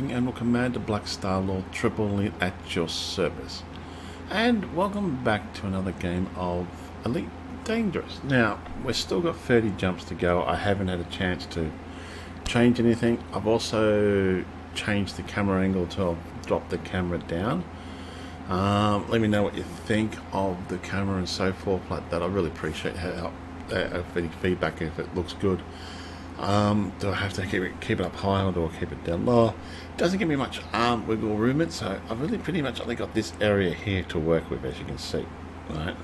Greeting and Commander Black Star Lord Triple Elite at your service. And welcome back to another game of Elite Dangerous. Now, we've still got 30 jumps to go. I haven't had a chance to change anything. I've also changed the camera angle to drop the camera down. Let me know what you think of the camera and so forth like that. I really appreciate any feedback if it looks good. Do I have to keep it up high or do I keep it down low? It doesn't give me much arm wiggle room, so I've really pretty much only got this area here to work with, as you can see, right?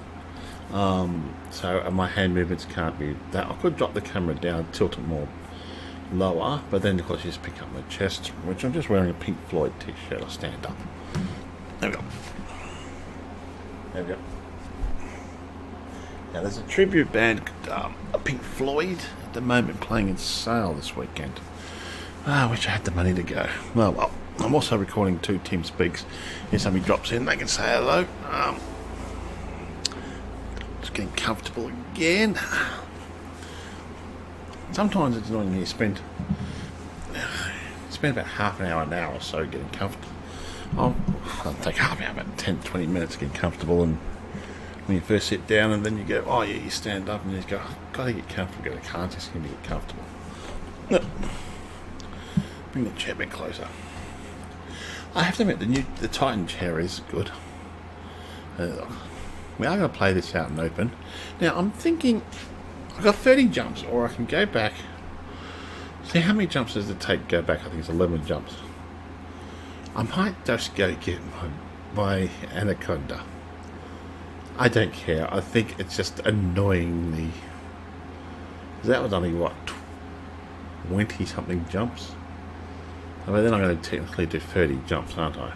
So my hand movements can't be that. I could drop the camera down, tilt it more lower, but then of course you just pick up my chest, which I'm just wearing a Pink Floyd t-shirt. I'll stand up. There we go. There we go. Now there's a tribute band, Pink Floyd, at the moment playing in sale this weekend. I wish I had the money to go. Well, I'm also recording 2 TeamSpeaks. If somebody drops in, they can say hello. Just getting comfortable again. Sometimes it's annoying you spend about half an hour or so getting comfortable. I'll take half an hour, about 10-20 minutes getting comfortable, and when you first sit down and then you go, oh yeah, you stand up and you just go, oh, gotta get comfortable, I can't just get comfortable. No. Bring the chair a bit closer. I have to admit, the Titan chair is good. We are going to play this out and open. Now I'm thinking, I've got 30 jumps, or I can go back. See, how many jumps does it take to go back? I think it's 11 jumps. I might just go get my Anaconda. I don't care. I think it's just annoyingly. That was only what, 20 something jumps. I mean, then I'm going to technically do 30 jumps, aren't I?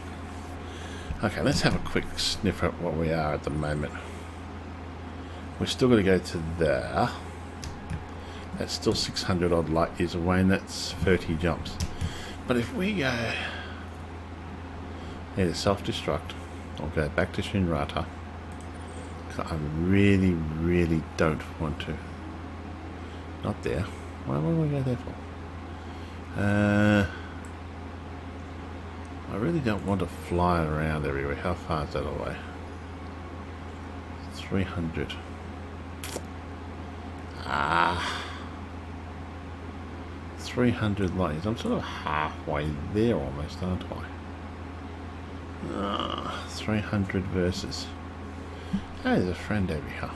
Okay, let's have a quick sniff at what we are at the moment. We're still going to go to there. That's still 600 odd light years away, and that's 30 jumps. But if we go here to self-destruct, I'll go back to Shinrata. I really, really don't want to. Not there. Why would we go there for? I really don't want to fly around everywhere. How far is that away? 300. 300 light years. I'm sort of halfway there almost, aren't I? 300 versus. Oh, there's a friend over here.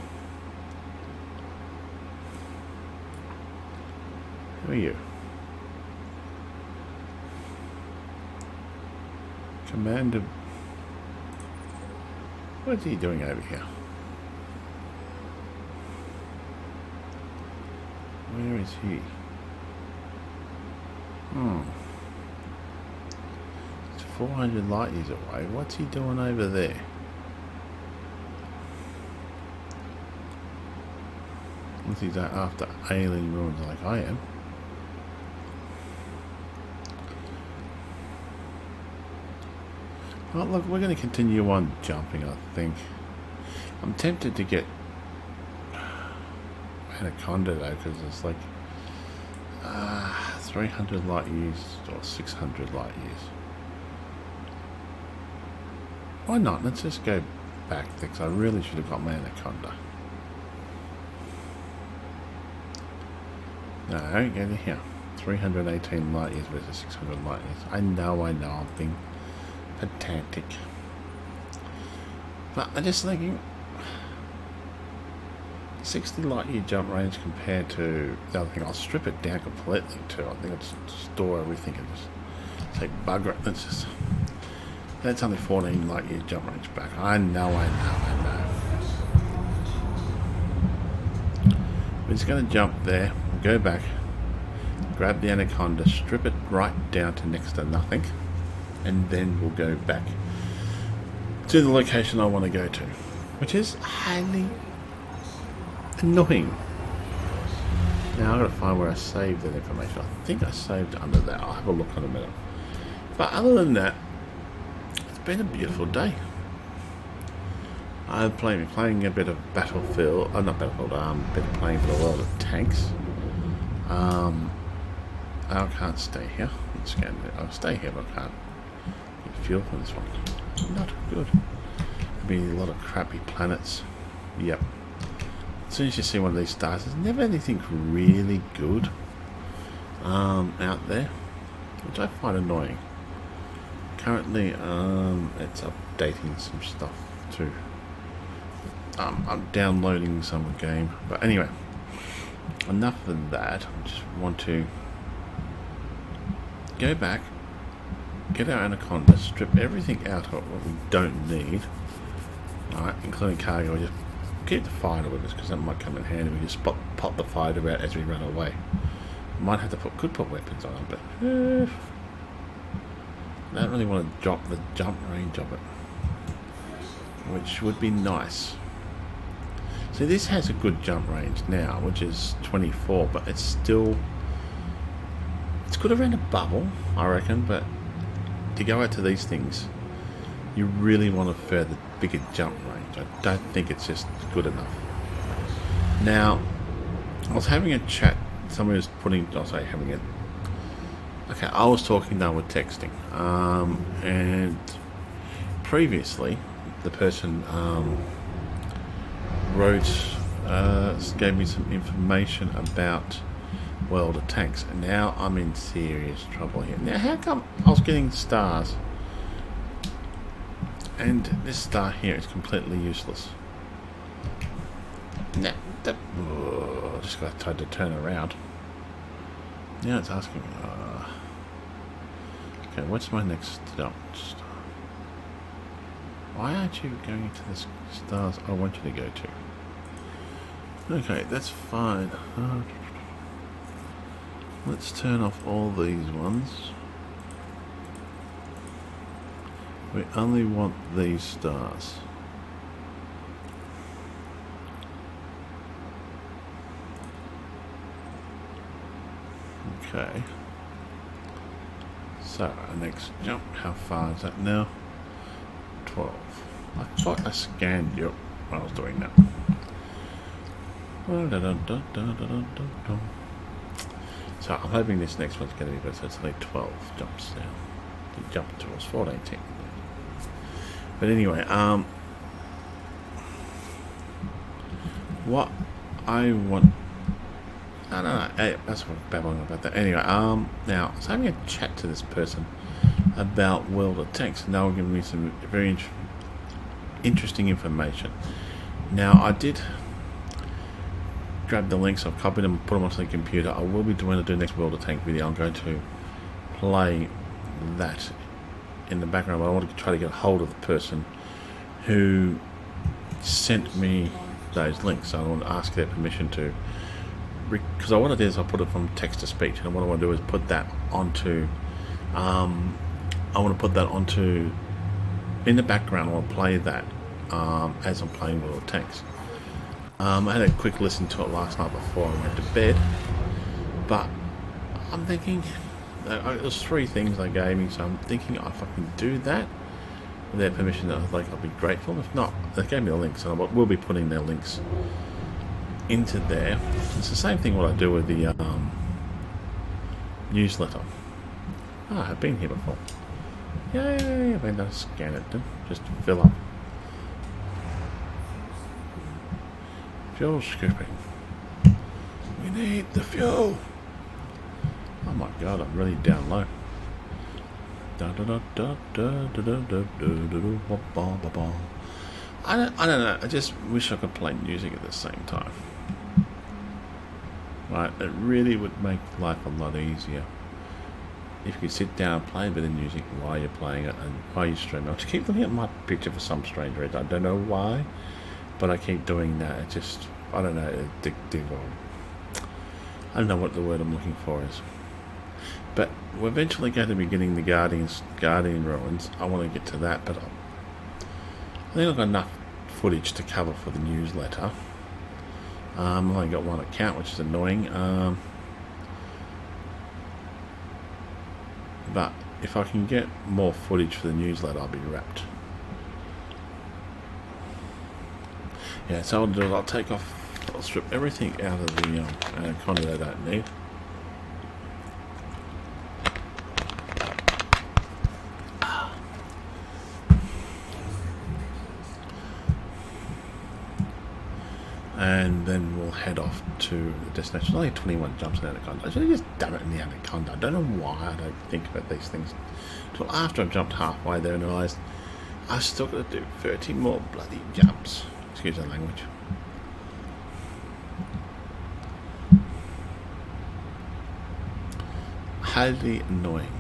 Who are you? Commander. What's he doing over here? Where is he? It's 400 light years away. What's he doing over there? He's after alien ruins like I am. Well, look, we're going to continue on jumping, I think. I'm tempted to get Anaconda though, because it's like 300 light years or 600 light years. Why not? Let's just go back there, because I really should have got my Anaconda. No, go to here. 318 light years versus 600 light years. I know, I'm being pedantic. But I'm just thinking, 60 light year jump range compared to the other thing. I'll strip it down completely too. I think I'll just store everything and just say bugger it. That's only 14 light year jump range back. I know. We're just going to jump there. Go back, grab the Anaconda, strip it right down to next to nothing, and then we'll go back to the location I want to go to, which is highly annoying. Now I've got to find where I saved that information. I think I saved it under that. I'll have a look in a minute. But other than that, it's been a beautiful day. I'm playing a bit of Battlefield, not Battlefield, been playing for the world of tanks. I can't stay here. Let's scan it. I'll stay here, but I can't get fuel for this one. Not good. Be a lot of crappy planets. Yep. As soon as you see one of these stars, there's never anything really good out there, which I find annoying. Currently, it's updating some stuff too. I'm downloading some game, but anyway, enough of that. I just want to go back, get our Anaconda, strip everything out of what we don't need. Alright, including cargo. We just keep the fighter with us because that might come in handy. We just pop the fighter out as we run away. Might have to could put weapons on it, but I don't really want to drop the jump range of it, which would be nice. So this has a good jump range now, which is 24, but it's still, it's good around a bubble, I reckon. But to go out to these things, you really want a further bigger jump range. I don't think it's just good enough. Now, I was having a chat. Somebody was putting, I'll say having a, okay, I was talking now with texting, and previously the person gave me some information about World of Tanks, and now I'm in serious trouble here. Now, how come I was getting stars and this star here is completely useless? Now, I just got to turn around. Now it's asking me, okay, what's my next stop? Why aren't you going to the stars I want you to go to? Okay, that's fine. Let's turn off all these ones. We only want these stars. Okay. So, our next jump, how far is that now? 12. I thought I scanned you while I was doing that. So, I'm hoping this next one's going to be better. So it's only 12 jumps now. The jump to was 14. But anyway, what I want, I don't know, that's what I'm babbling about that. Anyway, now, I was having a chat to this person about World of Tanks, and they were giving me some very interesting information. Now, I did grab the links, I've copied them, put them onto the computer. I will be doing the next World of Tank video. I'm going to play that in the background, but I want to try to get a hold of the person who sent me those links. So I want to ask their permission to, because what I did is I put it from text to speech, and what I want to do is put that onto, I want to put that onto, in the background. I want to play that as I'm playing World of Tanks. I had a quick listen to it last night before I went to bed, but I'm thinking, there's 3 things they gave me, so I'm thinking if I can do that with their permission, I'll be grateful. If not, they gave me the links, and we'll be putting their links into there. It's the same thing what I do with the newsletter. I've been here before. Yay, I've been to scan it, just to fill up. Fuel scooping. We need the fuel. Oh my god, I'm really down low. I don't know. I just wish I could play music at the same time. Right, it really would make life a lot easier if you could sit down and play a bit of music while you're playing it and while you stream it. I just keep looking at my picture for some strange reason. I don't know why, but I keep doing that. It just, I don't know, addictive, or I don't know what the word I'm looking for is. But we're eventually going to be getting the Guardian ruins. I want to get to that, but I think I've got enough footage to cover for the newsletter. I've only got one account, which is annoying. But if I can get more footage for the newsletter, I'll be wrapped. Yeah, so what I'll do is I'll take off, I'll strip everything out of the Anaconda that I don't need. and then we'll head off to the destination. Only 21 jumps in Anaconda. I should have just done it in the Anaconda. I don't know why I don't think about these things until after I've jumped halfway there and realised I've still got to do 30 more bloody jumps. Excuse the language. Highly annoying.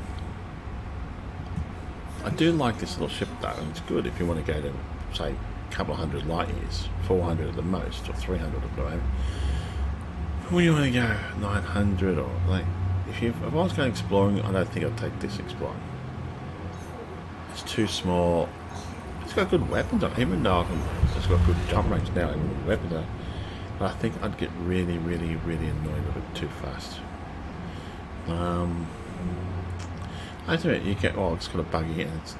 I do like this little ship though, and it's good if you want to go to, say, a couple of hundred light years, 400 at the most, or 300 at the moment. When you want to go 900, or like, if I was going exploring, I don't think I'd take this exploring. It's too small. It's got good weapons on it, even though it's got good jump range now, even with weapons on it. But I think I'd get really, really, really annoyed with it too fast. I do it. You get it's got a buggy and it's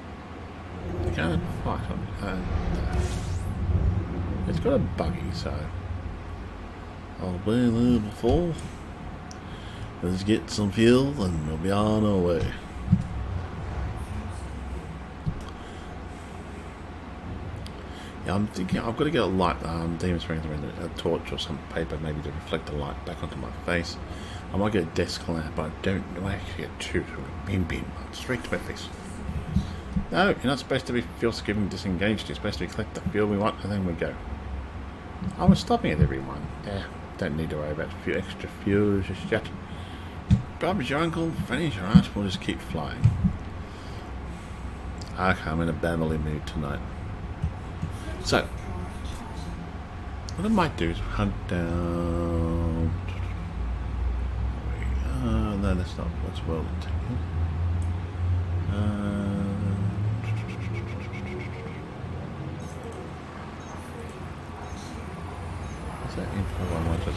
you can't fight on it. It's got a buggy, so I'll be there before. Let's get some fuel and we'll be on our way. Yeah, I'm thinking I've got to get a light, demon springs around a torch or some paper maybe to reflect the light back onto my face. I might get a desk lamp, but I don't know. I actually get two beam straight to my face. No, you're not supposed to be fuel skipping disengaged. You're supposed to collect the fuel we want and then we go. I was stopping at everyone. Yeah, don't need to worry about a few extra fuels just yet. Bob's your uncle, finish your ass, we'll just keep flying. Okay, I'm in a family mood tonight. So, what I might do is hunt down. No, that's not what's well taken. What's that info I wanted?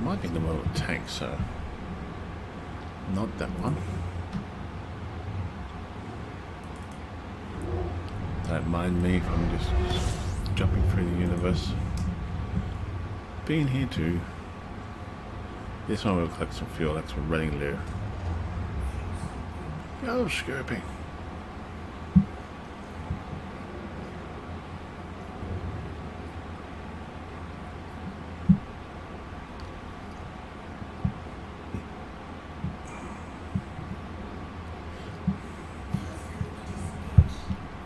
Might be the world tank, so not that one. Don't mind me if I'm just jumping through the universe. Being here too. This one will collect some fuel, that's we're running low. Go scoping.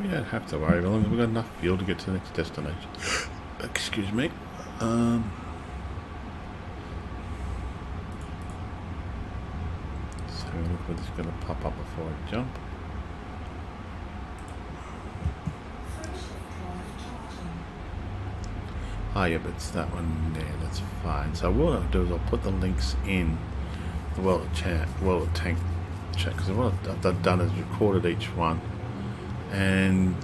We don't have to worry, as long as we've got enough fuel to get to the next destination. Excuse me. So look what is going to pop up before I jump. Oh yeah, but it's that one there, that's fine. So what I'll do is I'll put the links in the World of Tank chat, because what I've done is recorded each one. And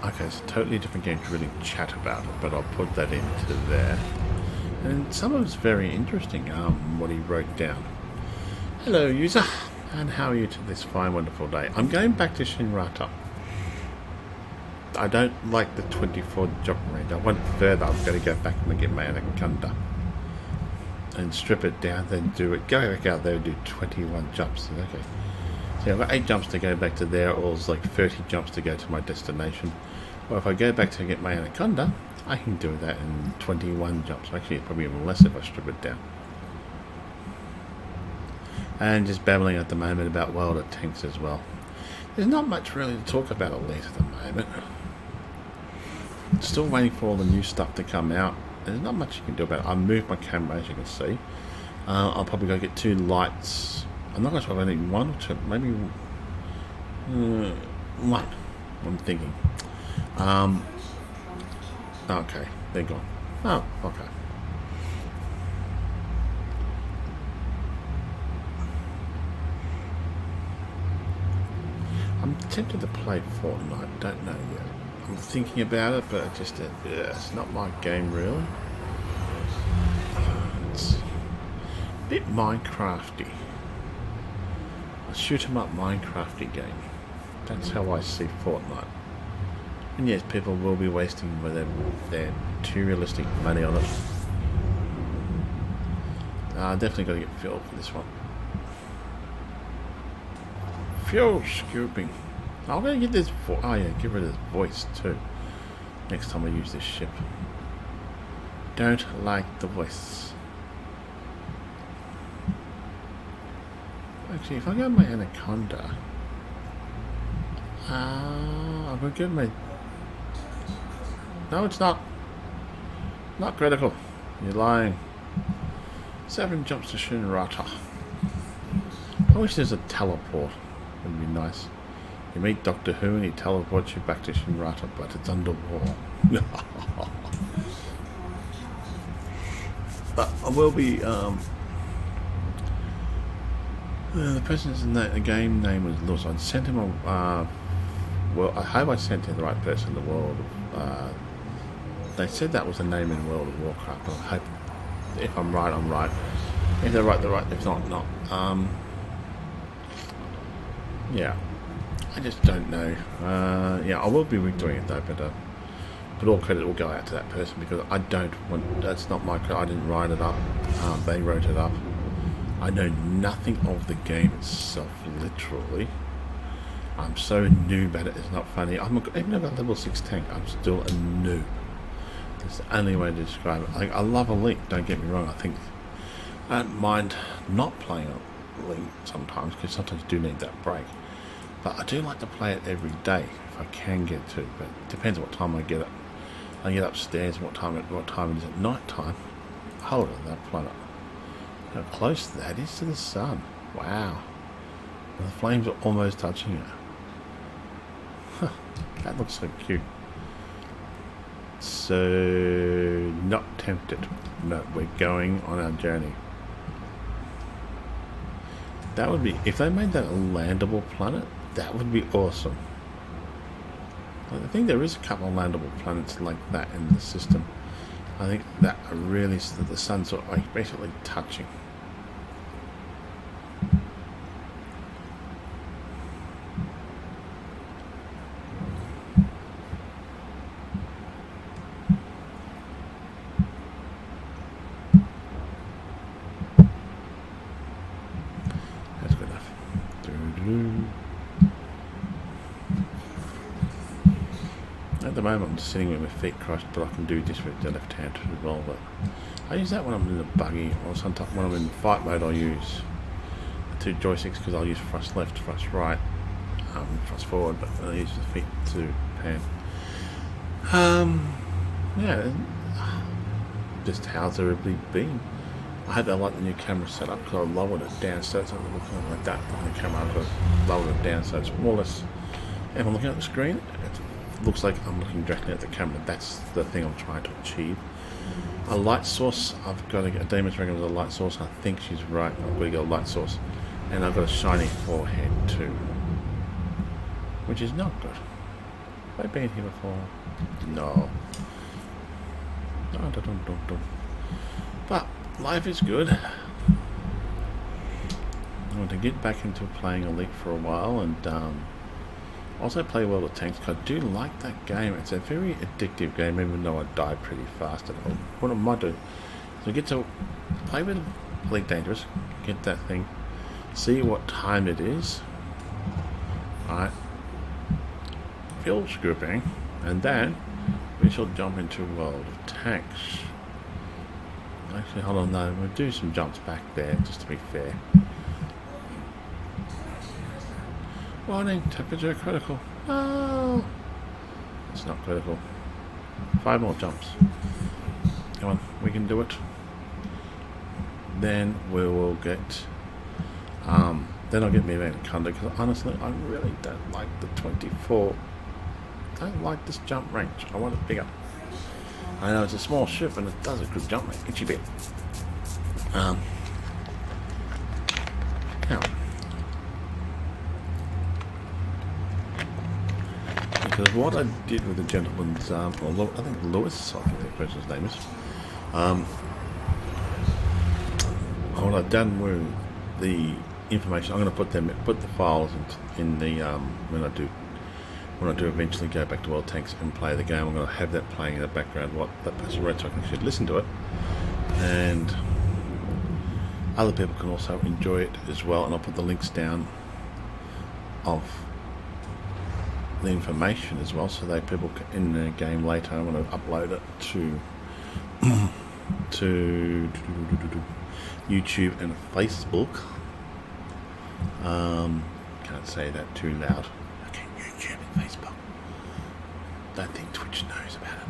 okay, it's a totally different game to really chat about it, but I'll put that into there. And some of it's very interesting, what he wrote down. Hello user, and how are you to this fine wonderful day? I'm going back to Shinrata. I don't like the 24 jump range. I want it further. I've got to go back and get my Anaconda and strip it down, then do it. Go back out there and do 21 jumps. Okay. So I've got 8 jumps to go back to there, or it's like 30 jumps to go to my destination. Well, if I go back to get my Anaconda, I can do that in 21 jumps. Actually, probably even less if I strip it down. And just babbling at the moment about World of Tanks as well. There's not much really to talk about Elite at the moment. Still waiting for all the new stuff to come out. There's not much you can do about it. I moved my camera, as you can see. I'll probably go get 2 lights. I'm not going to try only 1 or 2, maybe 1. I'm thinking. Okay, they're gone. Oh, okay. I'm tempted to play Fortnite, don't know yet. I'm thinking about it, but it's not my game really. It's a bit Minecrafty. A shoot 'em up Minecrafty game. That's how I see Fortnite. And yes, people will be wasting their materialistic money on it. Definitely got to get fuel for this one. Fuel scooping. I'm going to get this oh yeah, get rid of this voice too next time I use this ship. Don't like the voice. Actually, if I go my Anaconda, I'm going to get my... No, it's not. Not critical. You're lying. 7 jumps to Shinrata. I wish there's a teleport. Would be nice. You meet Doctor Who and he teleports you back to Shinrata, but it's underwater. But I will be, the person's the game name was Lewis. I sent him a, well, I hope I sent him the right person in the world. They said that was the name in World of Warcraft, but I hope, if I'm right, I'm right. If they're right, they're right. If not, not. Yeah. I just don't know. Yeah, I will be redoing it though, but all credit will go out to that person because I don't want. That's not my credit. I didn't write it up. They wrote it up. I know nothing of the game itself, literally. I'm so noob at it. It's not funny. Even though I'm level 6 tank, I'm still a noob. That's the only way to describe it. I love Elite. Don't get me wrong. I don't mind not playing Elite sometimes because sometimes you do need that break. But I do like to play it every day if I can get to. But it depends on what time I get up. I get upstairs. What time it is at night time. Hold on, that planet. How close that is to the sun. Wow. The flames are almost touching it. Huh, that looks so cute. So, not tempted. No, we're going on our journey. That would be, if they made that a landable planet, that would be awesome. I think there is a couple of landable planets like that in the system. I think that really, the sun's sort of like basically touching. That's good enough. At the moment I'm just sitting with my feet crossed, but I can do this with the left hand as well. But I use that when I'm in the buggy, or sometimes when I'm in fight mode I'll use the 2 joysticks because I'll use thrust left, thrust right, thrust forward, but I use the feet to pan. Yeah, just how's everybody been? I hope they like the new camera setup because I lowered it down so it's not looking like that on the camera. I've got lowered it down so it's more or less, if I'm looking at the screen, it looks like I'm looking directly at the camera. That's the thing I'm trying to achieve. A light source, I've got to get a demonstrator with a light source. I think she's right. I've got to get a light source. And I've got a shiny forehead too, which is not good. Have I been here before? No. No. But life is good. I want to get back into playing Elite for a while and also play World of Tanks because I do like that game. It's a very addictive game, even though I die pretty fast at all. What I might do is I get to play with Elite Dangerous, get that thing, see what time it is. Alright. Fuel scooping, and then we shall jump into World of Tanks. Actually, hold on, no, we'll do some jumps back there just to be fair. Warning, temperature critical. No, it's not critical. 5 more jumps. Come on, we can do it. Then we will get. Then I'll get me an Anaconda because honestly, I really don't like the 24. Don't like this jump range. I want it bigger. I know it's a small ship and it does a good jump range. Itchy bit. Now. Because what I did with the gentleman's, I think Lewis, I think that person's name is, what I've done with the information, I'm going to put the files in the when I do eventually go back to World Tanks and play the game. I'm going to have that playing in the background, what that person wrote, so I can actually listen to it, and other people can also enjoy it as well. And I'll put the links down of the information as well, so that people in the game later want to upload it to to YouTube and Facebook. Can't say that too loud. Okay, YouTube and Facebook. Don't think Twitch knows about it.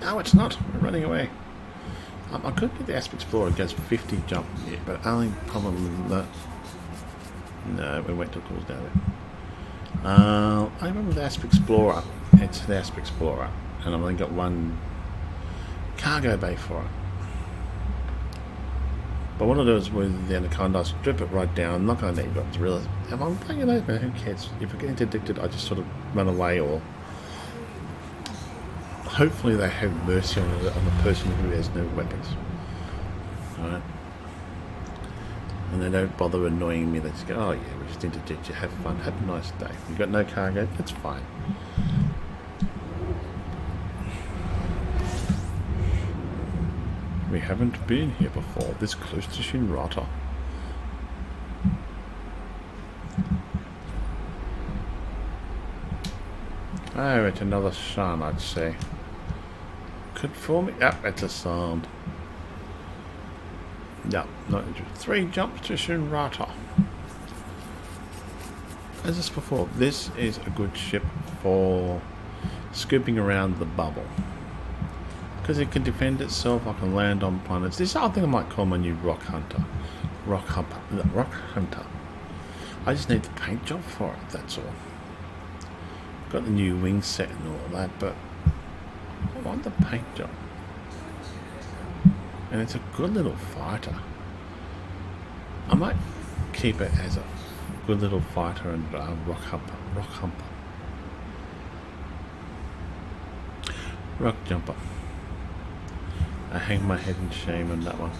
No, it's not. We're running away. I could get the ASUSTeK Explorer. It goes 50 jump, yeah, but only problem that. No, we went to cools down there. I remember the ASUSTeK Explorer. It's the ASUSTeK Explorer, and I've only got one cargo bay for it. But what I'll do is with the Anaconda, I'll strip it right down. I'm not going to let you guys realise if I'm playing it open, who cares? If I get interdicted, I just sort of run away, or hopefully they have mercy on the person who has no weapons. Alright. And they don't bother annoying me. They just go, oh yeah, we just interdict you, have fun, have a nice day. You've got no cargo, it's fine. We haven't been here before, this close to Shinrata. Oh, it's another sun, I'd say. Could form it. Yep, it's a sound. Yep, not interested. 3 jumps to Shinrata. As this before, this is a good ship for scooping around the bubble. Because it can defend itself, I can land on planets. This is something I might call my new rock hunter. Rock hunter. I just need the paint job for it, that's all. Got the new wing set and all that, but I want the paint job. And it's a good little fighter. I might keep it as a good little fighter and rock humper. Rock jumper. I hang my head in shame on that one.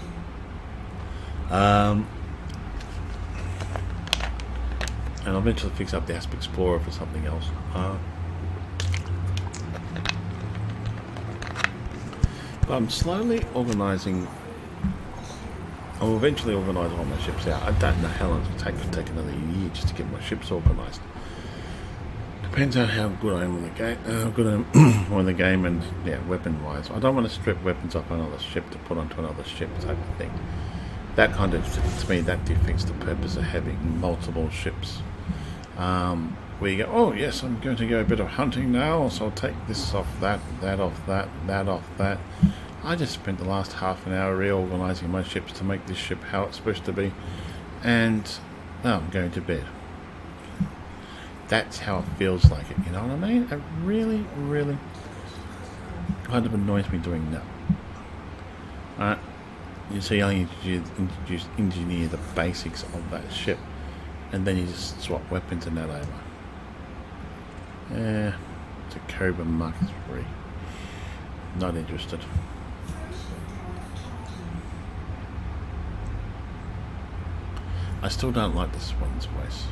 And I'll eventually fix up the ASUSTeK Explorer for something else. But I'm slowly organising. I'll eventually organise all my ships out. I don't know how long it'll take. It'll take another year just to get my ships organised. Depends on how good I am with the game. Good I am with the game, and yeah, weapon-wise. I don't want to strip weapons off another ship to put onto another ship type of thing. That kind of, to me, that defeats the purpose of having multiple ships. Where you go, oh yes, I'm going to go a bit of hunting now, so I'll take this off that, that off that, that off that. I just spent the last half an hour reorganising my ships to make this ship how it's supposed to be, and now I'm going to bed. That's how it feels like it, you know what I mean? It really, really kind of annoys me doing that. Alright, you see, I engineer the basics of that ship, and then you just swap weapons and that over. Yeah, it's a Cobra Mark III. Not interested. I still don't like this one's voice.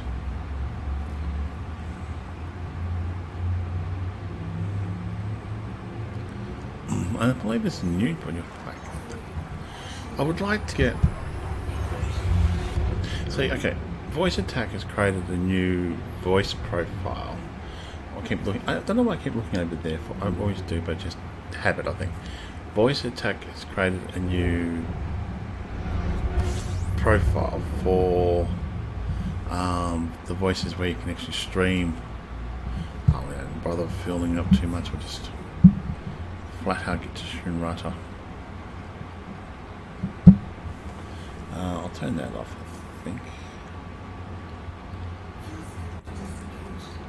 I believe it's new when you're playing. I would like to get. See, okay, ASUSTeK has created a new voice profile. I keep looking. I don't know why I keep looking over there. I always do, but just habit, I think. ASUSTeK has created a new profile for the voices where you can actually stream. Oh, we don't bother filling up too much. We'll just flat out get to Shinrata. I'll turn that off, I think.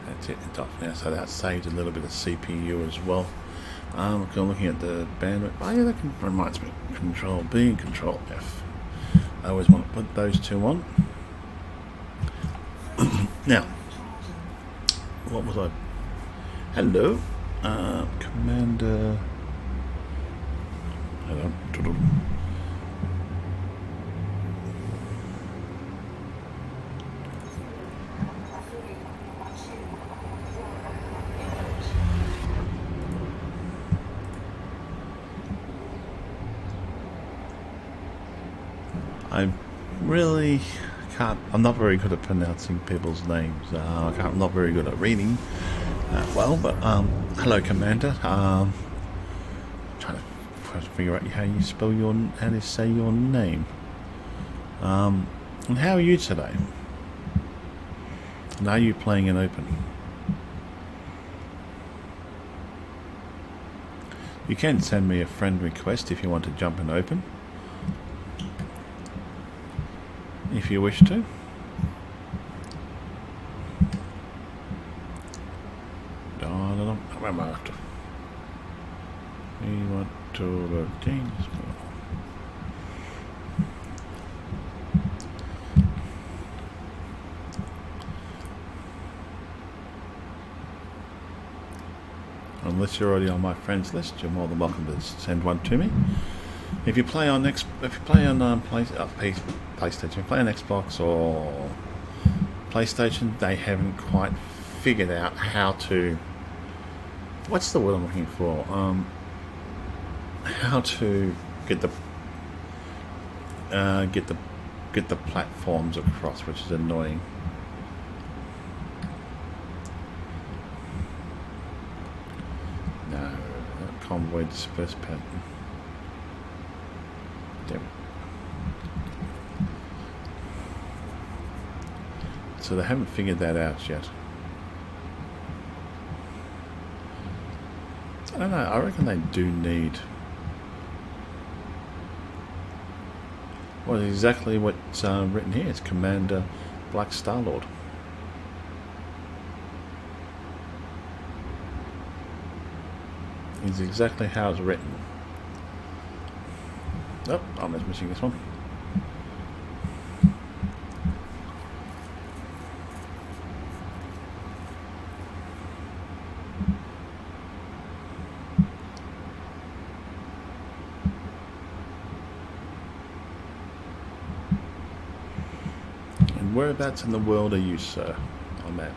That's it, it's off now, so that saved a little bit of CPU as well. Looking at the bandwidth. Oh yeah, that reminds me. Control B and Control F. I always want to put those two on. Now, what was I? Hello, Commander. Hold on. really can't. I'm not very good at pronouncing people's names. I'm not very good at reading well. But hello, Commander. Trying to figure out how you spell how to say your name. And how are you today? And are you playing in open? You can send me a friend request if you want to jump in open, if you wish to. I'm after. We want to change. Unless you're already on my friends list, you're more than welcome to send one to me. If you play on PlayStation, if you play on Xbox or PlayStation, they haven't quite figured out how to. What's the word I'm looking for? How to get the platforms across, which is annoying. No, convoy disperse pattern. Damn. So they haven't figured that out yet. I don't know, I reckon they do need exactly what's written here. It's Commander Black Star-Lord. It's exactly how it's written. Oh, I'm just missing this one. Whereabouts in the world are you, sir? I'm at. I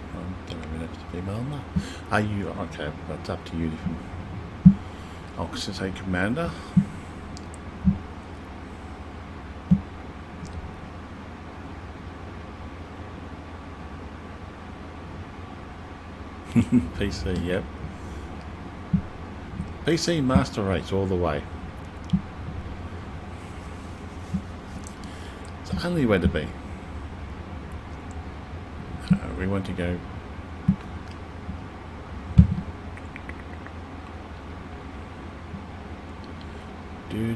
don't even have to female now. Are you okay? That's up to you. I'll say Commander. PC, yep. PC Master Race all the way. It's the only way to be. We want to go. Do.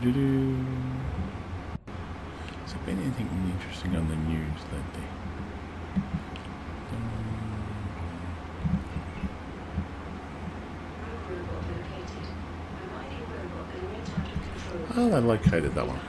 Has there been anything interesting on the news lately? Oh, they located that one.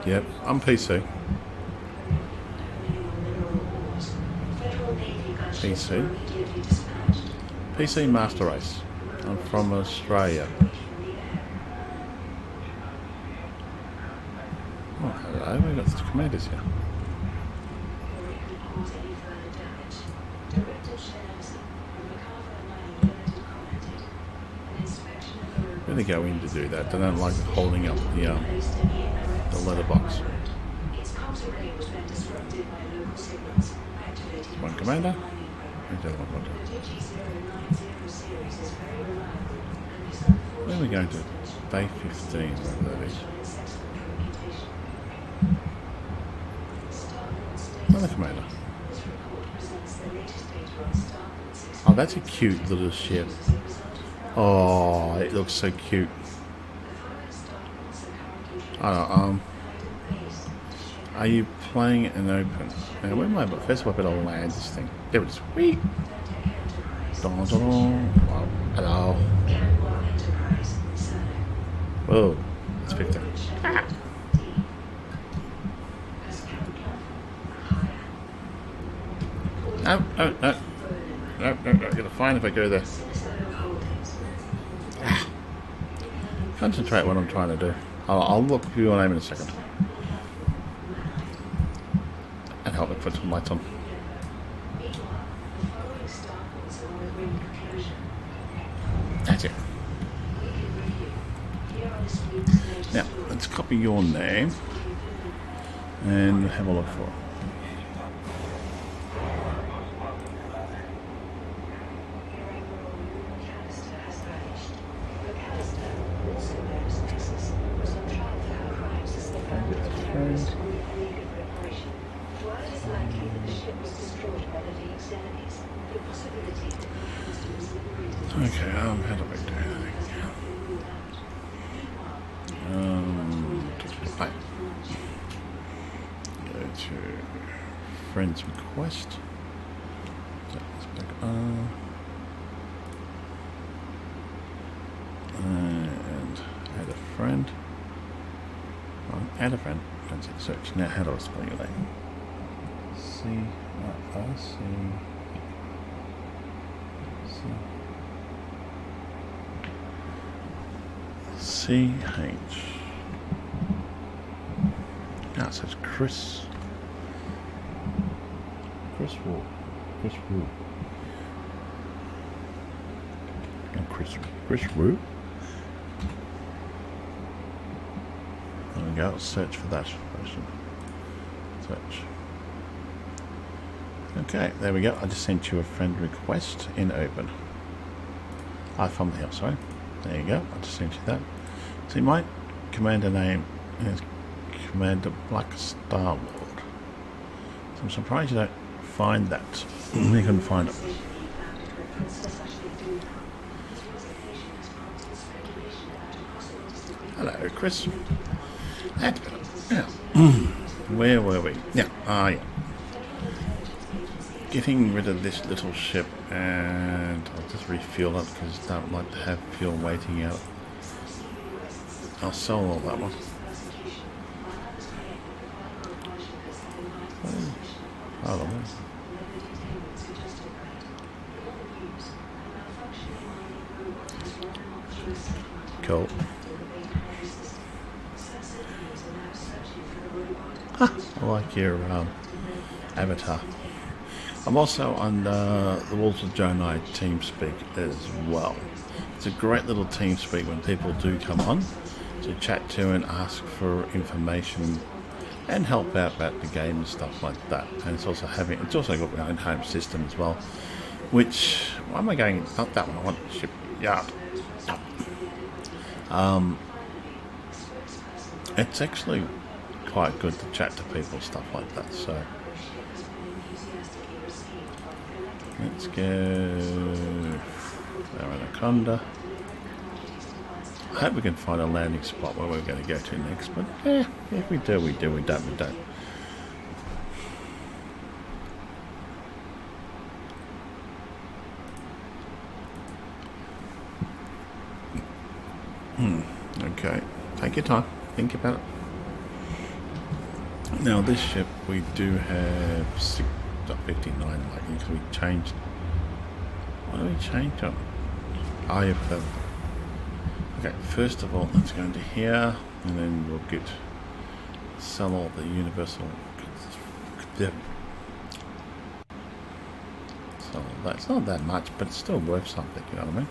Yep, I'm PC. PC Master Race. I'm from Australia. Oh, hello, we've got the commanders here. I'm going to go in to do that. I don't like holding up the letterbox. One commander. Where are we going to? Day 15, whatever that is. Another commander. Oh, that's a cute little ship. Oh, it looks so cute. I don't know, Are you playing an open? Now, where am I? First of all, I better land this thing. There it is. Whee! Dun, dun, dun. Wow. Hello. Whoa. It's 15. Ah. No, no, no. No, no, no. I'm going to find if I go there. Ah. Concentrate what I'm trying to do. I'll look for your name in a second. And help me put some lights on. That's it. Now, let's copy your name and have a look for it. Okay, how do we do that? Go to friends request. Let's back and add a friend. Add a friend. Friends in search. Now, how do I spell your name? C-H. Ah, so it's Chris. Chris Wu. Chris Wu. And Chris Wu. There we go. Search for that version. Search. Okay, there we go. I just sent you a friend request in open. From here, sorry. There you go. I just sent you that. See, my commander name is Commander Black Star Lord. So I'm surprised you don't find that. You couldn't find it. Hello, Chris. That's better. Now, where were we? Yeah, yeah. Getting rid of this little ship, and I'll just refuel it because I don't like to have fuel waiting out. I'll sell all that one. Oh, cool. I like your avatar. I'm also on the Wolves of Jonai TeamSpeak as well. It's a great little TeamSpeak when people do come on to chat to and ask for information and help out about the game and stuff like that. And it's also got my own home system as well. Which, why am I going? Not that one. I want shipyard. It's actually quite good to chat to people, stuff like that. So let's go Anaconda. I hope we can find a landing spot where we're going to go to next, but if we do, we do. We don't, we don't. Okay, take your time. Think about it. Now, this ship, we do have 59 lightning, because we changed. What do we change on? I have. Okay, first of all, let's go into here, and then we'll sell all the universal. Sell all that. It's not that much, but it's still worth something. You know what I mean?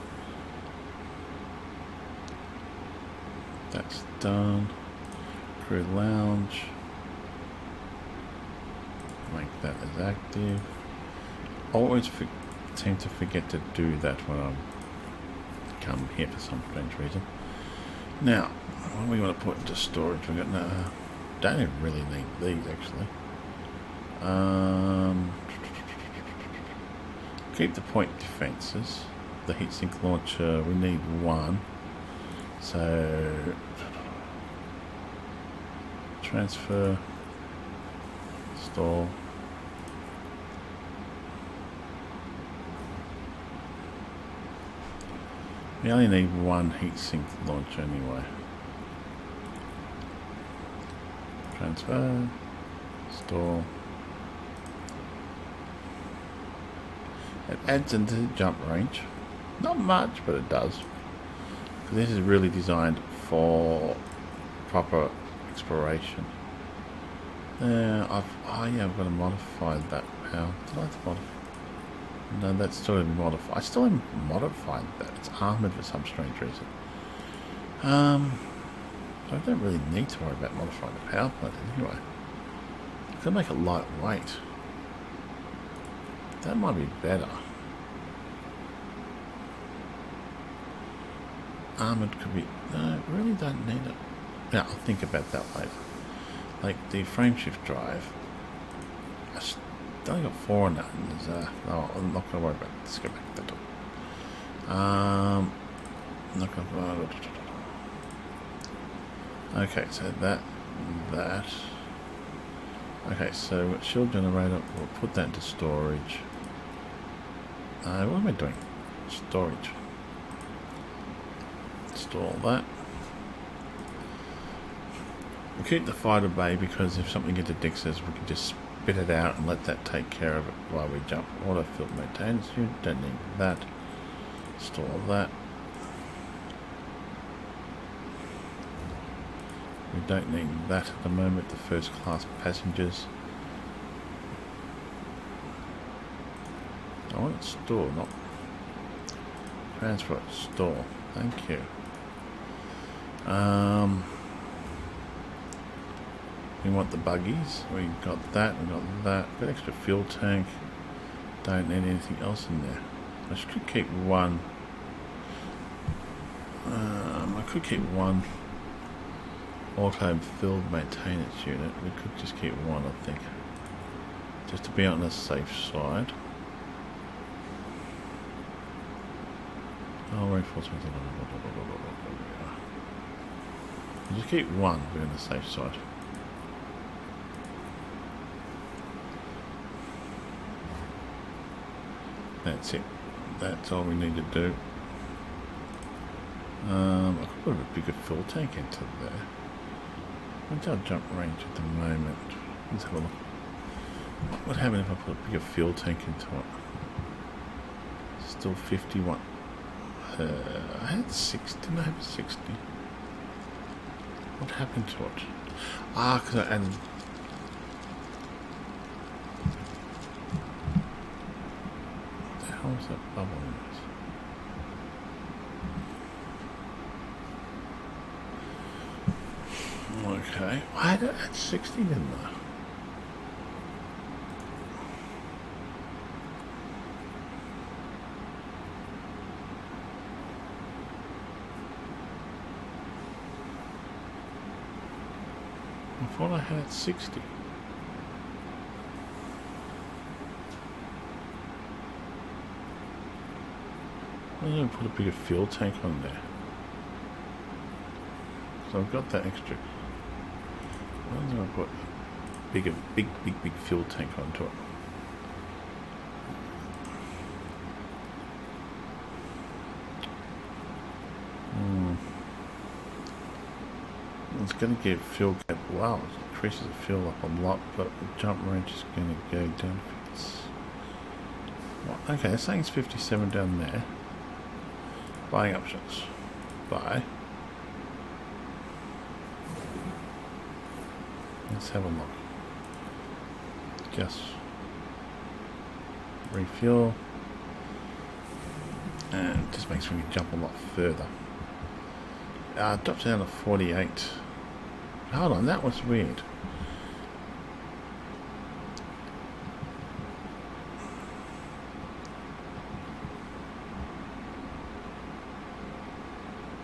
That's done. Crew lounge. Make that as active. Always seem to forget to do that when I come here for some strange reason. Now, what do we want to put into storage? We got don't even really need these actually. Keep the point defenses. The heatsink launcher, we need one. So transfer. Install. We only need one heatsink launcher anyway. Transfer. Install. It adds into the jump range. Not much, but it does. This is really designed for proper exploration. I've got to modify that. How did I modify? No, that's still in modify. I still haven't modified that. It's armored for some strange reason. So I don't really need to worry about modifying the power plant anyway. I could make it lightweight. That might be better. Armored could be... No, I really don't need it. Yeah, I'll think about that later. Like the frameshift drive. I only got 4 on that. No, I'm not going to worry about it. Let's go back to the top. I'm not going to... Okay, so that. Okay, so shield generator, we'll put that into storage. What am I doing? Storage. Install that. We'll keep the fighter bay because if something interdicts us, we can just spit it out and let that take care of it while we jump. Auto field maintenance unit, don't need that. Install that. We don't need that at the moment, the first class passengers. I want it stored, not transfer it, store. Thank you. We want the buggies. We got that. We got that. Got extra fuel tank. Don't need anything else in there. I should keep one. I could keep one auto field maintenance unit. We could just keep one, I think, just to be on the safe side. Oh, reinforcements. We'll just keep one. We're on the safe side. That's it. That's all we need to do. I could put a bigger fuel tank into there. What's our jump range at the moment? Let's have a look. What would happen if I put a bigger fuel tank into it? Still 51. I had 60. Didn't I have 60? What happened to it? Ah, because I added... What the hell was that bubble in this? Okay. I had it at 60, didn't I? I thought I had it 60. I'm going to put a bigger fuel tank on there. So I've got that extra. I'm going to put a big fuel tank onto it. It's going to give fuel cap. Wow, it increases the fuel up a lot, but the jump range is going to go down. Well, okay, it's saying it's 57 down there. Buying options. Buy. Let's have a look. Just refuel. And it just makes me jump a lot further. It drops down to 48. Hold on, that was weird.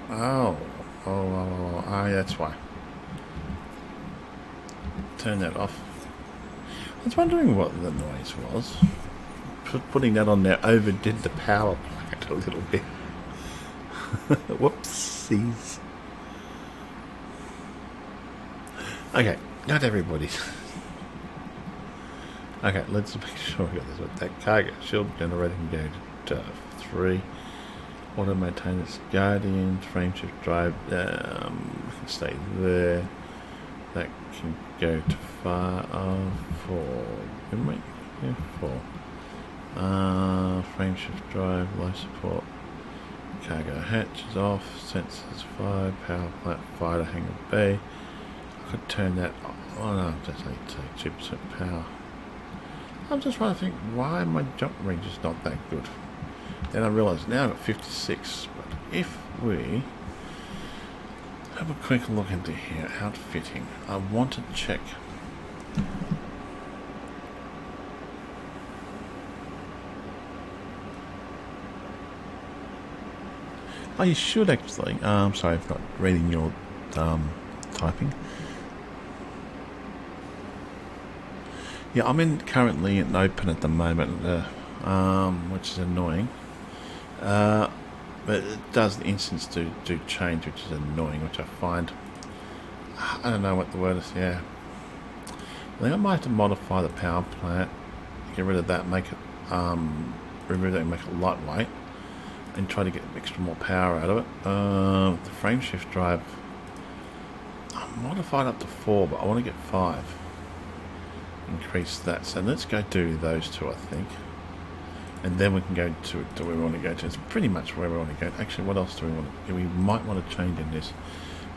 Oh, that's why. Turn that off. I was wondering what the noise was. Putting that on there overdid the power plant a little bit. Whoopsies. Okay, not everybody. Okay, let's make sure we got this one. That cargo shield generating go to 3. Auto maintenance guardian, frame shift drive, can stay there. That can go to 4. Yeah, 4. Frame shift drive, life support. Cargo hatch is off, sensors 5, power plant fighter hangar bay. I could turn that off. Oh no, that's only 2% power. I'm just trying to think why my jump range is not that good. Then I realised now I've got 56, but if we have a quick look into here, outfitting, I want to check. Oh, you should actually. Sorry, I've not reading your typing. Yeah, I'm currently in open at the moment, which is annoying. But it does, the instance do change, which is annoying, which I find. I don't know what the word is. Yeah, I think I might have to modify the power plant, get rid of that, make it remove that, and make it lightweight, and try to get extra more power out of it. The frame shift drive, I'm modified up to 4, but I want to get 5. Increase that. So let's go do those 2, I think. And then we can go to where we want to go to. It's pretty much where we want to go. Actually, what else do we want to do? We might want to change in this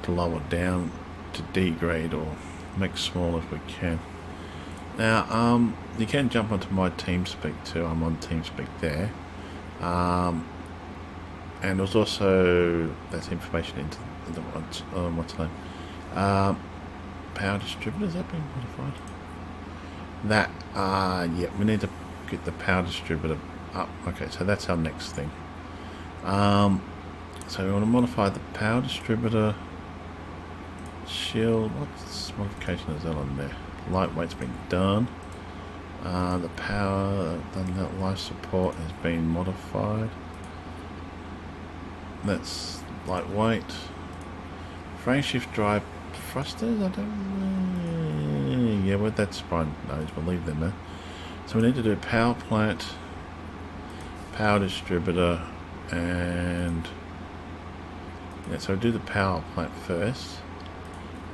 to lower down to D grade or make small if we can. Now, you can jump onto my TeamSpeak too. I'm on TeamSpeak there. And there's also that's information into the what's the name? Power distributors have been modified. That yeah, we need to get the power distributor up. Okay, so that's our next thing. So we want to modify the power distributor shield. What modification is that on there? Lightweight's been done. The power, then that life support has been modified. That's lightweight. Frame shift drive thrusters, I don't know. Yeah, well, that's fine. No, we'll leave them there. So we need to do power plant, power distributor, and yeah, so we'll do the power plant first.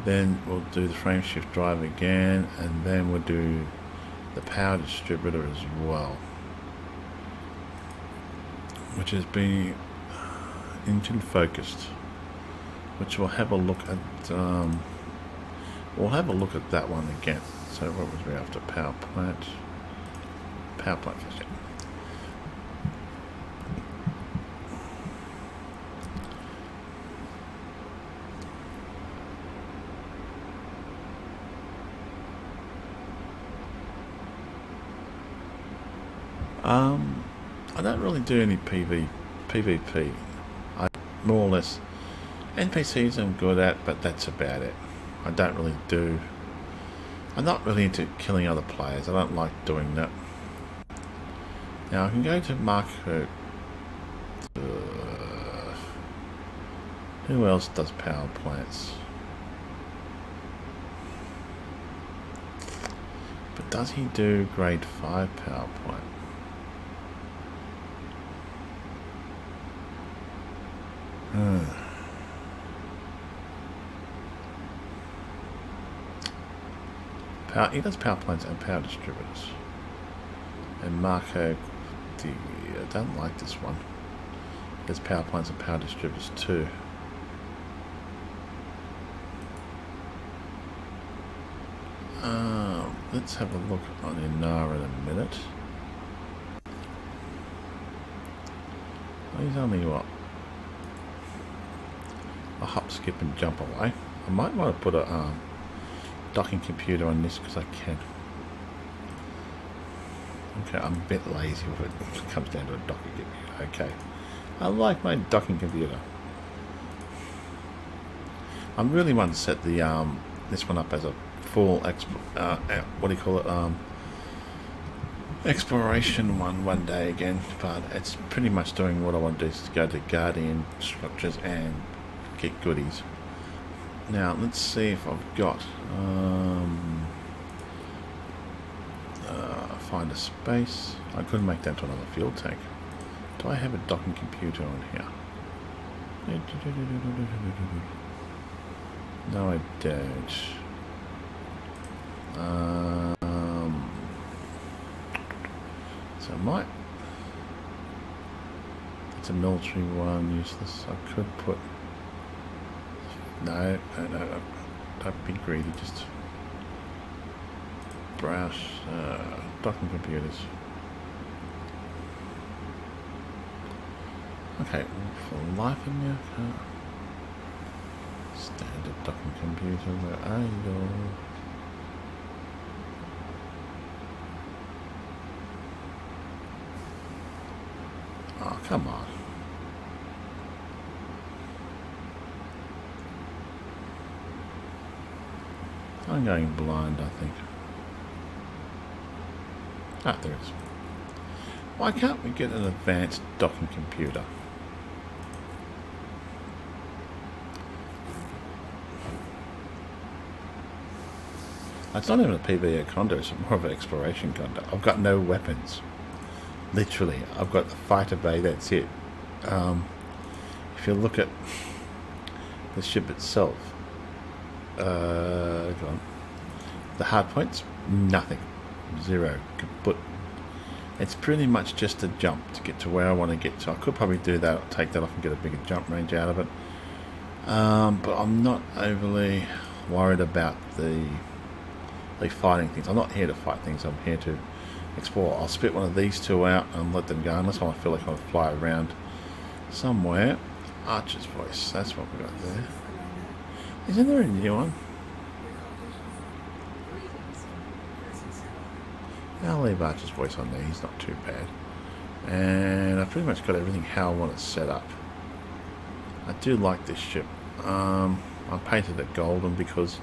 Then we'll do the frame shift drive again, and then we'll do the power distributor as well, which has been engine focused, which we'll have a look at. We'll have a look at that one again. So what was we after? Power plant. Power plant first. I don't really do any PvP. I more or less NPCs I'm good at, but that's about it. I don't really do. I'm not really into killing other players. I don't like doing that. Now I can go to Marco. Who else does power plants? But does he do grade 5 power plant? He does power plants and power distributors. And Marco, I don't like this one. He does power plants and power distributors too. Let's have a look on Inara in a minute. He's only what? A hop, skip and jump away. I might want to put a docking computer on this because I can. Okay, I'm a bit lazy when it comes down to a docking computer. Okay, I like my docking computer. I really want to set the this one up as a full what do you call it? Exploration one day again, but it's pretty much doing what I want to do, is to go to Guardian structures and get goodies. Now let's see if I've got find a space. I could make that to another fuel tank. Do I have a docking computer on here? No, I don't. So I might. It's a military one, useless. I could put. No, don't be greedy. Just browse docking computers. Okay, for the life of me, I can't. Standard docking computer, where are you? Oh, come on. I'm going blind, I think. Ah, there it is. Why can't we get an advanced docking computer? It's not even a PvE condo, it's more of an exploration condo. I've got no weapons. Literally, I've got the fighter bay, that's it. If you look at the ship itself, the hard points, nothing. Zero. But it's pretty much just a jump to get to where I want to get to. I could probably do that, take that off and get a bigger jump range out of it. But I'm not overly worried about the fighting things. I'm not here to fight things, I'm here to explore. I'll spit one of these two out and let them go unless I feel like I want to fly around somewhere. Archer's voice, that's what we got there. Isn't there a new one? I'll leave Archer's voice on there, he's not too bad. And I've pretty much got everything how I want it set up. I do like this ship. I painted it golden because,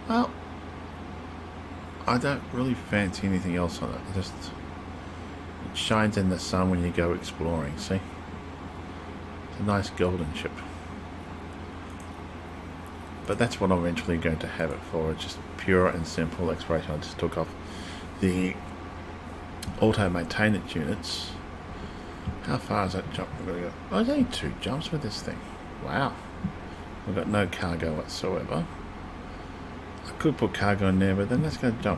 well, I don't really fancy anything else on it. It shines in the sun when you go exploring, see? It's a nice golden ship. But that's what I'm eventually going to have it for. It's just pure and simple exploration. I just took off the auto maintenance units. How far is that jump? We're going to go? Oh, there's only 2 jumps with this thing. Wow. We've got no cargo whatsoever. I could put cargo in there, but then that's going to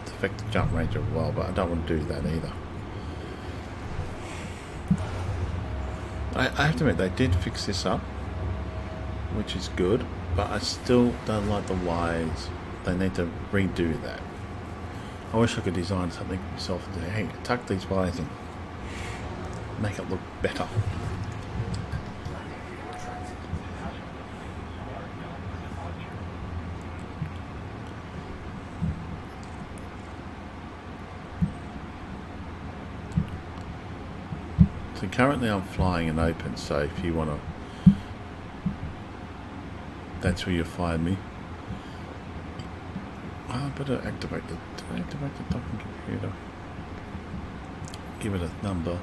affect the jump range as well, but I don't want to do that either. I have to admit, they did fix this up, which is good, but I still don't like the wires. They need to redo that. I wish I could design something myself and say, hey, tuck these wires in, make it look better. So currently I'm flying in open, so if you want to, that's where you find me. Oh, I better activate the docking computer. Give it a number.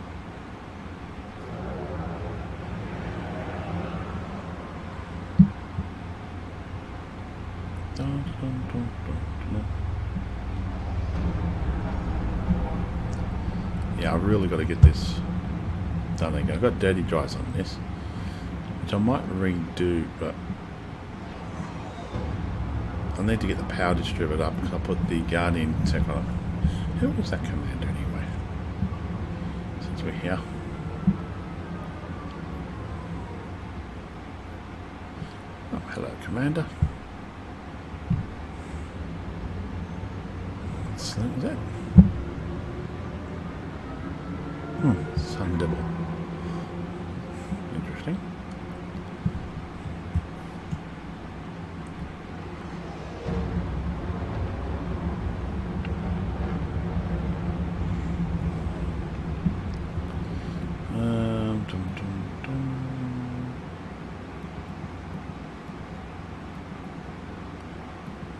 Yeah, I really got to get this done again. I've got dirty dries on this, which I might redo, but I need to get the power distributor up because I put the Guardian tech on it. Who was that commander anyway? Since we're here. Oh, hello, Commander. What was that? Sun Devil. Interesting.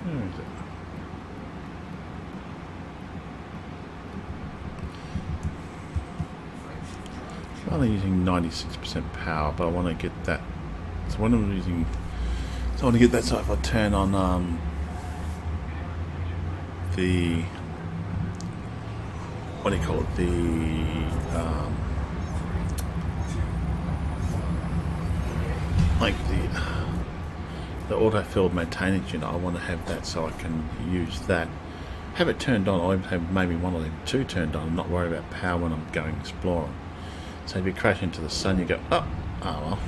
Where is it? I'm only using 96% power, but I want to get that. So when I'm using, so I want to get that. So if I turn on the what do you call it, like the auto-filled maintenance unit. I want to have that so I can use that, have it turned on, or have maybe one or even two turned on, and not worry about power when I'm going exploring. So if you crash into the sun, you go, oh well.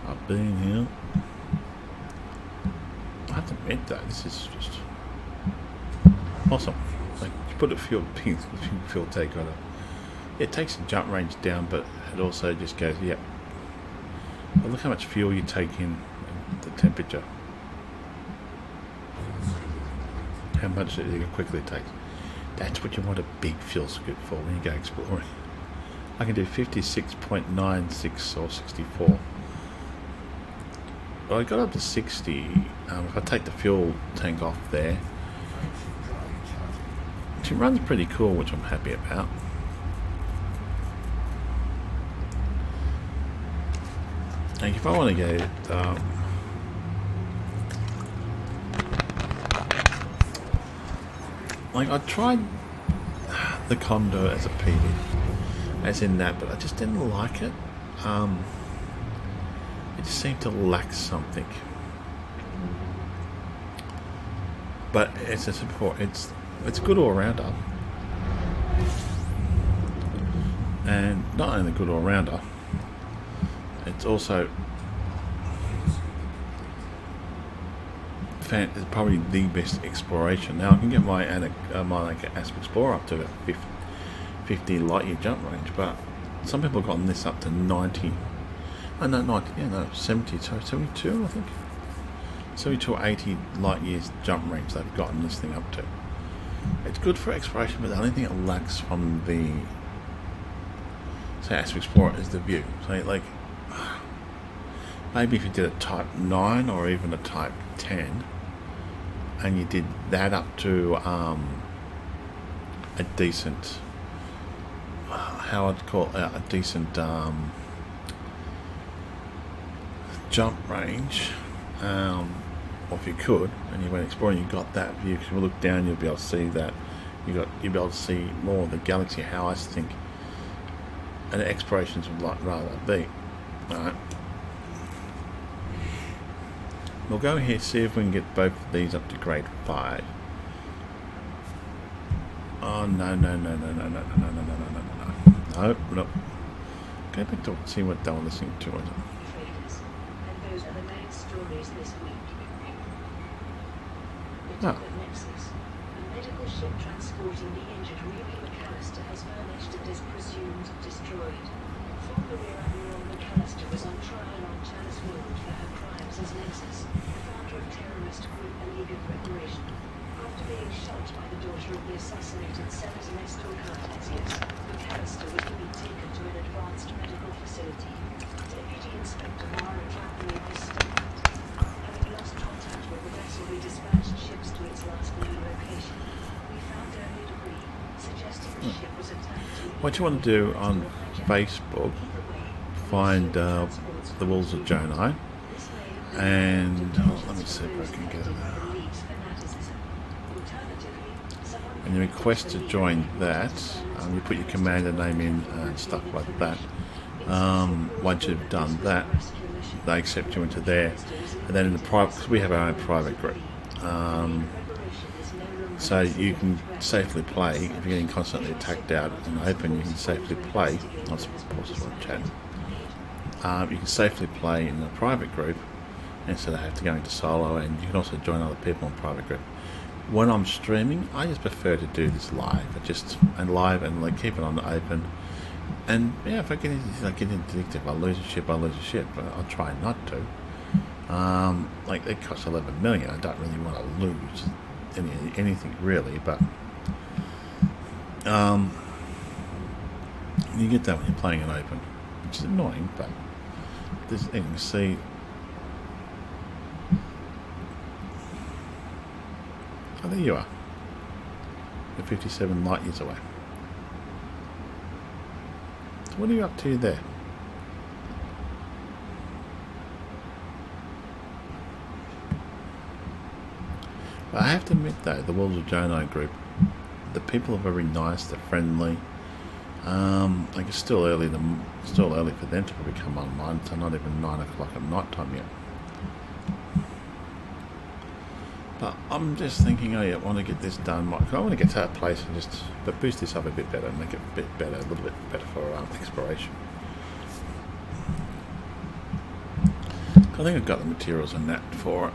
I've been here. I have to admit that this is just awesome. Like, you put a fuel take on it. It takes the jump range down, but it also just goes, yep. But look how much fuel you take in, and the temperature. How much it quickly takes. That's what you want a big fuel scoop for when you go exploring. I can do 56.96 or 64. Well, I got up to 60. If I take the fuel tank off there, it runs pretty cool, which I'm happy about. Like if I want to go, like I tried the Condor as a PD, as in that, but I just didn't like it. It just seemed to lack something. But it's a support. It's a good all-rounder, and not only a good all-rounder, it's also it's probably the best exploration. Now I can get my ASUSTeK Explorer up to about 50 light year jump range, but some people have gotten this up to 90. Oh, no, 90. Yeah, no, 70. So 72, I think. 72 or 80 light years jump range they've gotten this thing up to. It's good for exploration, but the only thing it lacks from the say ASUSTeK Explorer is the view. So like, maybe if you did a Type 9 or even a Type 10, and you did that up to a decent, how I'd call it, a decent jump range, or if you could, and you went exploring, you got that view. Because if you look down, you'll be able to see that. You'll be able to see more of the galaxy. How I think an explorations would rather be. All right. We'll go here, see if we can get both of these up to grade 5. Oh no. No. Go back to see what they were listening to. And those are the main stories this week. No. Nexus, a medical ship transporting the injured Reeve McAllister has vanished and is presumed destroyed. Former Rear Admiral McAllister was on trial on Chalice Road for her crimes as Nexus, the founder of terrorist group A League of Reparation. After being shot by the daughter of the assassinated Senator Nestor Cartesius, McAllister was to be taken to an advanced medical facility. Deputy Inspector Mara Trapp made this statement. Having lost contact with the vessel, we dispatched ships to its last known location. We found early debris, suggesting the ship was attacked. What you want to do on Facebook, find the Wolves of Jonai, and let me see if I can get it out. And you request to join that. You put your commander name in and stuff like that. Once you've done that, they accept you into there, and then in the private, because we have our own private group, so you can safely play. If you're getting constantly attacked out in the open, you can safely play. Not supposed to chat. You can safely play in the private group instead of having to go into solo, and you can also join other people in private group. When I'm streaming, I just prefer to do this live. And like keep it on the open. And yeah, if I get addicted, if I lose a ship, but I'll try not to. Like it costs 11 million. I don't really want to lose anything really, but you get that when you're playing an open, which is annoying. But this, you can see. Oh, there you are. You're 57 light years away. So what are you up to there? But I have to admit though, the Wolves of Jonai group, the people are very nice, they're friendly. Like it's still early for them to probably come online, so not even 9 o'clock at night time yet. But I'm just thinking, oh yeah, I want to get this done. I want to get to that place and just boost this up a bit better, make it a bit better, a little bit better for exploration. I think I've got the materials and that for it.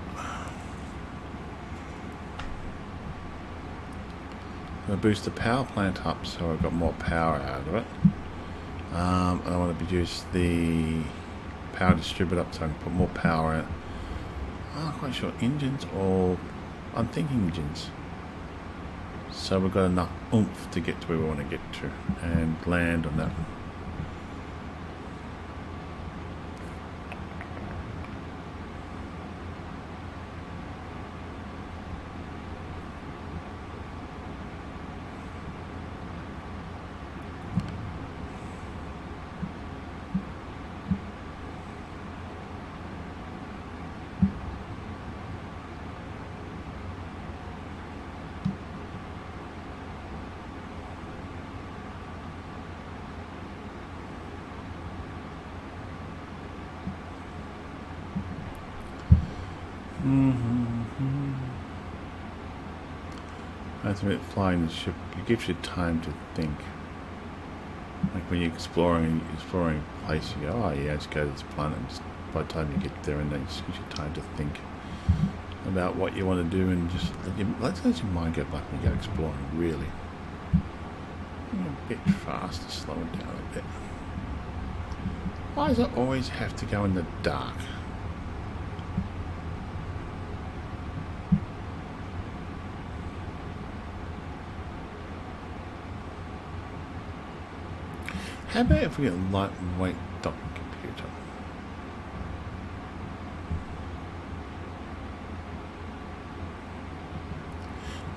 I'm going to boost the power plant up so I've got more power out of it. And I want to reduce the power distributor up so I can put more power in it. I'm not quite sure, engines or I'm thinking engines. So we've got enough oomph to get to where we want to get to and land on that. That's a bit flying the ship. It gives you time to think. Like when you're exploring a place, you go, oh yeah, let's go to this planet. And just by the time you get there, and then it just gives you time to think about what you want to do, and just let your mind go back and go exploring. Really, a bit fast to slow it down a bit. Why does it always have to go in the dark? How about if we get a lightweight docking computer?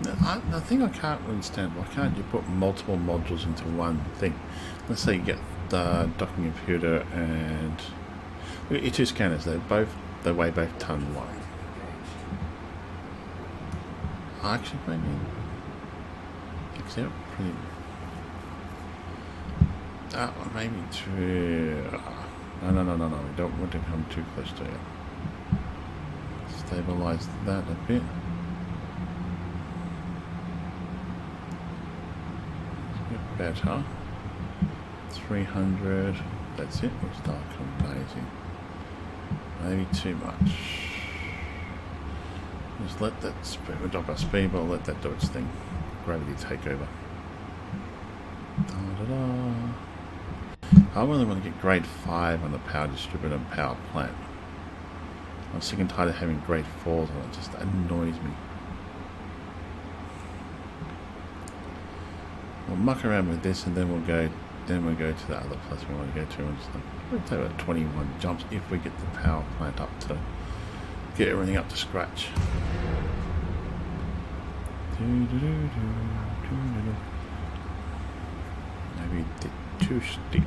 Now, the thing I can't understand, why can't you put multiple modules into one thing? Let's say you get the docking computer and your two scanners, they weigh both ton one. Actually, maybe except pretty. Maybe too. No. We don't want to come too close to it. Stabilize that a bit. It's a bit better. 300. That's it. We'll start amazing. Maybe too much. Just let that speed. We'll drop our speed, but let that do its thing. Gravity take over. I really want to get grade 5 on the power distributor and power plant. I'm sick and tired of having grade 4s on it. It just annoys me. We'll muck around with this and then we'll go to the other place we want to go to. And just we'll take about 21 jumps if we get the power plant up to get everything up to scratch. Maybe a bit too steep.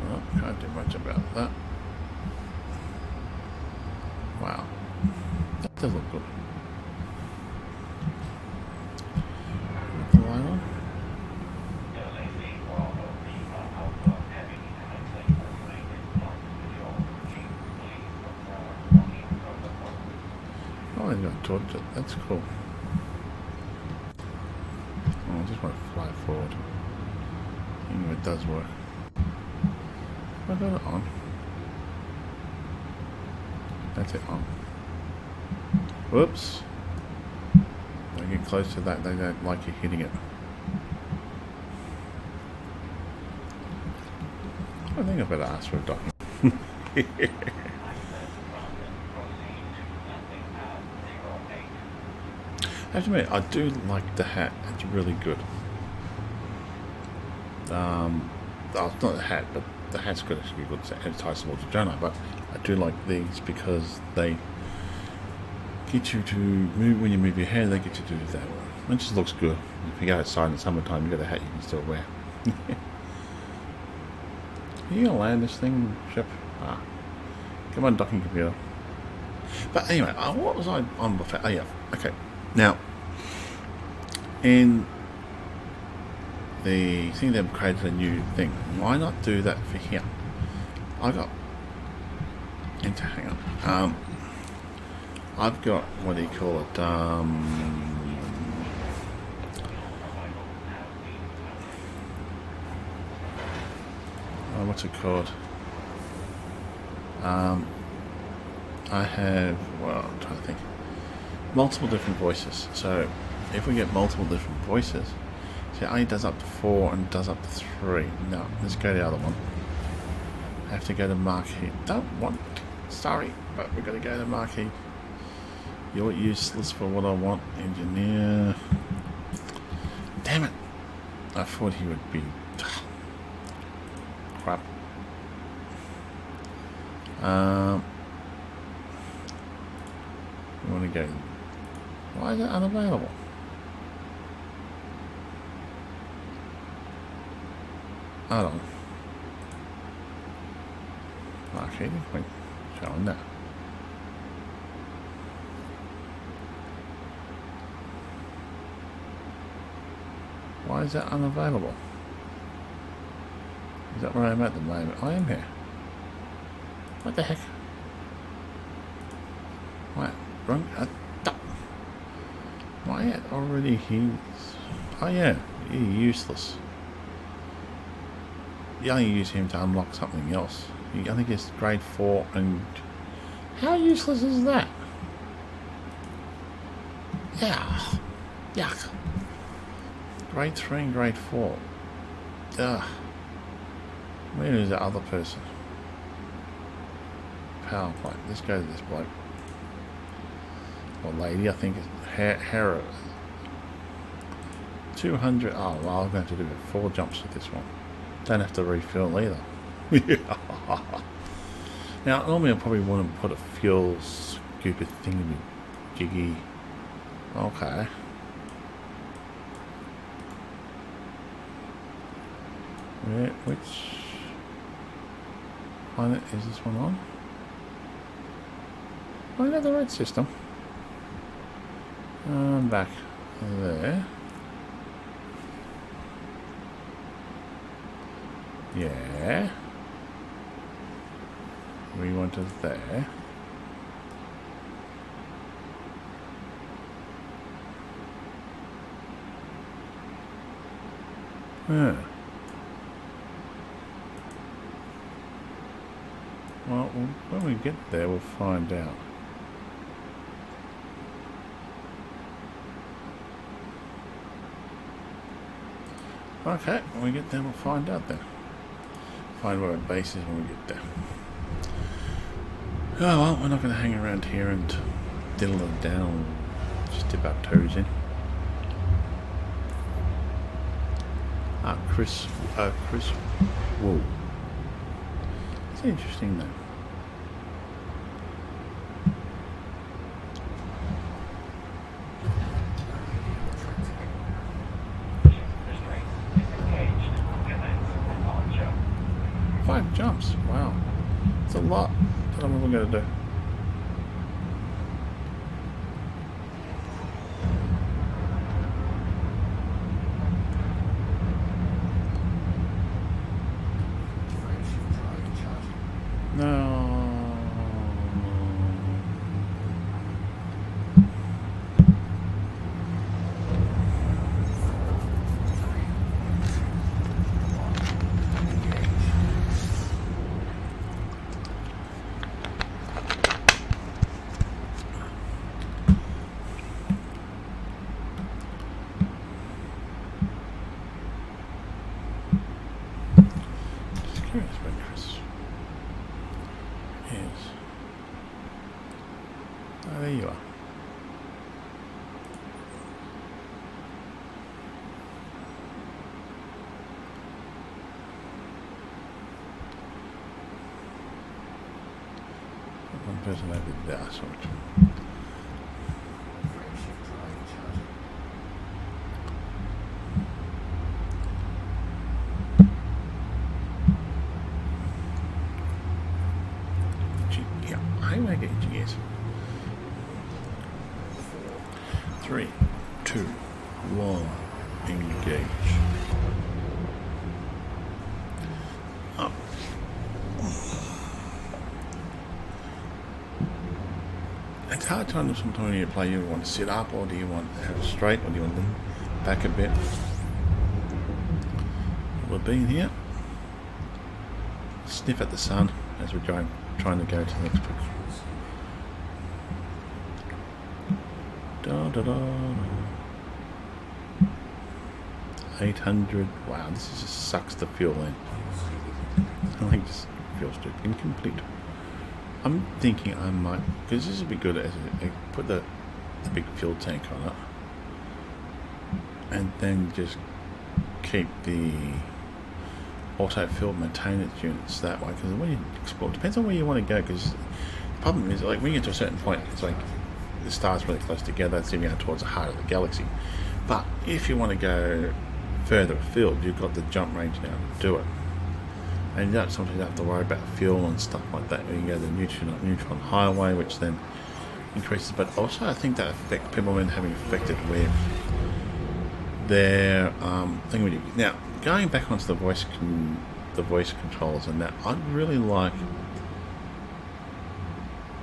Well, can't do much about that. Wow, that does look good. Put the light on. Oh, he's got a torch. That's cool. Oh, I just want to fly forward. It does work. I got it on. That's it on. Whoops. Don't get close to that, they don't like you hitting it. I think I better ask for a docking. I have to admit, I do like the hat. It's really good. Oh, it's not a hat, but the hat's got actually good advertisable to Jonai, but I do like these because they get you to move, when you move your hair, they get you to do that. It just looks good. If you go outside in the summertime, you've got a hat you can still wear. Are you going to land this thing, ship? Come on, docking computer. But anyway, what was I on before? Oh yeah, Okay, now in the thing they've created a new thing. Why not do that for here? I got into hang on. I've got what do you call it? What's it called? I have, well, I'm trying to think, multiple different voices. So if we get multiple different voices, see, it only does up to 4 and does up to 3. No, let's go to the other one. I have to go to marquee. Don't want, sorry, but we're going to go to marquee. You're useless for what I want, engineer. Damn it! I thought he would be. Crap. We want to go. Why is it unavailable? Hold on. Okay, wait. Showing that. Why is that unavailable? Is that where I'm at the moment? I am here. What the heck? What? Wrong? Why it already he's... Oh yeah, you're useless. You only use him to unlock something else. You only get grade 4 and... How useless is that? Yeah. Yuck. Grade 3 and grade 4. Ugh. Where is the other person? Power plate. Let's go to this bloke. Or lady, I think it's Hera. 200. Oh, well, I'm going to do 4 jumps with this one. Don't have to refill either. Now, normally I probably wouldn't put a fuel stupid thing jiggy. Okay. Which planet is this one on? I got the red system. Back there. Yeah. We wanted there. Huh. Well, when we get there, we'll find out. Okay, when we get there, we'll find out then. Find where our base is when we get there. Oh well, we're not going to hang around here and diddle it down. Just dip our toes in. Chris. Whoa. It's interesting though. Jumps. Wow. It's a lot. I don't know what we're going to do. No. There you are. One person over there, sort of. Yeah, I make it, yes. 3, 2, 1, engage. Up. It's hard to understand when you play. You want to sit up, or do you want to have it straight, or do you want to lean back a bit? We've been here. Sniff at the sun as we're trying to go to the next picture. Da, da, da. 800. Wow, this just sucks the fuel in. I think this feels too incomplete. I'm thinking I might, because this would be good as I put the big fuel tank on it, and then just keep the auto fill maintenance units that way. Because when you explore, depends on where you want to go. Because the problem is, like when you get to a certain point, it's like the stars really close together. It's even out towards the heart of the galaxy. But if you want to go further afield, you've got the jump range now to do it. And you don't sometimes have to worry about fuel and stuff like that. You can go to the neutron highway, which then increases. But also, I think that affects people when having affected with their thing. Now, going back onto the voice controls and that, I'd really like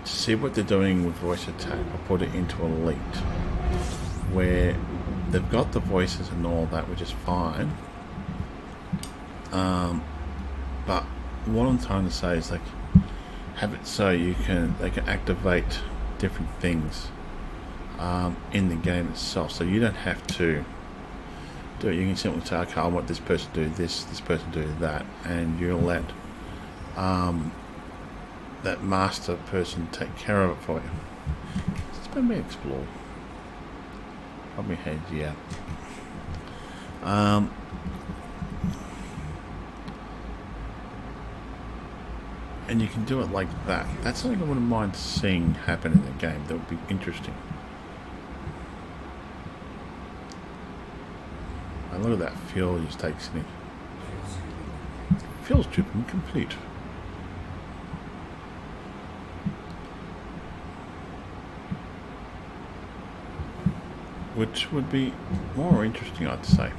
to see what they're doing with voice attack. I'll put it into Elite, where they've got the voices and all that, which is fine. But what I'm trying to say is, like, have it so they can activate different things in the game itself, so you don't have to do it. You can simply say, okay, I want this person to do this person to do that, and you'll let that master person take care of it for you. Just let me explore. Probably heads, yeah. And you can do it like that. That's something I wouldn't mind seeing happen in the game. That would be interesting. And look at that fuel he just takes in it. Fuel's too incomplete. Which would be more interesting, I'd say.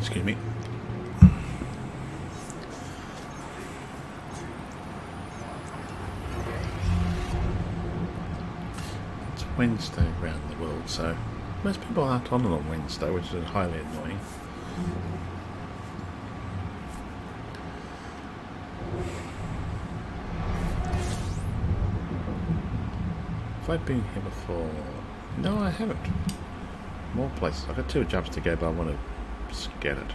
Excuse me. It's Wednesday around the world, so most people aren't on a Wednesday, which is highly annoying. Have I been here before? No, I haven't. More places. I've got 2 jumps to go, but I want to get it.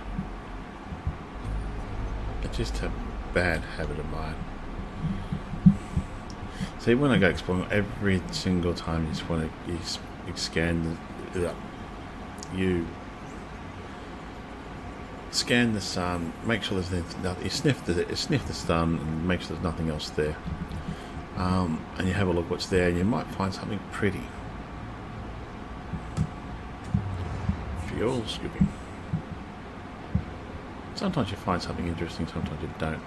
It's just a bad habit of mine. See, when I go exploring, every single time you just want to you scan the sun, make sure there's nothing. You sniff the sun and make sure there's nothing else there. And you have a look what's there, and you might find something pretty. Fuel scooping. Sometimes you find something interesting, sometimes you don't.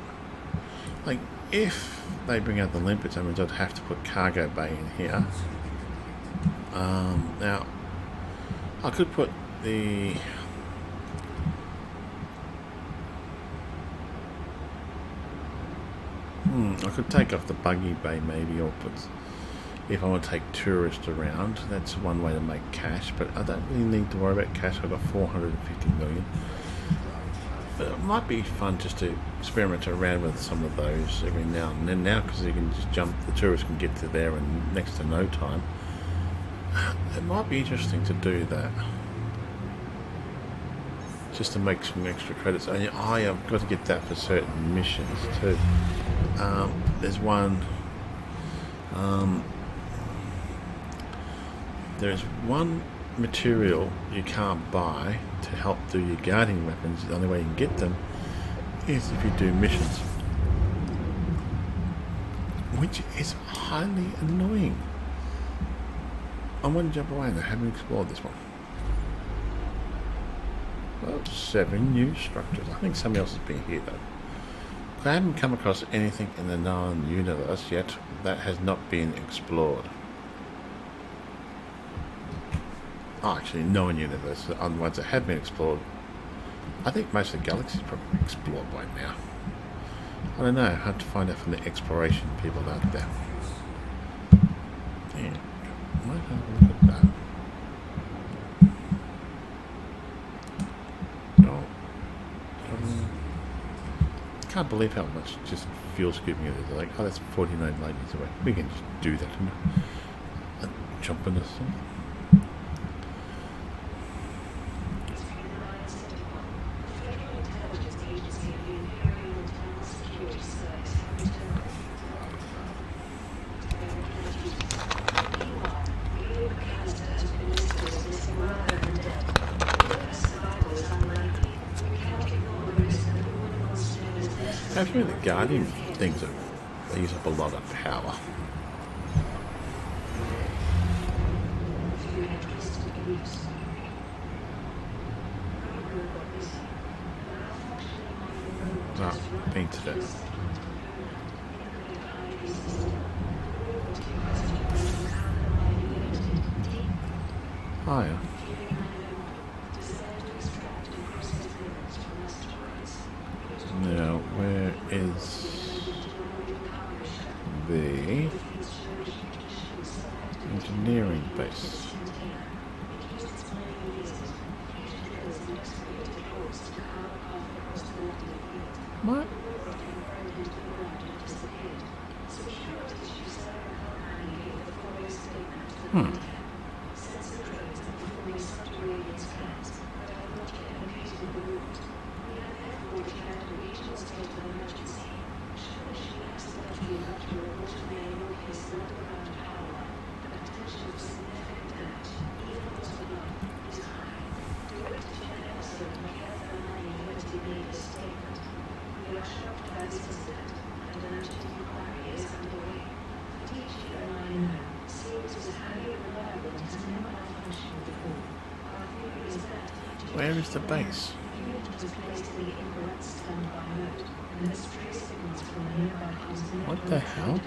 Like, if they bring out the limpets, that means I'd have to put cargo bay in here. Now, I could put the... I could take off the buggy bay maybe, or put... If I want to take tourists around, that's one way to make cash, but I don't really need to worry about cash. I've got 450 million. But it might be fun just to experiment around with some of those every now and then. Now, because you can just jump, the tourists can get to there in next to no time. It might be interesting to do that, just to make some extra credits. And I have got to get that for certain missions too. There's one. There's one material you can't buy to help do your guarding weapons. The only way you can get them is if you do missions. which is highly annoying. I want to jump away and I haven't explored this one. Well, 7 new structures. I think somebody else has been here though. I haven't come across anything in the known universe yet that has not been explored. Oh, actually, known universe. The other ones that have been explored. I think most of the galaxy is probably explored by now. I don't know. I have to find out from the exploration people out there. Yeah, might have a look at that. Oh, can't believe how much just fuel scooping it is. Like, oh, that's 49 light years away. We can just do that and jump in this thing. Actually, the Guardian things they use up a lot of power. Ah, been to that. Higher. Now, where is the engineering base? What? Where is the base? What the hell?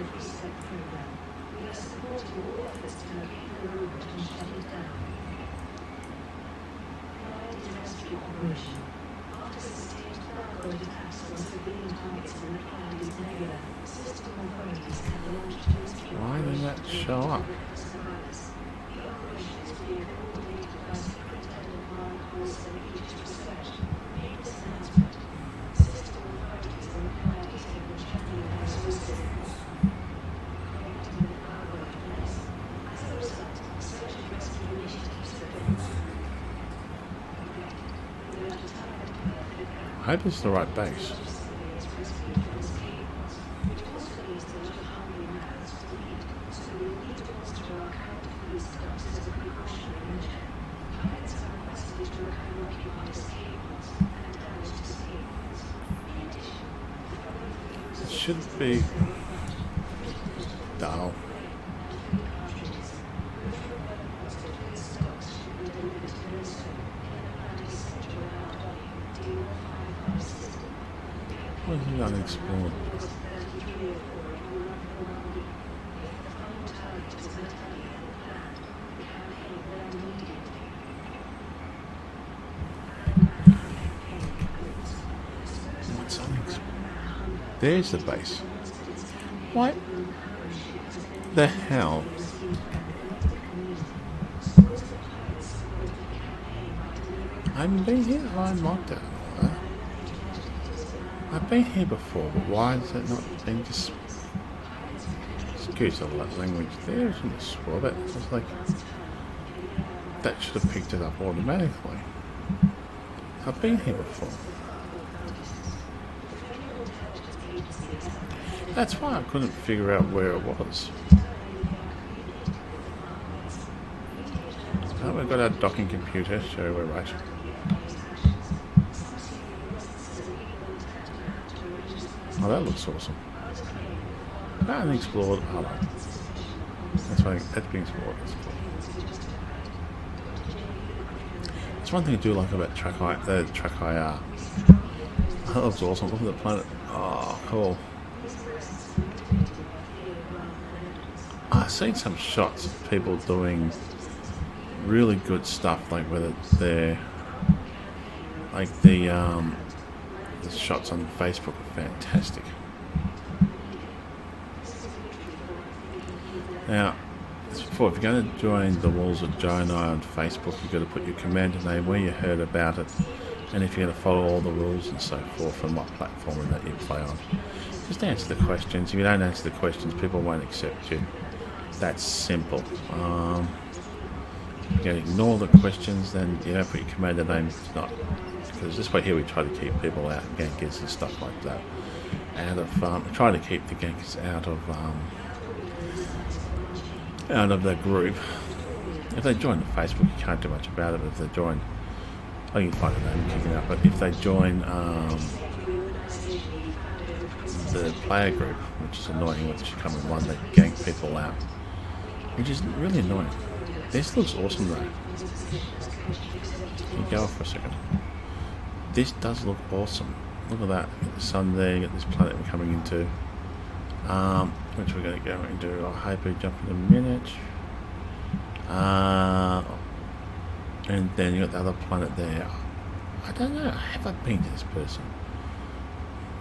Why did that show up? I hope it's the right base. It should be dull. What is it unexplored? What's unexplored? There's the base. What the hell? I haven't been here. I marked it. I've been here before, but why is it not being just... Excuse the language there, I shouldn't have swore that. It's like... That should have picked it up automatically. I've been here before. That's why I couldn't figure out where it was. Oh, we've got our docking computer, so we're right. Oh, that looks awesome. Apparently explored. Oh, that's being explored. It's one thing I do like about track IR. That looks awesome. Look at the planet. Oh, cool. I've seen some shots of people doing really good stuff, like whether they're like the shots on Facebook are fantastic. Now, before, if you're going to join the walls of Joe and I on Facebook, you've got to put your commander name, where you heard about it, and if you're going to follow all the rules and so forth, and what platform that you play on. Just answer the questions. If you don't answer the questions, people won't accept you. That's simple. If you ignore the questions, then you don't put your commander name. It's not, because this way here we try to keep people out, gankers and stuff like that, out of try to keep the gankers out of the group. If they join the Facebook, you can't do much about it. If they join, oh, you can find a name and kick it out. But if they join the player group, which is annoying, which you come in one, they gank people out, which is really annoying. This looks awesome though. Can you go off for a second? This does look awesome. Look at that. You got the sun there, you got this planet we're coming into. Which we're going to go into. I'll hyper jump in a minute. And then you got the other planet there. I don't know. Have I been to this person?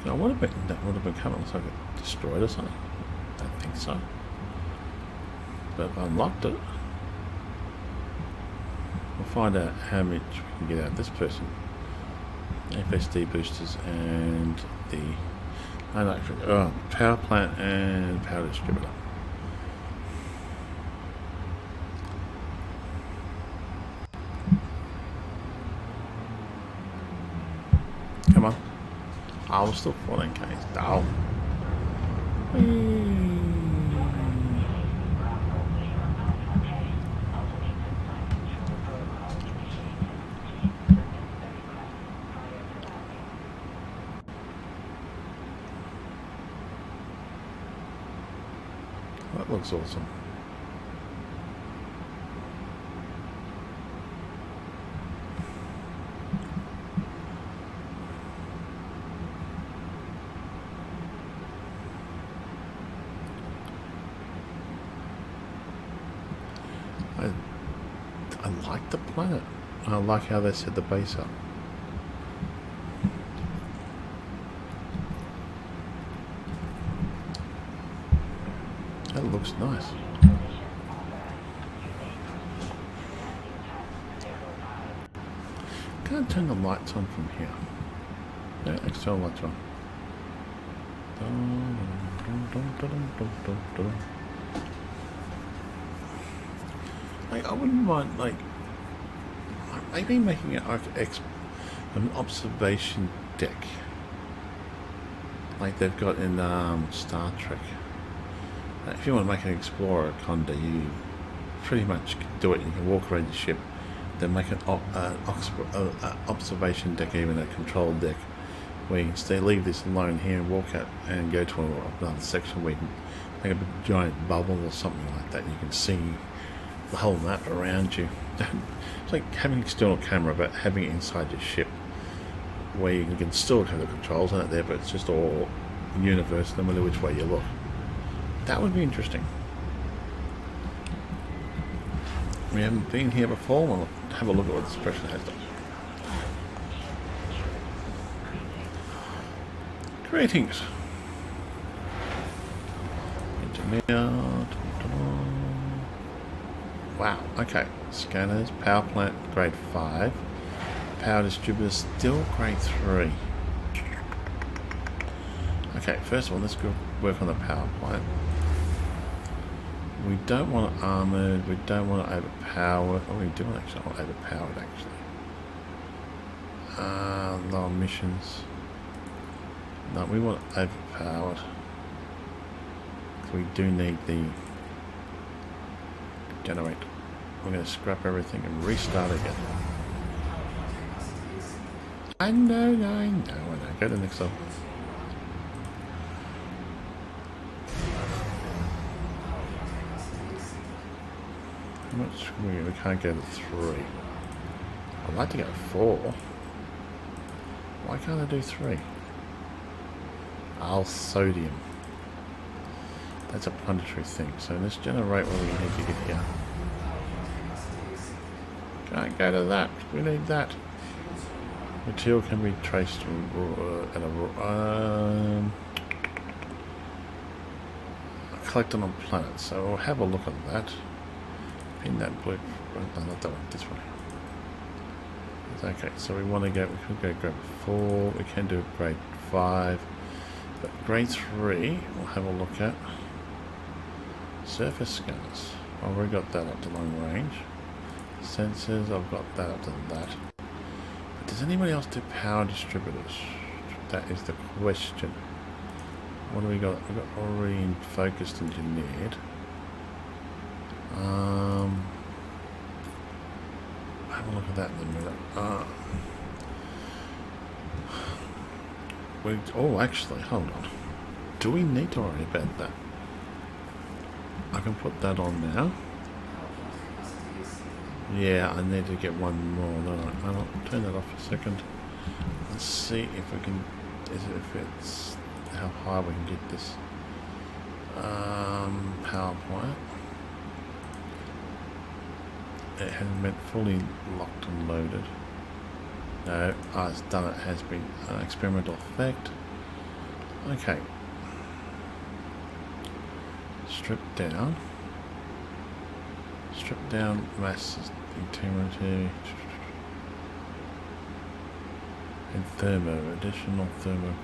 I would have been. That would have been coming. Looks like it destroyed or something. I don't think so. But I've unlocked it. We'll find out how much we can get out of this person. FSD boosters and the power plant and power distributor. Come on. Oh, we're still 14k. Dull. That looks awesome. I like the planet. I like how they set the base up. That looks nice. Can't turn the lights on from here. Yeah, external lights on. Like, I wouldn't mind, like maybe making it like an observation deck, like they've got in Star Trek. If you want to make an explorer conda, you pretty much can do it. You can walk around the ship, then make an observation deck, even a control deck, where you can stay, leave this alone here and walk out and go to another section where you can make a big giant bubble or something like that. You can see the whole map around you. It's like having an external camera, but having it inside your ship, where you can still have the controls on it there, but it's just all universe, no matter which way you look. That would be interesting. We haven't been here before. We'll have a look at what this person has done. Greetings. Engineer. Wow, okay. Scanners, power plant, grade 5. Power distributor, still grade 3. Okay, first of all, let's go work on the power plant. We don't want it armoured, we don't want it overpowered. Oh, we do actually want it overpowered, actually. Low emissions. No, we want it overpowered. So we do need the generator. We're going to scrap everything and restart again. I know. Go to the next level. much we can't go to 3. I'd like to go 4. Why can't I do 3? Sodium. That's a planetary thing. So let's generate what we need to get here. Can't go to that. We need that. Material can be traced at a collected on planets. So we'll have a look at that. In that blue. No, not that one. This one. Okay, so we want to go. We could go grade 4. We can do grade 5. But grade 3, we'll have a look at. Surface scanners. I've already got that up to long range. Sensors, I've got that up to that. But does anybody else do power distributors? That is the question. What do we got? We've got already focused engineered. Have a look at that in a minute. Oh, actually, hold on. Do we need to worry about that? I can put that on now. Yeah, I need to get one more, don't I? I'll turn that off for a second. Let's see if we can... if it's... how high we can get this. Power plant. It hasn't been fully locked and loaded. No, it's done. It has been an experimental effect. Okay. Strip down. Strip down mass integrity. And thermo. Additional thermo.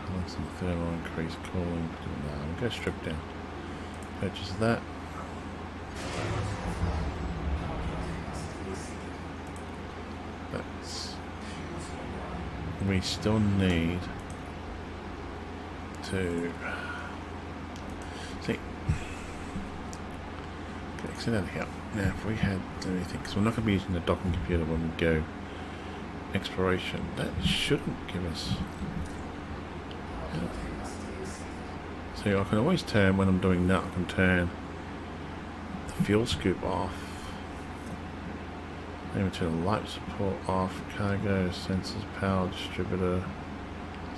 Balance and thermo increase cooling. No, we'll go strip down. Purchase that. We still need to see. Okay, sit out here. Now, if we had anything, because we're not going to be using the docking computer when we go exploration, that shouldn't give us. See, I can always turn when I'm doing that. I can turn the fuel scoop off. Maybe turn the light support off, cargo, sensors, power distributor,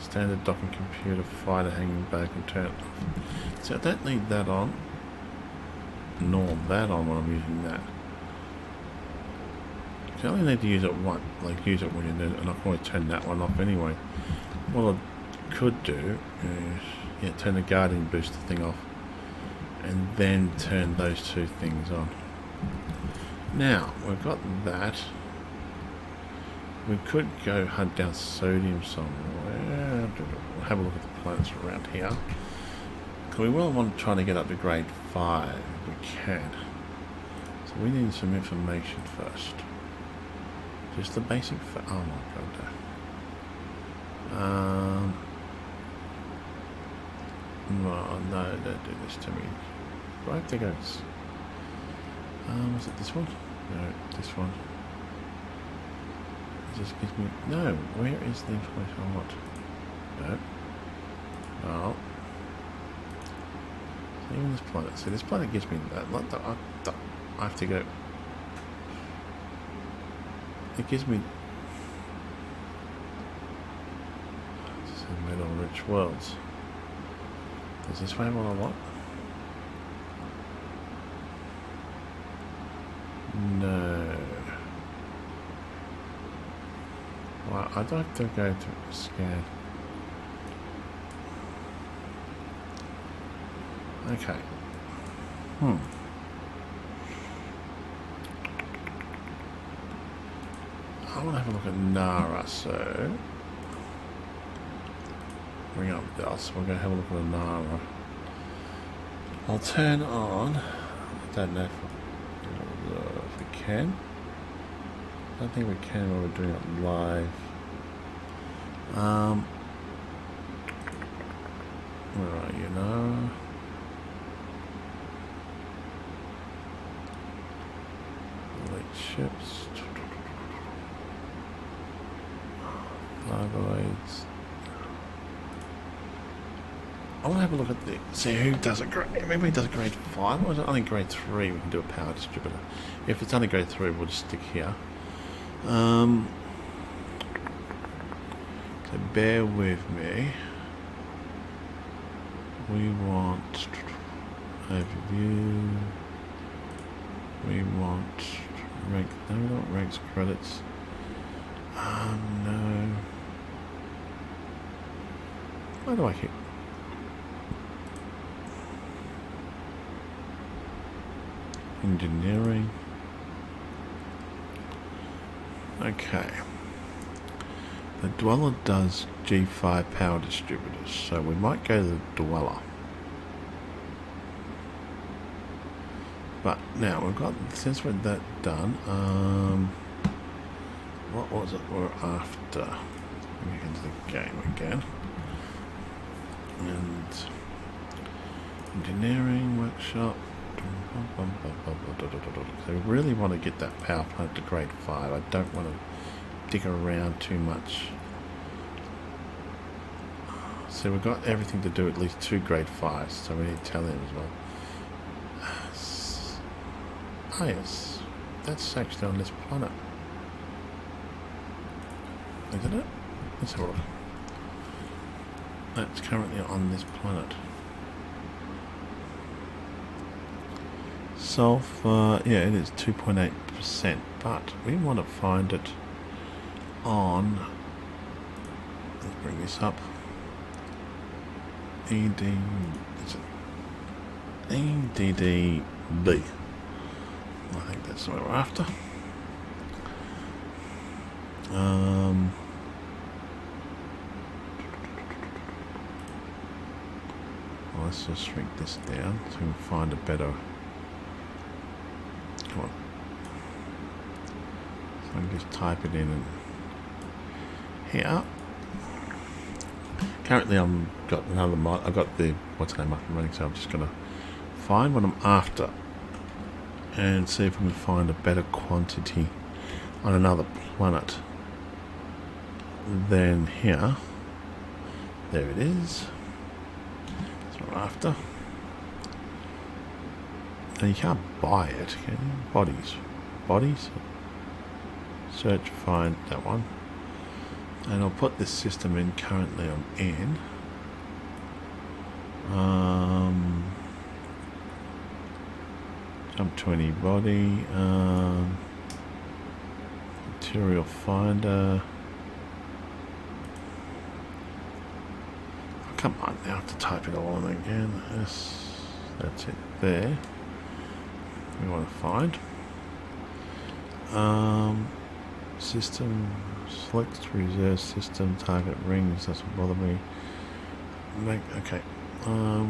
standard docking computer, fighter hanging back, and turn it off. So I don't need that on, nor that on when I'm using that. You only need to use it once, like use it when you're doing it, and I can always turn that one off anyway. What I could do is, turn the guardian booster thing off, and then turn those two things on. Now, we've got that. We could go hunt down sodium somewhere. We'll have a look at the planets around here. We will want to try to get up to grade 5 if we can. So we need some information first. Just the basic... oh my god. No, don't do this to me. Do I have to go... was it this one? No, this one. It just gives me... no, where is the information I want? No. Oh. So even this planet. So this planet gives me that. I have to go... it gives me... it's metal rich worlds. Does this have what I want? No. Well, I'd like to go to scan. Okay. I want to have a look at Nara, so bring up this. We're going to have a look at Nara. I'll turn on. I don't know if we can. I don't think we can when we're doing it live. Where are you now? Elite ships. Flyboys. I want to have a look at the see who does a grade. Maybe he does a grade 5, or is it only grade 3? We can do a power distributor. If it's only grade 3, we'll just stick here. So bear with me. We want overview. We want rank. No, we don't want ranks credits. No. Why do I keep? Engineering. Okay. The Dweller does G5 power distributors, so we might go to the Dweller. But now we've got, since we're that done, what was it we're after? Let me get into the game again. And engineering workshop. So we really want to get that power plant to grade 5. I don't want to dig around too much. So we've got everything to do at least 2 grade 5s, so we need to tell him as well. Oh yes, that's actually on this planet. Isn't it? Let's have a look. That's currently on this planet. Sulfur, yeah, it is 2.8%, but we want to find it on, let's bring this up, EDDB. I think that's what we're after. Well, let's just shrink this down so we can find a better. Come on. So I can just type it in and here. Currently, I've got another mod. I've got the what's the name up and running, so I'm just gonna find what I'm after and see if we can find a better quantity on another planet than here. There it is. That's what we're after. And you can't buy it, can you? Bodies. Search, find that one. And I'll put this system in. Currently I'm in. Jump 20 body. Material finder. Oh, come on, now I have to type it all in again. Yes, that's it there. We want to find. System. Select reserve system, target rings, doesn't bother me. Okay.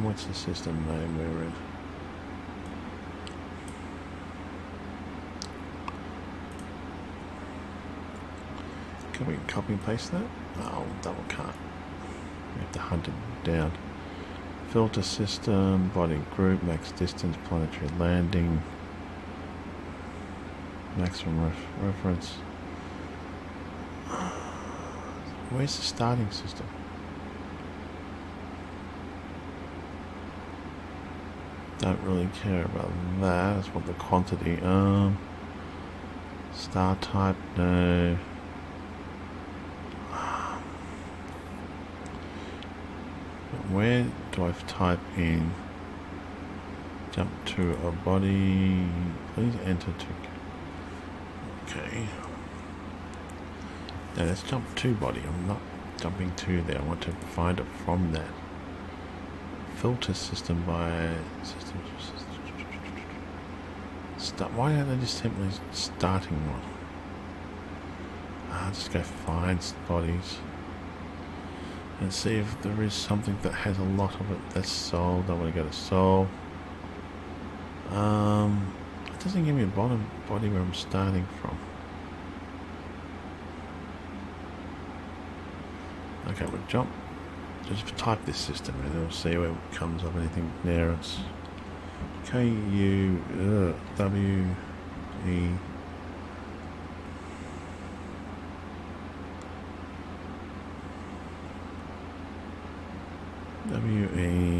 What's the system name we're in? Can we copy and paste that? Oh, double can't. We have to hunt it down. Filter system, body group, max distance, planetary landing, maximum reference. Where's the starting system? Don't really care about that. That's what the quantity. Star type, no. But where do I type in? Jump to a body. Please enter to. Okay. Now let's jump to body. I'm not jumping to there. I want to find it from that. Filter system by system. Why don't they just simply starting one? I'll just go find bodies and see if there is something that has a lot of it. That's Soul. I want to go to Soul. It doesn't give me a body where I'm starting from. Okay, we'll jump. Just type this system and it'll see where it comes up. Anything there. It's KUWE. WE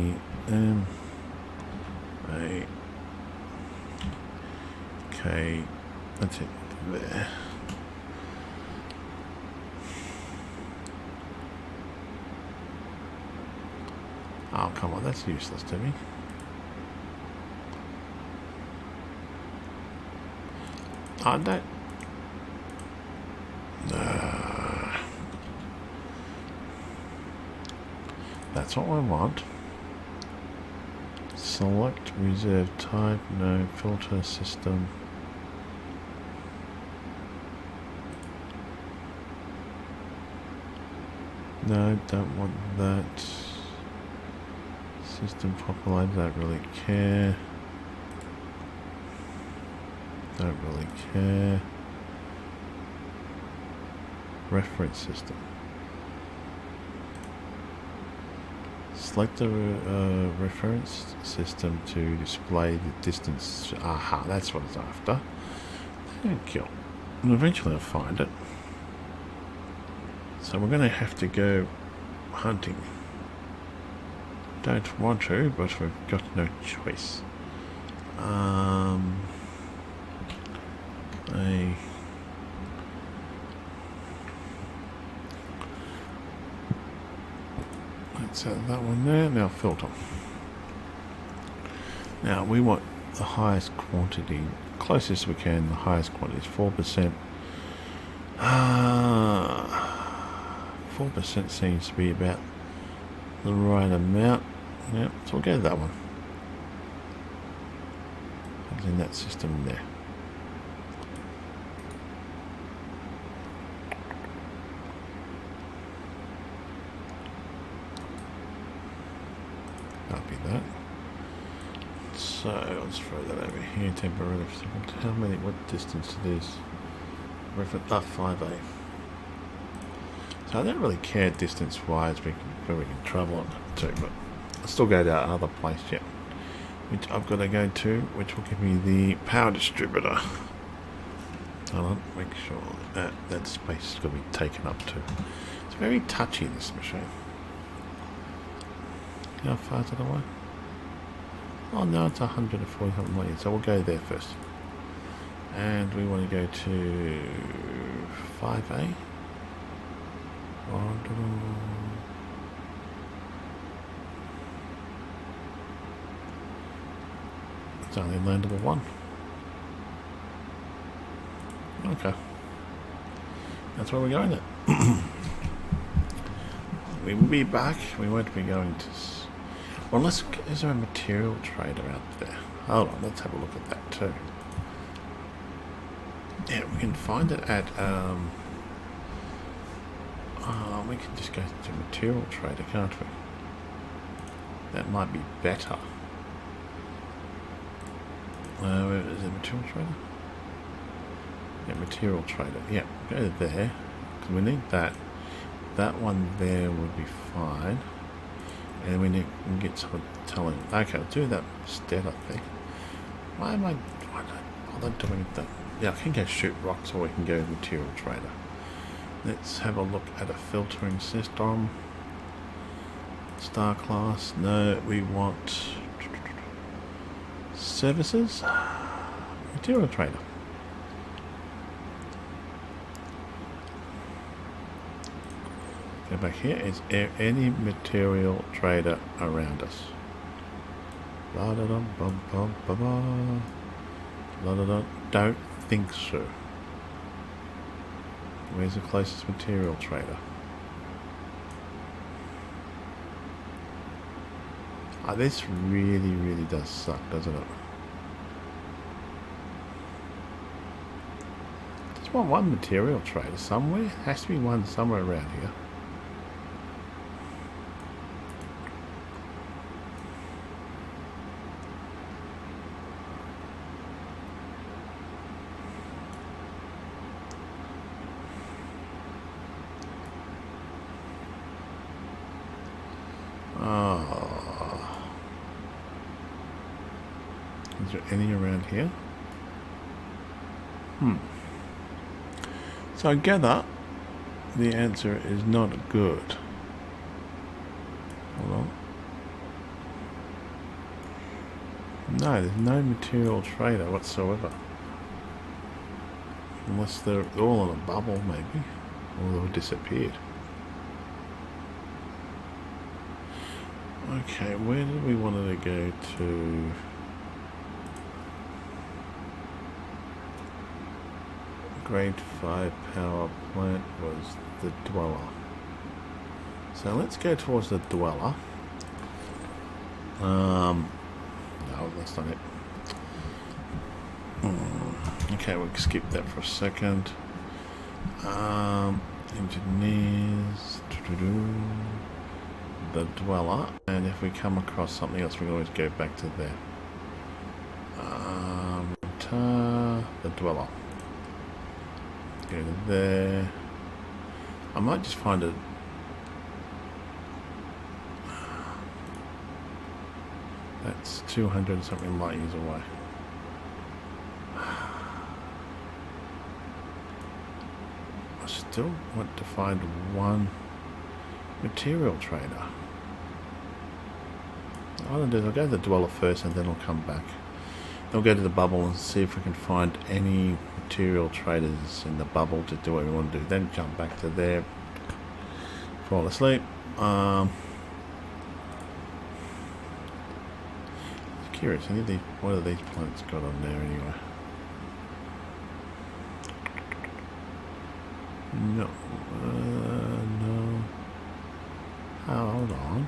That's it. There. Oh, come on, that's useless to me. I don't... That's what I want. Select reserve type, no filter system. No, don't want that. System populated, don't really care. Don't really care. Reference system. Select the reference system to display the distance. Aha, that's what it's after. Thank you. And eventually I'll find it. So we're going to have to go hunting. Don't want to, but we've got no choice. Let's set that one there. Now filter. Now we want the highest quantity, closest we can. The highest quantity is 4%. 4% seems to be about the right amount. Yep, so we'll go to that one. It's in that system there. Copy that. So let's throw that over here temporarily. How many? What distance it is? Reference 5A. So I don't really care distance-wise where we can travel on to, but I'll still go to our other place yet, which I've got to go to, which will give me the power distributor. Hold on, make sure that space is going to be taken up too. It's very touchy, this machine. How far is it away? Oh no, it's 140 something like that, so we'll go there first. And we want to go to 5A. It's only landable 1. Okay. That's where we're going at. We will be back. We won't be going to... Well, unless... Is there a material trader out there? Hold on, let's have a look at that too. Yeah, we can find it at... we can just go to material trader, can't we? That might be better. Is it material trader? Yeah, material trader. Yeah, go there. Because we need that. That one there would be fine. And we can get someone telling. Okay, I'll do that instead, I think. Why am I not doing that? Yeah, I can go shoot rocks, or we can go material trader. Let's have a look at a filtering system. Star class. No, we want services. Material trader. Go back here. Is there any material trader around us? La da dum bum bum ba ba. La da dum. Don't think so. Where's the closest material trader? Oh, this really does suck, doesn't it? Just want one material trader somewhere. Has to be one somewhere around here. Is there any around here? So I gather the answer is not good. Hold on. No, there's no material trader whatsoever. Unless they're all in a bubble, maybe. Or they've disappeared. Okay, where did we want to go to? Grade 5 power plant was the dweller. So let's go towards the dweller. No, that's not it. Okay, we'll skip that for a second. Engineers, the dweller, and if we come across something else, we can always go back to there. The dweller. Go to there. I might just find it. That's 200 something light years away. I still want to find one material trader. What I'll do is I'll go to the dweller first and then I'll come back. I'll go to the bubble and see if we can find any material traders in the bubble to do what we want to do. Then jump back to there, fall asleep. Curious, what are these plants got on there anyway? No, no. Oh, hold on.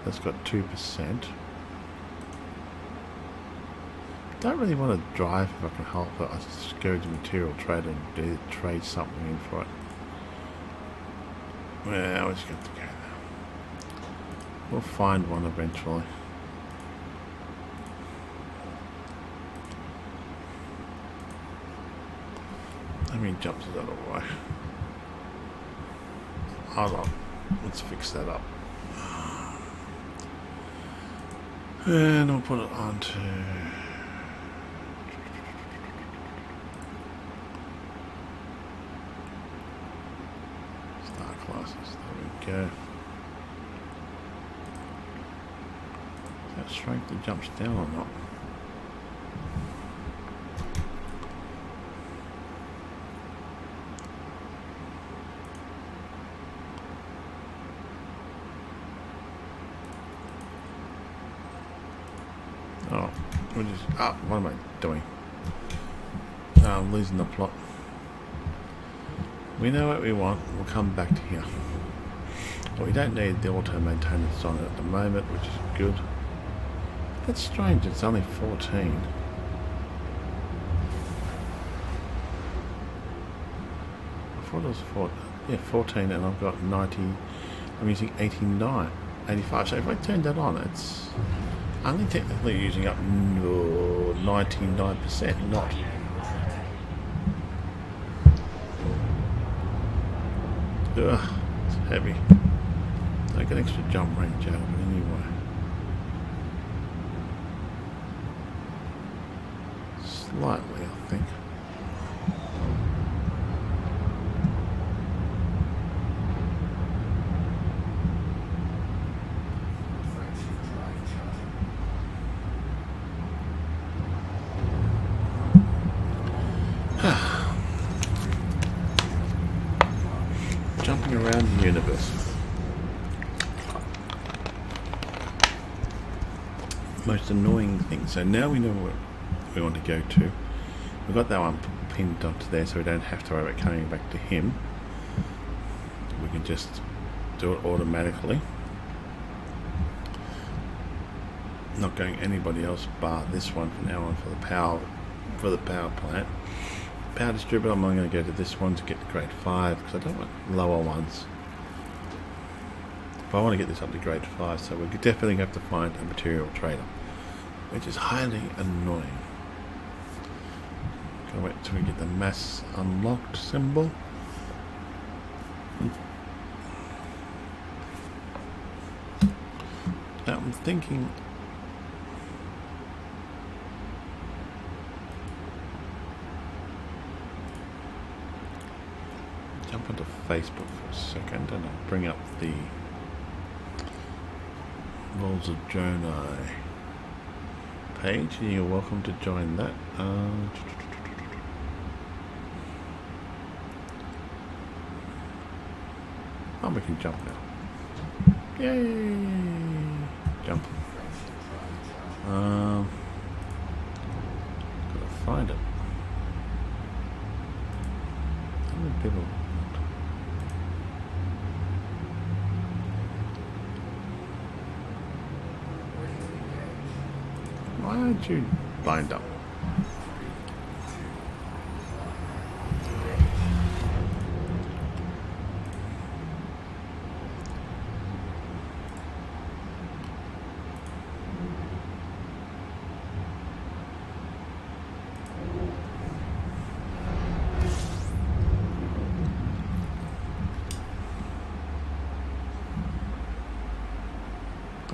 That's got 2%. Don't really want to drive if I can help it. I just go to material trade and trade something in for it. Well, we're just going to go there. We'll find one eventually. How many jumps is that away? Hold on. Let's fix that up. And I'll put it onto star classes. There we go. Is that strength that jumps down or not? Oh, we're just... Oh, what am I doing? Oh, I'm losing the plot. We know what we want. We'll come back to here. Well, we don't need the auto maintenance on it at the moment, which is good. That's strange. It's only 14. I thought it was 14, and I've got 90. I'm using 89, 85. So if I turn that on, it's only technically using up 99%, not. Ugh, it's heavy. I get extra jump range out of it anyway. Slightly, I think. Jumping around the universe. Most annoying thing. So now we know where we want to go to. We've got that one pinned onto there, so we don't have to worry about coming back to him. We can just do it automatically. Not going anybody else bar this one from now on for the power plant. Power distributor, I'm only going to go to this one to get to grade 5 because I don't want lower ones. If I want to get this up to grade 5, so we could definitely have to find a material trader, which is highly annoying. Gotta wait till we get the mass unlocked symbol. Now I'm thinking. Jump onto Facebook for a second and I'll bring up the Rolls of Jonai page. You're welcome to join that. Oh, we can jump now. Yay! Jump. Gotta find it. How many people? Why aren't you lined up?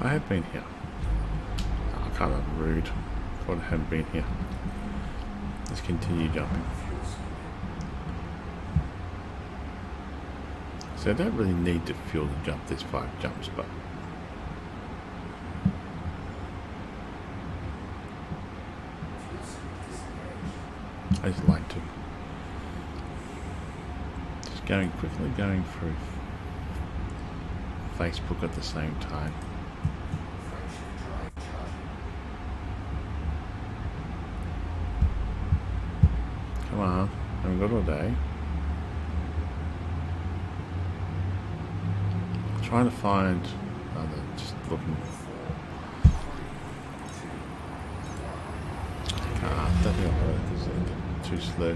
I have been here. Oh, kind of rude. Thought I hadn't been here. Let's continue jumping. So I don't really need to fuel to jump these 5 jumps, but I just like to. Just quickly going through Facebook at the same time. Come on, haven't got all day. Trying to find. Oh, they're just looking. Don't think I'll because they're too slow.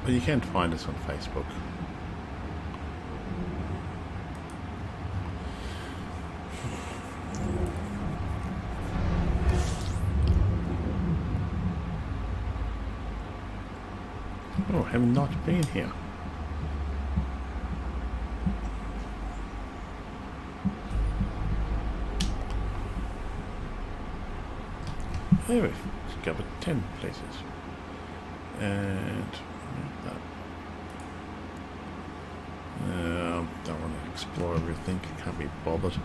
But you can find us on Facebook. Oh, have not been here. Anyway, discovered 10 places. And don't want to explore everything, can't be bothered.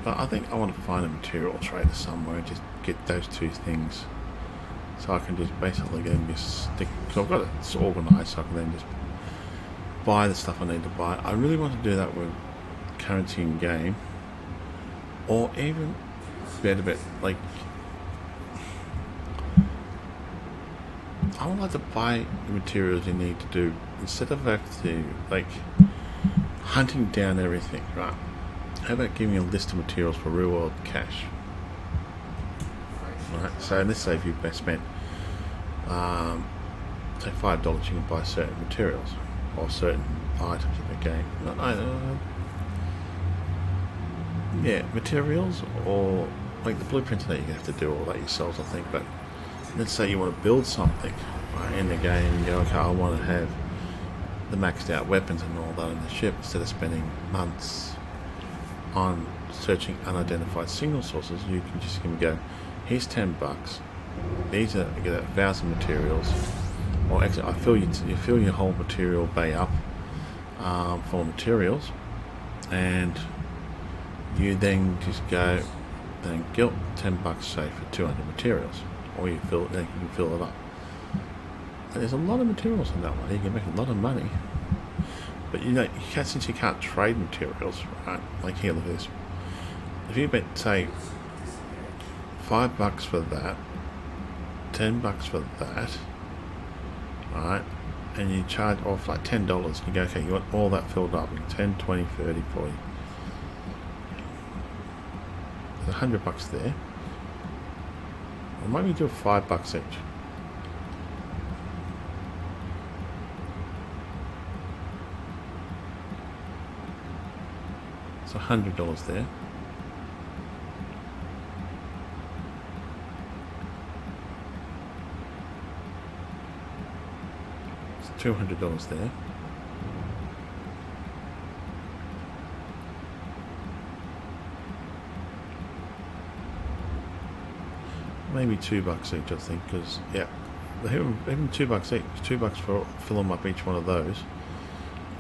But I think I want to find a material trader somewhere and just get those 2 things. So I can just basically then just stick, because I've got it organised, so I can then just buy the stuff I need to buy. I really want to do that with currency in game, or even better, like I would like to buy the materials you need to do instead of actually like hunting down everything, right? How about giving a list of materials for real world cash? Right, so let's say if you've spent say $5, you can buy certain materials or certain items in the game. Yeah, materials, or like the blueprints that you have to do all that yourselves, I think. But let's say you want to build something right, in the game, and you go, okay, I want to have the maxed out weapons and all that in the ship, instead of spending months on searching unidentified signal sources. You can just go, here's $10. These are, you get 1,000 materials, or actually, you fill your whole material bay up full of materials, and you then just go, then gilt $10 say for 200 materials, or you can fill it up. And there's a lot of materials in that one. You can make a lot of money, but since you can't trade materials, right? Like here, look at this. If you bet say $5 for that, $10 for that, right? And you charge off like $10. You go, okay, you want all that filled up, 10, 20, 30, 40. There's $100 there. Or maybe do $5 each. It's $100 there. It's $200 there. Maybe $2 each, I think, because yeah, even $2 each, $2 for fill them up each one of those,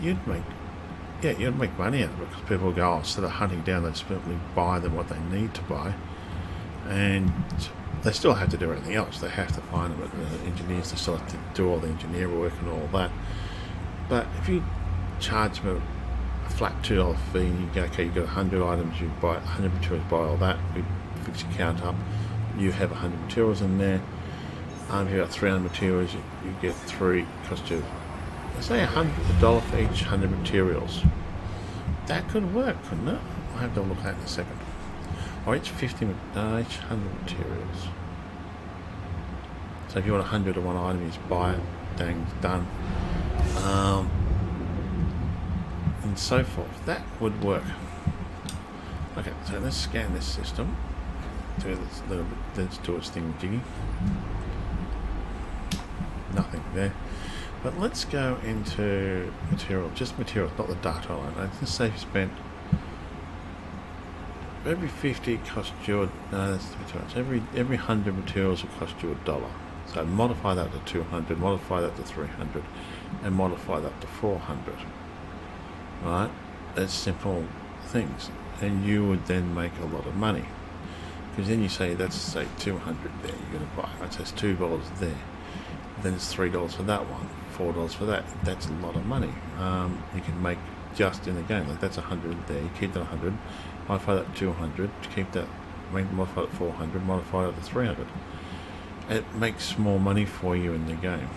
you'd make money out of it, because people go, oh, instead of hunting down, they simply buy them what they need to buy, and they still have to do everything else. They have to find them, the engineers, they still have to do all the engineer work and all that. But if you charge them a flat $2 fee and you go, okay, you've got 100 items, you buy 100 materials, buy all that, we fix your count up, you have 100 materials in there. If you've got 300 materials, you get 3, cost you, let's say $100 for each 100 materials. That could work, couldn't it? I'll have to look at it in a second. Or each 100 materials. So if you want 100 of one item, you just buy it, dang, done. And so forth. That would work. Okay, so let's scan this system. Let's do its thing, jiggy. Nothing there. But let's go into material, just materials, not the data line. Let's say you spent every 50 cost you that's the materials. Every 100 materials will cost you $1. So modify that to 200, modify that to 300, and modify that to 400. Right? That's simple things, and you would then make a lot of money. Because then you say that's say 200 there you're going to buy. Right? So it's $2 there. Then it's $3 for that one, $4 for that. That's a lot of money. You can make just in the game. Like that's 100 there. You keep that 100, modify that to 200, keep that, modify that to 400, modify that to 300. It makes more money for you in the game.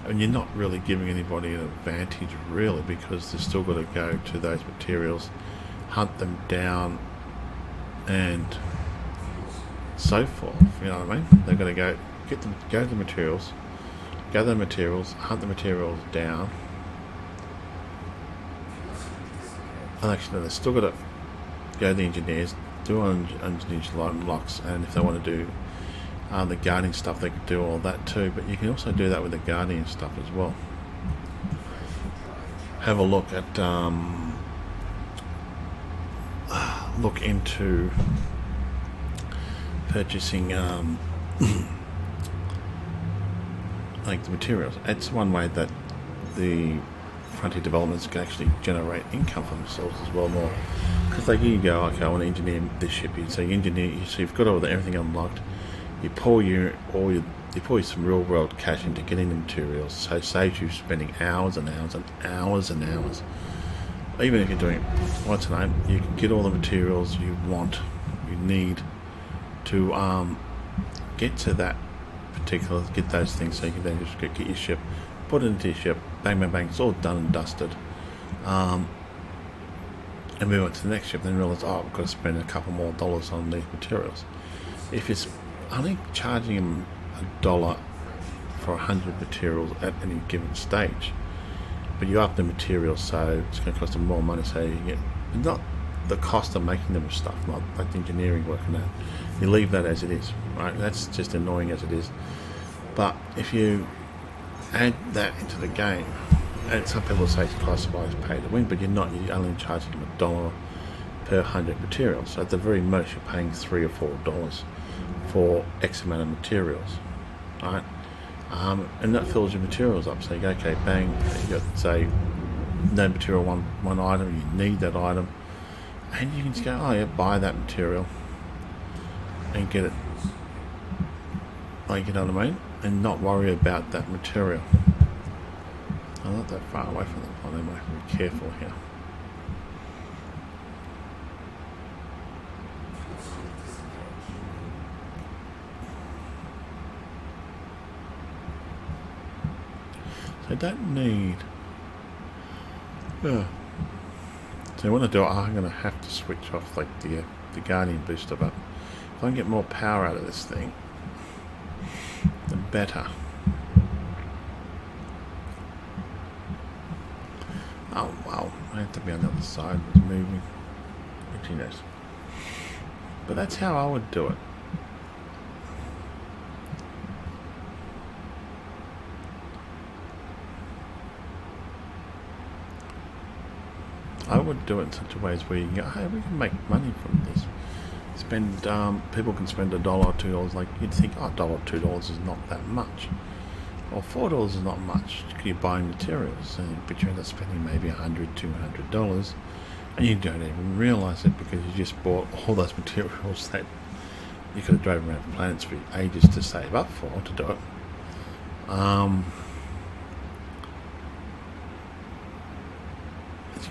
And you're not really giving anybody an advantage really, because they've still got to go to those materials, hunt them down, and so forth. You know what I mean? They've got to go. Go to the materials, gather the materials, hunt the materials down. And actually, they've still got to go to the engineers, do engineers locks, and if they want to do the guarding stuff, they could do all that too. But you can also do that with the guardian stuff as well. Have a look at look into purchasing like the materials. It's one way that the frontier developments can actually generate income for themselves as well more. Because like you go, okay, I want to engineer this ship. So you engineer, so you've got all everything unlocked. You pour you pour some real world cash into getting the materials. So it saves you spending hours and hours and hours and hours. Even if you're doing what's the name, you can get all the materials you want, you need to get to that particular, get those things, so you can then just get your ship, put it into your ship, bang bang bang, it's all done and dusted, and move on to the next ship. Then realize, oh, I've got to spend a couple more dollars on these materials. If it's only charging them $1 for 100 materials at any given stage, but you up the materials, so it's going to cost them more money. So you get not the cost of making them stuff, not like the engineering work and that. You leave that as it is, right? That's just annoying as it is. But if you add that into the game, and some people say Collapsible is pay to win, but you're not. You're only charging them $1 per 100 materials. So at the very most, you're paying $3 or $4 for X amount of materials, right? And that fills your materials up. So you go, okay, bang, you got, say, no material, one item, you need that item, and you can just go, oh yeah, buy that material and get it, like, you know what I mean, and not worry about that material. I'm not that far away from that one, I have to be careful here. So I don't need. So I want to do it. I'm going to have to switch off like the Guardian booster, but if I can get more power out of this thing, the better. Oh wow! I have to be on the other side. It's moving. Actually, knows. But that's how I would do it. I would do it in such a way as where you can go, hey, we can make money from this. Spend, people can spend $1 or $2. Like you'd think, oh, $1 or $2 is not that much, or $4 is not much. You're buying materials, but you end up spending maybe $100, $200, and you don't even realize it because you just bought all those materials that you could have drove around the planets for ages to save up for to do it.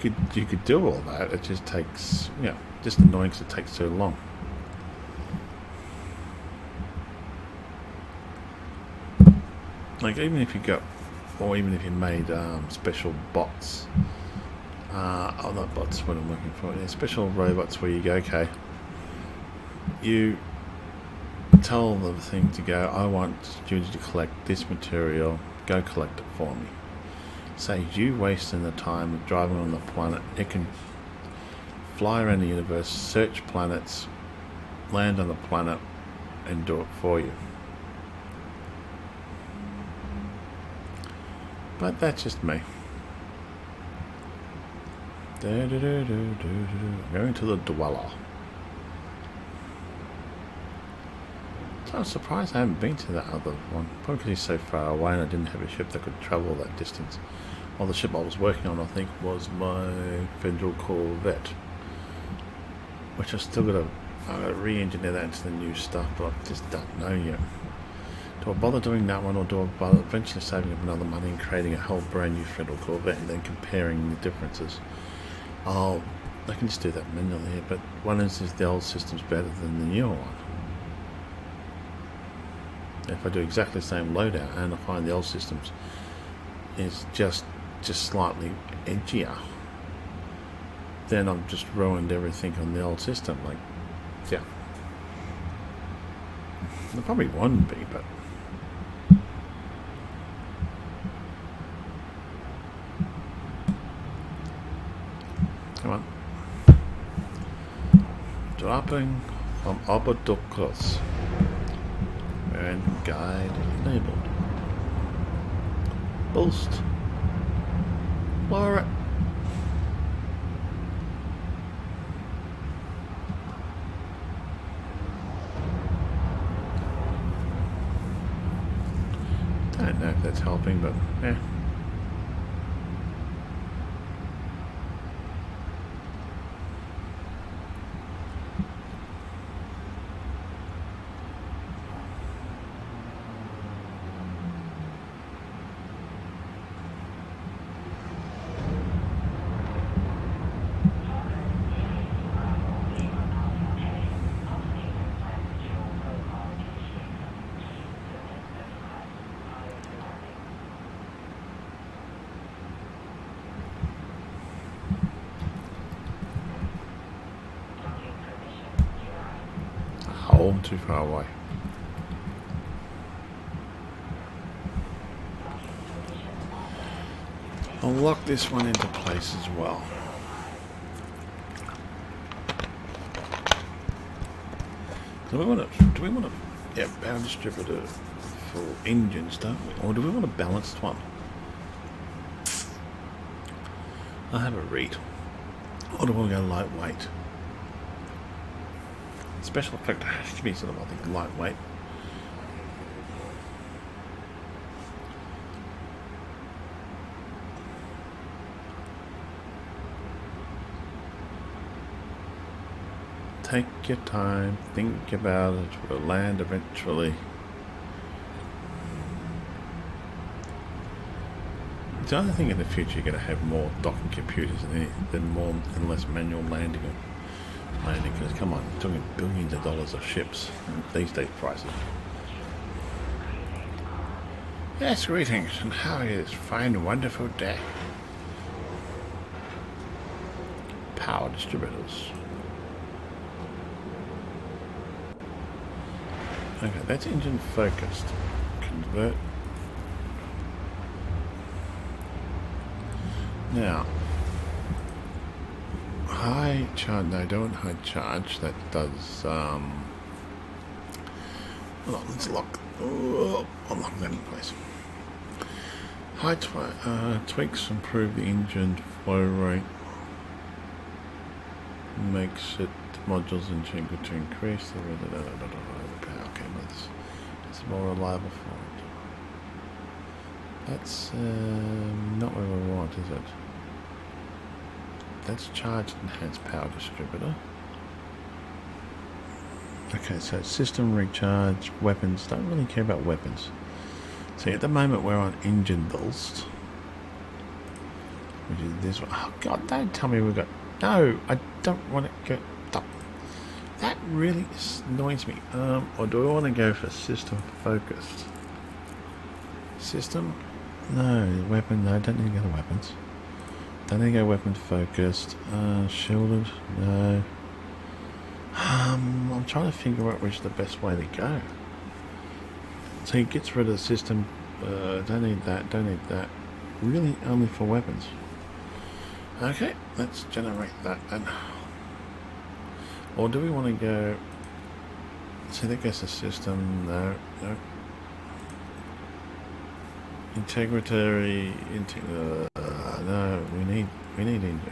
you could do all that. It just takes, you know, just annoying because it takes so long. Like even if you got, or even if you made special bots, oh not bots, what I'm looking for, yeah, special robots where you go, okay, you tell the thing to go, I want you to collect this material, go collect it for me. Saves you wasting the time of driving on the planet. It can fly around the universe, search planets, land on the planet, and do it for you. But that's just me. Going to the dweller. So I'm surprised I haven't been to that other one. Probably because he's so far away and I didn't have a ship that could travel that distance. Well, the ship I was working on, I think, was my Federal Corvette, which I've still got to re-engineer that into the new stuff, but I just don't know yet. Do I bother doing that one, or do I bother eventually saving up another money and creating a whole brand new Federal Corvette and then comparing the differences? I can just do that manually here, but one is the old system's better than the newer one. If I do exactly the same loadout and I find the old systems is just slightly edgier, then I've just ruined everything on the old system. Like, yeah, there probably won't be, but come on, dropping from Obadukos and guide labeled. Boost. Lower it. Don't know if that's helping, but yeah. I'm too far away. I'll lock this one into place as well. Do we want to, yeah, power distributor for engines, don't we? Or do we want a balanced one? I'll have a read. Or do we go lightweight? Special effect has to be sort of, I think, lightweight. Take your time, think about it, we'll land eventually. The other thing in the future, you're going to have more docking computers than less manual landing. Because come on, you're talking billions of dollars of ships these days prices. Yes, greetings, and how are you this fine, wonderful day? Power distributors. Okay, that's engine focused. Convert. Now, high charge, no, don't high charge, that does, hold on, let's lock, oh, I'll lock that in place. High tweaks improve the engine flow rate, makes it modules and chamber to increase the power. Okay, it's more reliable for it. That's not what we want, is it? That's charged enhanced power distributor. Okay, so system recharge, weapons, don't really care about weapons. See, at the moment we're on engine boost. which is this one. Oh God, don't tell me we've got... No, I don't want to go... Stop. That really annoys me. Or do I want to go for system focused? System? No, weapon, no, don't need to go to weapons. Don't need to go weapon focused. Shielded? No. I'm trying to figure out which is the best way to go. So he gets rid of the system. Don't need that, don't need that. Really only for weapons. Okay, let's generate that then. Or do we want to go... See, that goes to system. No, no. Integrity. No, we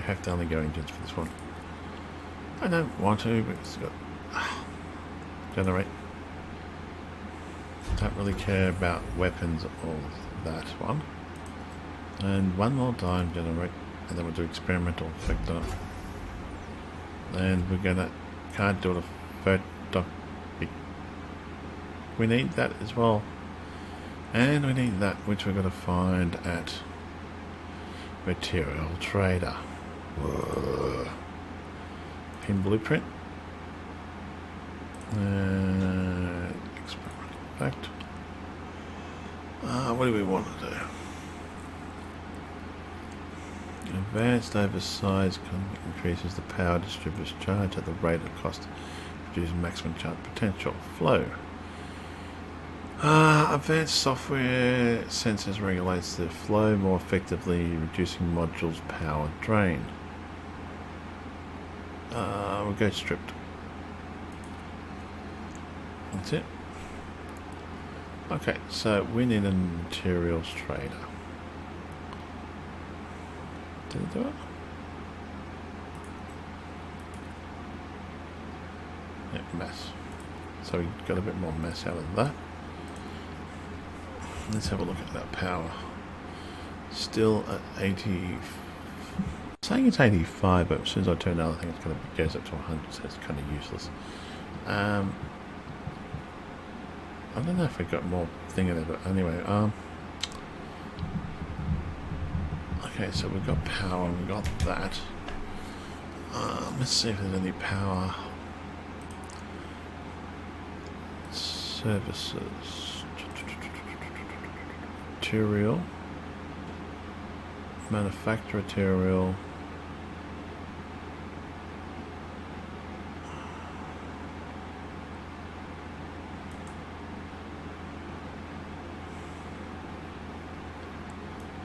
have to only go engines for this one. I don't want to, but it's got generate. Don't really care about weapons or that one. And one more time generate, and then we'll do experimental effect on it. And we're gonna can't do it a photo. We need that as well. And we need that, which we're going to find at Material Trader. Whoa. Pin blueprint. Experimental effect. What do we want to do? Advanced oversized increases the power distributor's charge at the rate of cost, producing maximum charge potential. Flow. Advanced software sensors regulates the flow more effectively, reducing modules' power drain. We'll go stripped. That's it. Okay, so we need a materials trader. Did it do it? Yeah, mass. So we got a bit more mass out of that. Let's have a look at that power. Still at 80. I'm saying it's 85, but as soon as I turn on, I think it's going to goes up to 100, so it's kind of useless. I don't know if I got more thing in it, but anyway. Okay, so we've got power, we've got that. Let's see if there's any power. Services. Material. Manufacture material.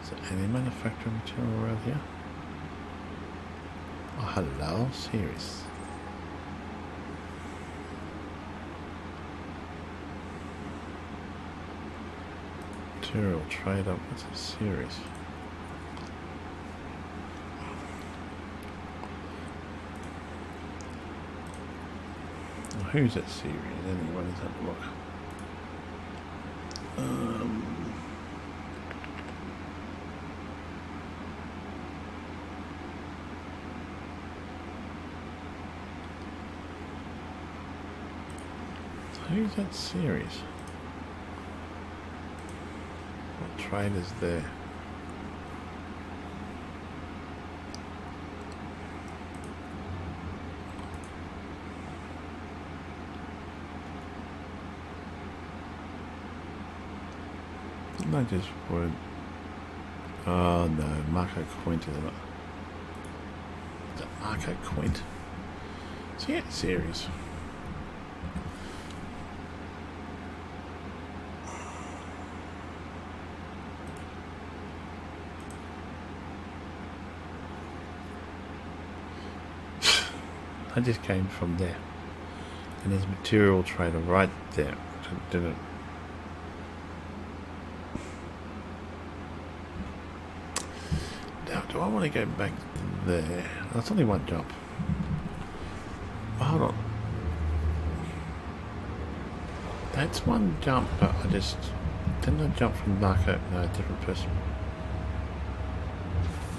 Is there any manufacturing material around here? Oh, hello, series. Material trade up. What's a series? Who's that series anyway? Let's have a look. Who's that series? What trade is there? I just would. Oh no, Marco Quint isn't it? Is that Marco Quint? So yeah, series. I just came from there, and there's a material trader right there, which I didn't. Now, do I want to go back to there? That's only one jump. Oh, hold on. That's one jump, but I just didn't I jump from Marco? No, a different person.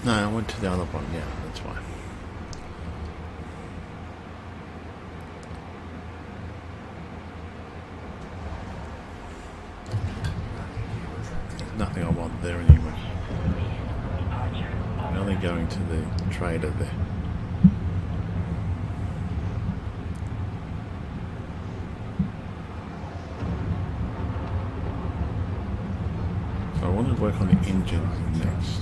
No, I went to the other one. Yeah, that's why. Nothing I want there anyway. We're only going to the trader there. So I want to work on the engine next.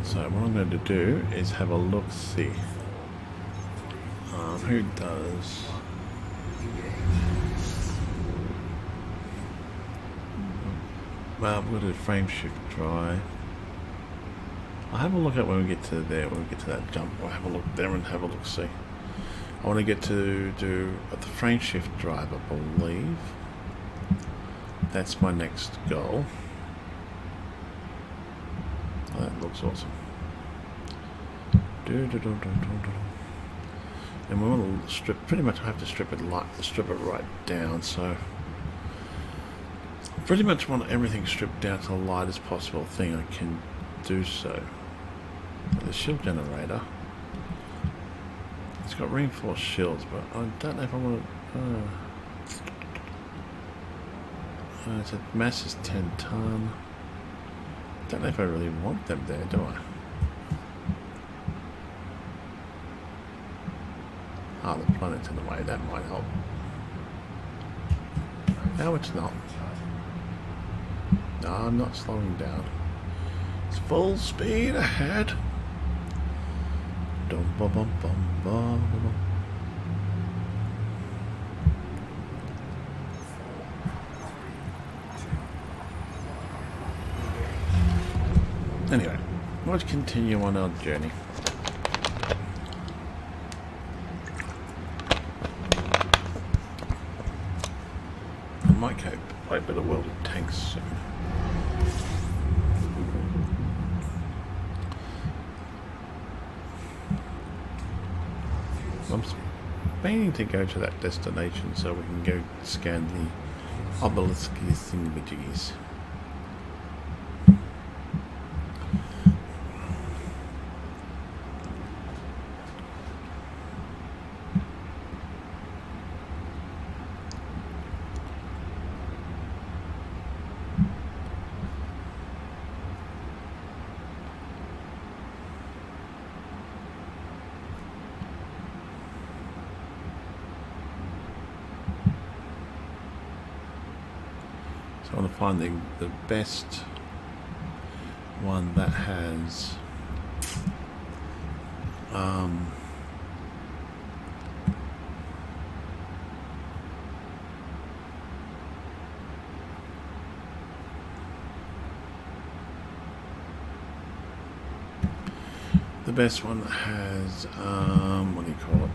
So what I'm going to do is have a look, see who does. Well, we'll do frame shift drive. I'll have a look at when we get to there, when we get to that jump. We'll have a look there and have a look, see. I want to get to do the frame shift drive, I believe. That's my next goal. Oh, that looks awesome. And we want to strip, pretty much I have to strip it right down, so pretty much want everything stripped down to the lightest possible thing I can do so. The shield generator, it's got reinforced shields, but I don't know if I want to it's a mass is 10 ton. Don't know if I really want them there, do I? Ah, the planet's in the way, that might help. No, it's not. No, I'm not slowing down. It's full speed ahead. Dum bum bum bum bum. Anyway, let's continue on our journey. I might go play a bit of welded tanks soon. I'm meaning to go to that destination so we can go scan the obelisk thingamajiggies. So I want to find the best one that has the best one that has what do you call it?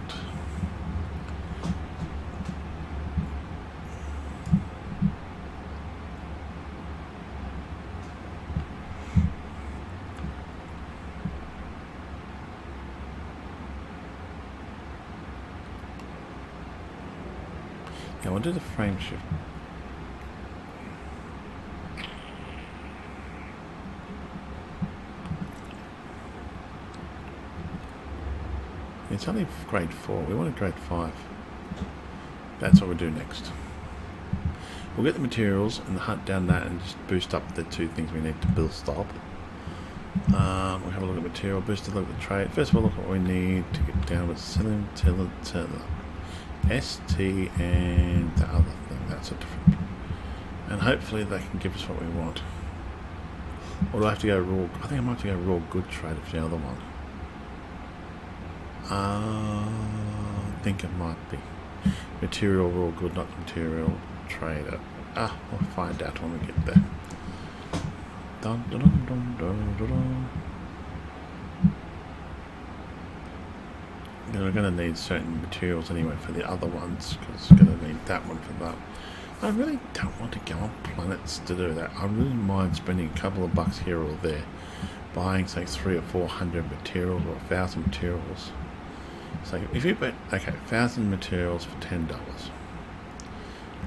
Yeah, we'll do the frame shift. It's only grade 4. We want a grade 5. That's what we'll do next. We'll get the materials and hunt down that and just boost up the two things we need to build stop. We'll have a look at material, boost a look at the trade. First of all, look at what we need to get down with cylinder, ST and the other thing. That's a different. And hopefully they can give us what we want. Or do I have to go raw? I think I might have to go raw good trader for the other one. I think it might be material raw good, not material trader. We'll find out when we get there. Dun, dun, dun, dun, dun, dun, dun. We're going to need certain materials anyway for the other ones, because it's going to need that one for that. I really don't want to go on planets to do that. I really mind spending a couple of bucks here or there, buying say 300 or 400 materials or 1,000 materials. So if you bet, okay, 1,000 materials for $10,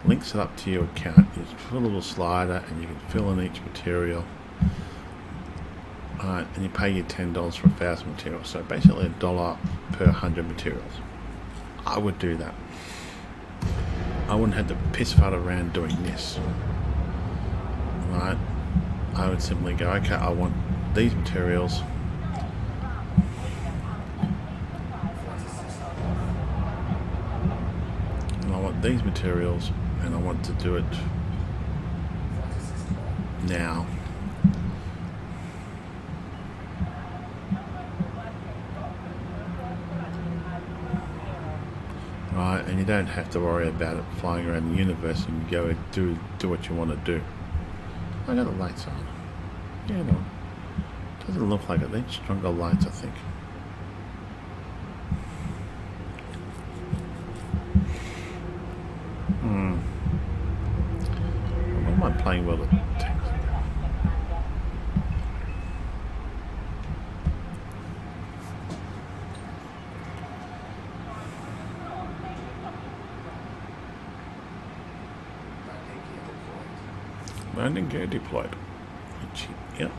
links it up to your account. You just put a little slider and you can fill in each material. And you pay your $10 for 1,000 materials, so basically $1 per 100 materials. I would do that. I wouldn't have to piss fart around doing this, right? I would simply go, okay, I want these materials. And I want these materials, and I want to do it now. Right, and you don't have to worry about it flying around the universe, and you go and do what you want to do. I got the lights on. Yeah, no. Doesn't look like it. They need stronger lights, I think. What am I playing with? Landing gear deployed. Yep.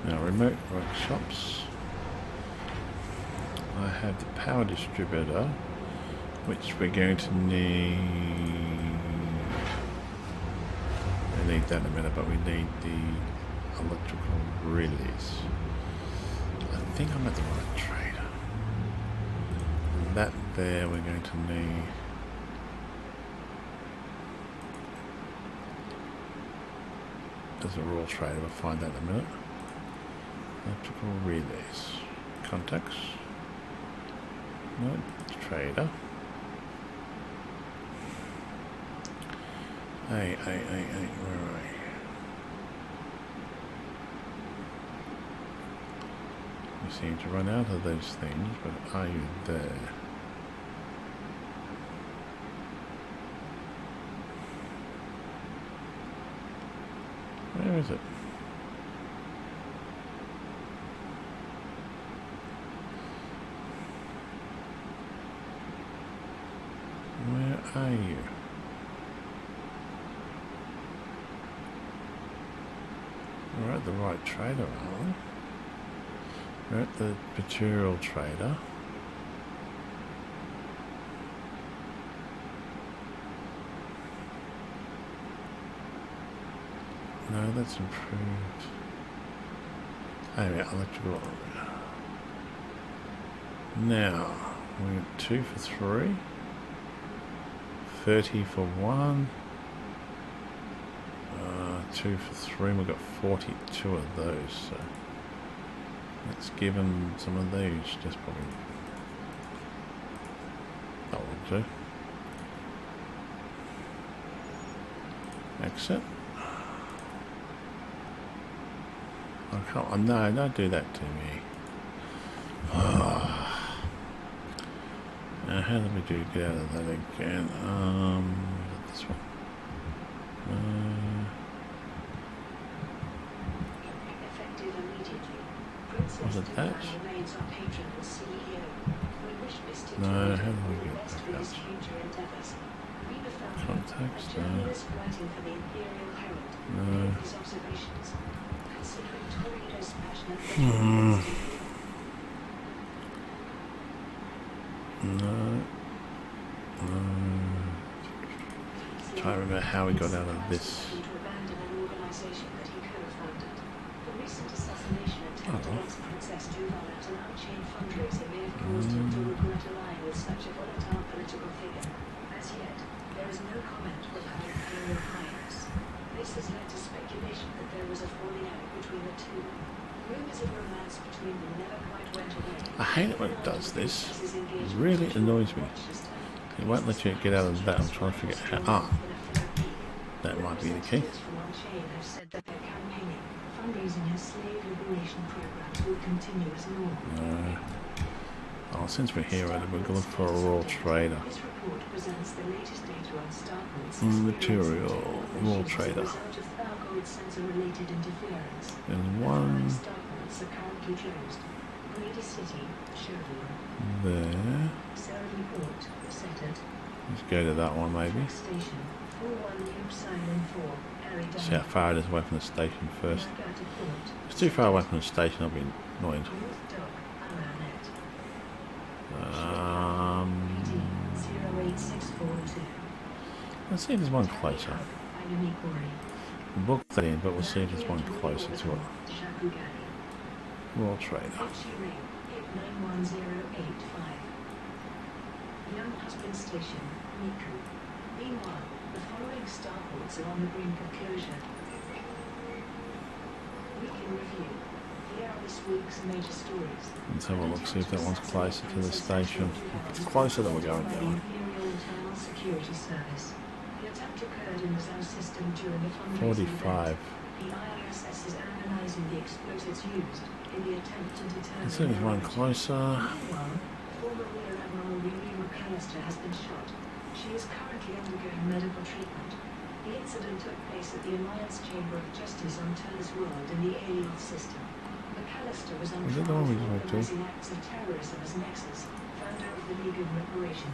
Now remote workshops. I have the power distributor, which we're going to need. We need that in a minute, but we need the electrical relays. I think I'm at the right trader. And that there we're going to need. There's a raw trader, we'll find that in a minute. Electrical relays. Contacts. No, trader. Hey, where are we? We seem to run out of those things, but are you there? Where is it? Where are you? We're at the right trader, aren't we? We're at the material trader. No, that's improved. Oh yeah, electrical. Now, we got 2 for 3. 30 for 1. 2 for 3, and we've got 42 of those, so let's give them some of these, just probably that will do. Exit. I can't, no, don't do that to me. Now how do we get out of that again? This one. Was it that? No, how do we get back out? Contacts, no. No. Try to remember how we got out of this. This has led to speculation that there was a falling out between the two. Rumors of romance between them never quite went away. I hate it when it does this. It really annoys me. It won't let you get out of that. I'm trying to figure out how. That might be the key. No. Oh, since we're here, we're going to look for a raw trader. Material, raw trader. There's one. Grady City, Showroom. There. Surrey Port, Setted. Let's go to that one maybe. Station 41 Loop Silent 4, Harry Down. See how far it is away from the station first. Elgato Port. If it's too far away from the station, I'll be annoyed. North Dock, Aranet. 08642. Let's see if there's one closer. We'll book that in, but we'll see if there's one closer to it. World Trader. Young Husband Station, Miku. Meanwhile, the following starports are on the brink of closure. Week in review. Here are this week's major stories. Let's have a look, see if that one's closer to the station. If it's closer, then we're going down. Security Service. The attack occurred in the sound system during the fundraising 45. event. The IRSS is analysing the explosives used in the attempt to determine. Let's see if there's one closer. Meanwhile, former Rear Admiral William McAllister has been shot. She is currently undergoing medical treatment. The incident took place at the Alliance Chamber of Justice on Turner's World in the alien system. McAllister was on Was it the trial one we for just went to? organising acts of terrorism as Nexus, founder of the League of Liberation.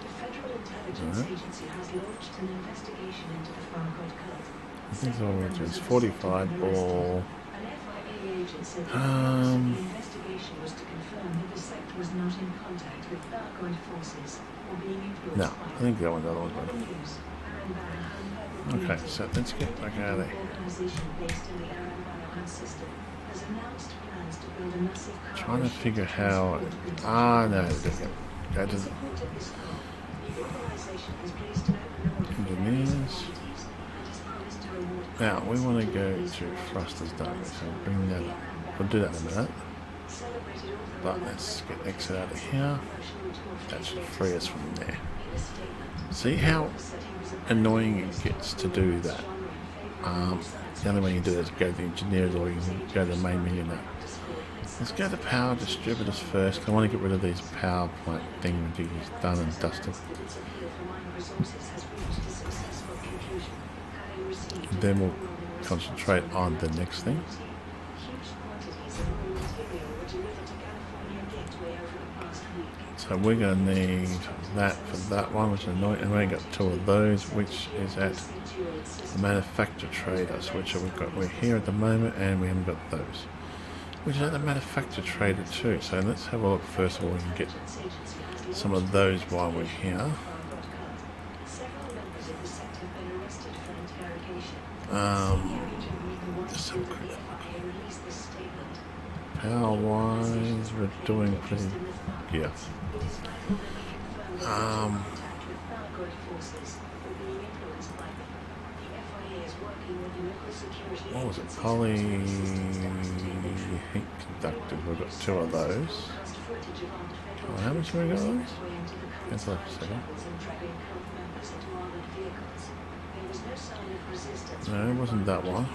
The Federal Intelligence Agency has launched an investigation into the Farragut cult. I think it's all we're doing is 45 or... An FIA agent said the purpose of the investigation was to confirm that the sect was not in contact with Farragut forces or being influenced No, by I think the other one's Modern better. News, Aaron Barrow, Okay, so let's get back out of there. organization based in the Aaron Barrow system has announced plans to build a massive Trying to figure how... no, it doesn't. Go to the engineers. Now, we want to go to thrusters, don't we? So bring that up. We'll do that in a minute. But let's get exit out of here. That should free us from there. See how annoying it gets to do that? The only way you can do that is go to the engineers, or you can go to the main menu now. Let's go to power distributors first. I want to get rid of these power plant thingamajiggies done and dusted. And then we'll concentrate on the next thing. So we're going to need that for that one, which is annoying, and we only got two of those, which is at the manufacturer traders, which we're here at the moment, and we haven't got those, which is at the manufacturer trader too. So let's have a look first of all. We can get some of those while we're here. Just have a quick look. Power wise, we're doing pretty good. What was it? Poly heat conductors. We've got two of those. Oh, how much have we got of those? Cancel that for a second. No, it wasn't that one.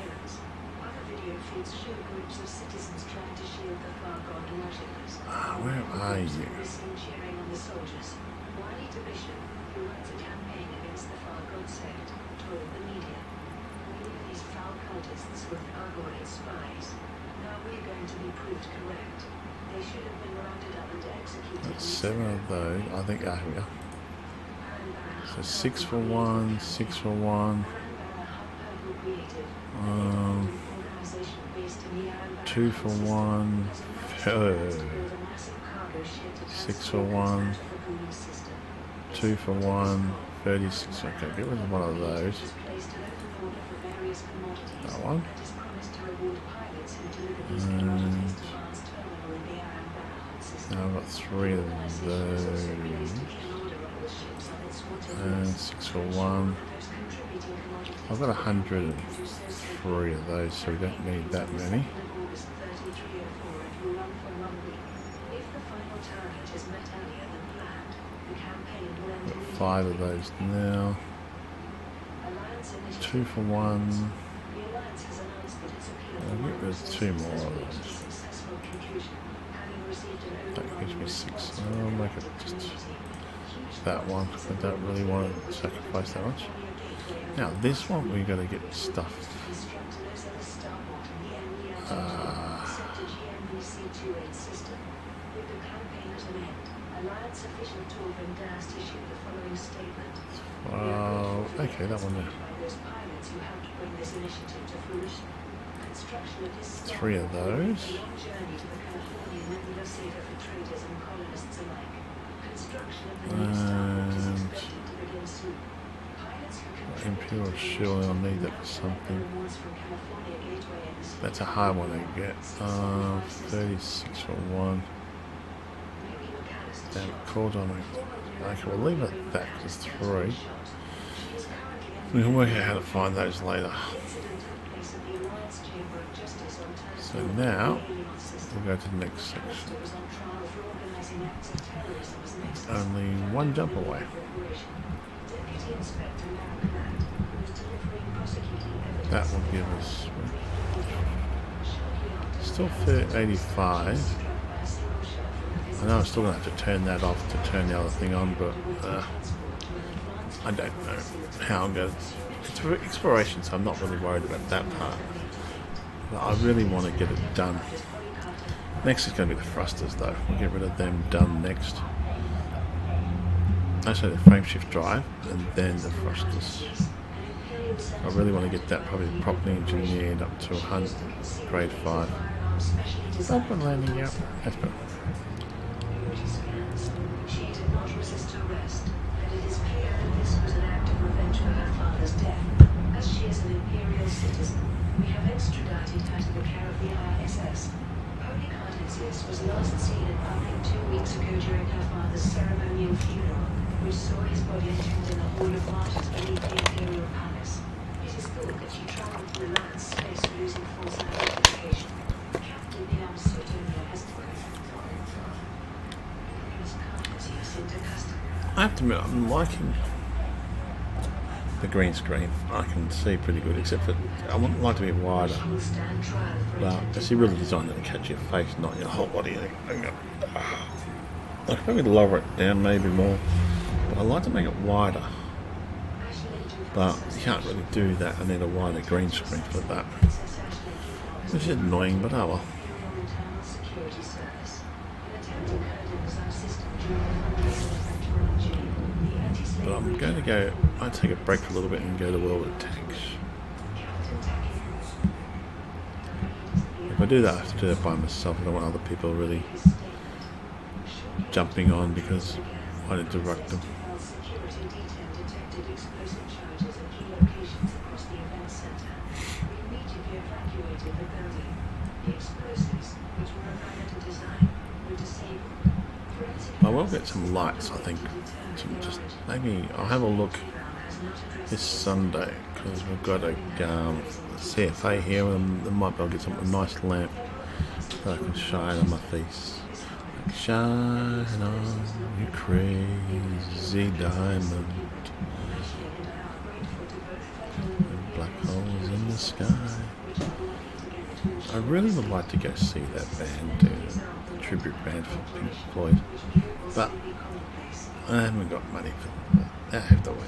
Where are you? That's 7 of those. I think, here we go. So 6 for 1, 6 for 1. 2 for 1. 6 for 1. 2 for 1. 36. Okay, get rid of one of those. That one. And now I've got 3 of those. And 6 for 1. I've got 103 of those, so we don't need that many. Got 5 of those now. 2 for 1. I'll get rid of 2 more of those. That gives me 6. I'll make it just that one. I don't really want to sacrifice that much. Now this one we got to get stuff. C28 system. With the campaign at an end, Alliance official Torben Dast issued the following statement. Wow, okay, that one there. By those pilots who helped bring this initiative to fruition. Construction of this 3 of those. a long journey to the Californian nebula saver for traders and colonists alike. Construction of the new Starport is expected to begin soon. Pilots who can Imperial shield, I'll need that for something. That's a hard one to get. 36 for 1. Damn it, called on me. Okay, we'll leave it at that because it's 3. We can work out how to find those later. So now, we'll go to the next section. Only one jump away. That will give us still 85. I know I'm still going to have to turn that off to turn the other thing on, but I don't know how I'm going to... It's for exploration, so I'm not really worried about that part. But I really want to get it done. Next is going to be the thrusters though. We'll get rid of them done next. Actually the frame shift drive and then the thrusters. I really want to get that probably properly engineered up to 100, grade 5. Open landing, yep, that's better. She did not resist arrest, and it is clear that this was an act of revenge for her father's death. As she is an imperial citizen, we have extradited her to the care of the ISS. Holy Cardensis was last seen in public 2 weeks ago during her father's ceremonial funeral, which saw his body entombed in the Hall of Martyrs beneath the Imperial Palace. It is thought that she traveled through Alliance space using false identification. Captain Liam Sutonia has I have to admit, I'm liking the green screen. I can see pretty good, except for I would like to be wider. But it's really designed to catch your face, not your whole body. I could probably lower it down maybe more, but I like to make it wider. But you can't really do that. I need a wider green screen for that, which is annoying, but oh well. But I'm going to go, I'll take a break for a little bit and go to World of Tanks. If I do that, I have to do that by myself. I don't want other people really jumping on because I interrupt them. I will get some lights, I think. Just maybe I'll have a look this Sunday because we've got a CFA here, and I might be able to get some a nice lamp that I can shine on my face. Like, shine on, you crazy diamond. And black holes in the sky. I really would like to go see that band, the tribute band for Pink Floyd, but I haven't got money for that. I have to wait.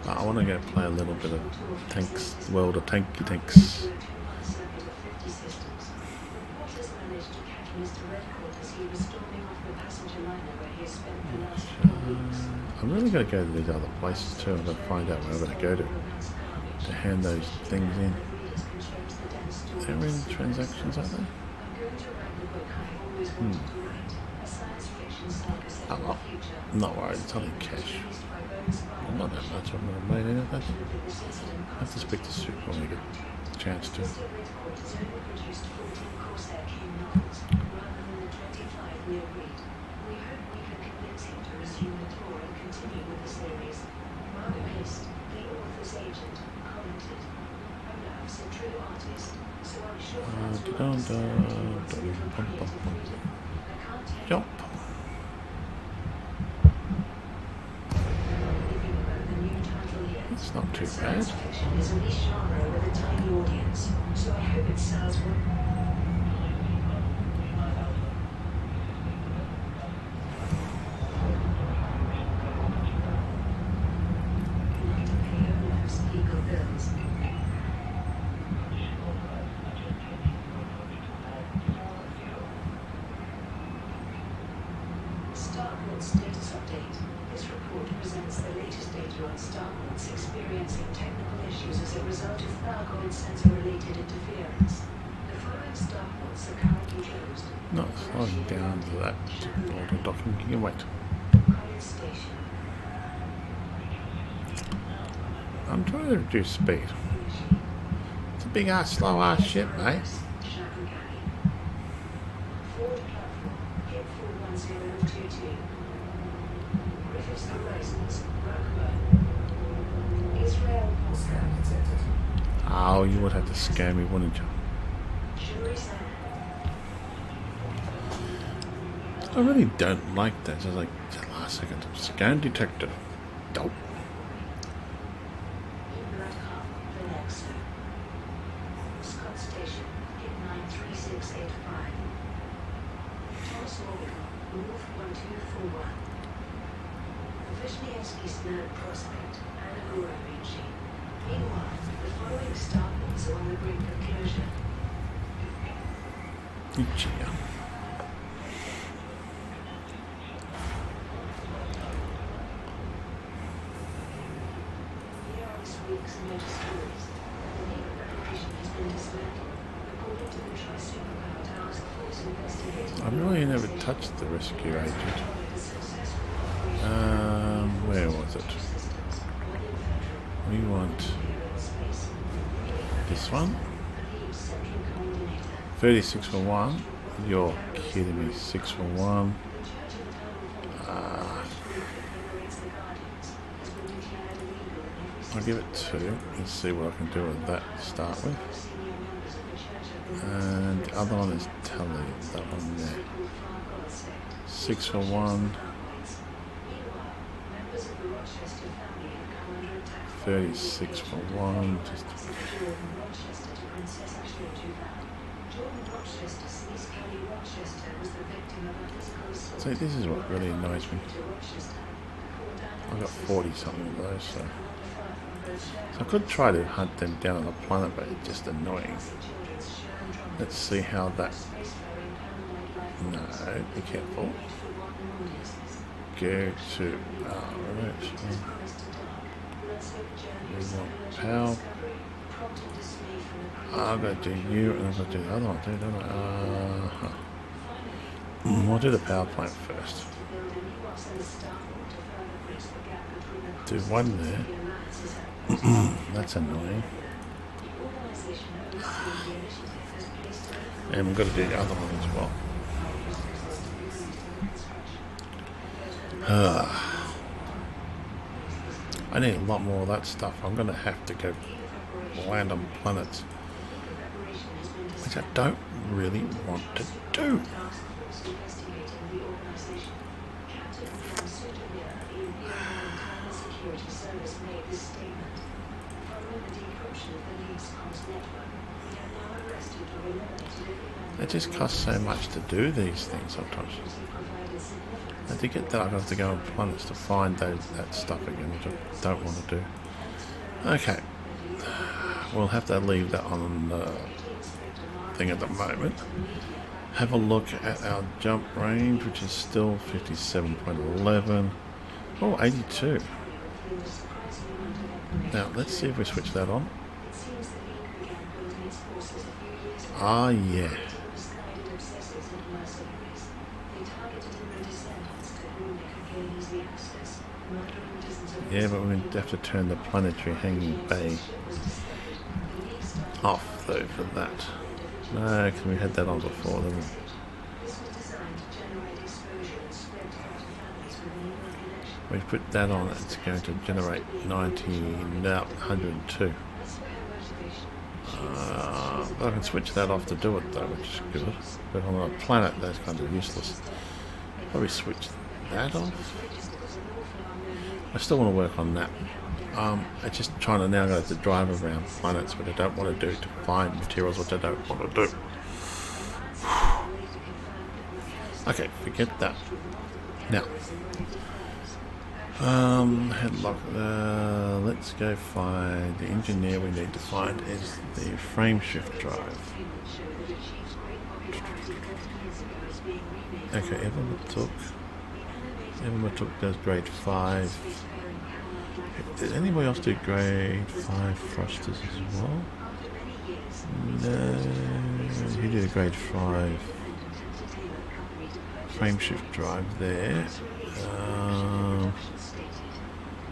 But I want to go play a little bit of Tanks, World of Tanks. I'm really going to go to these other places too. I'm going to find out where I'm going to go to hand those things in. They're in transactions, aren't they? Oh, well, I'm not worried, it's only cash. Well, not that much I'm going to make any of that. I have to speak to Super when we get a chance to. Jump. It's not too bad. cluster on starports experiencing technical issues as a result of Thargoid sensor-related interference. The following starports are currently closed. Not slowing down to that auto docking. You can wait. College Station. I'm trying to reduce speed. It's a big ass, slow ass shit, mate. Ford platform, hit 41022. Griffiths Horizons, Rockburn. Israel Scan detected. Oh, you would have to scare me, wouldn't you? Jerusalem. I really don't like that. Just like the last second. Scan detected. Dope. Scott Station, hit 93685. Thomas Orbital, move 1241. Vishnievsky's Nerd Prospect, Anagora Vinci. Meanwhile, the following starports are on the brink of closure. Yeah. This week's major stories. The Navy preparation has been dismantled. According to the Tri-Superpower Task Force investigating... I've really never touched the rescue agent. Where was it? We want this one. 36 for 1. You're kidding me. 6 for 1. I'll give it 2. Let's see what I can do with that to start with. And the other one is Telly. That one there. 6 for 1. 36 for 1. Just so this is what really annoys me. I've got 40 something of those, so I could try to hunt them down on the planet, but it's just annoying. Let's see how that. No, be careful. Go to we want power. I've got to do you, and I've got to do the other one too, don't I? We'll do the power plant first. Do one there. That's annoying. And we've got to do the other one as well. I need a lot more of that stuff. I'm going to have to go land on planets, which I don't really want to do. It just costs so much to do these things sometimes. And to get that, I've got to go on planets to find that stuff again, which I don't want to do. Okay. We'll have to leave that on the thing at the moment. Have a look at our jump range, which is still 57.11. Oh, 82. Now, let's see if we switch that on. Ah, yeah. Yeah, but we have to turn the planetary hanging bay off, though, for that. No, because we had that on before, didn't we? We put that on, it's going to generate 90, now 102. I can switch that off to do it, though, which is good. But on a planet, that's kind of useless. Probably switch that off. I still want to work on that. I'm just trying to now go to drive around planets, which I don't want to do, to find materials which I don't want to do. Okay, forget that. Now, headlock. Let's go find the engineer we need to find is the frame shift drive. Okay, Evermatuk does grade 5. Did anybody else do grade 5 thrusters as well? No, he did a grade 5 frame shift drive there.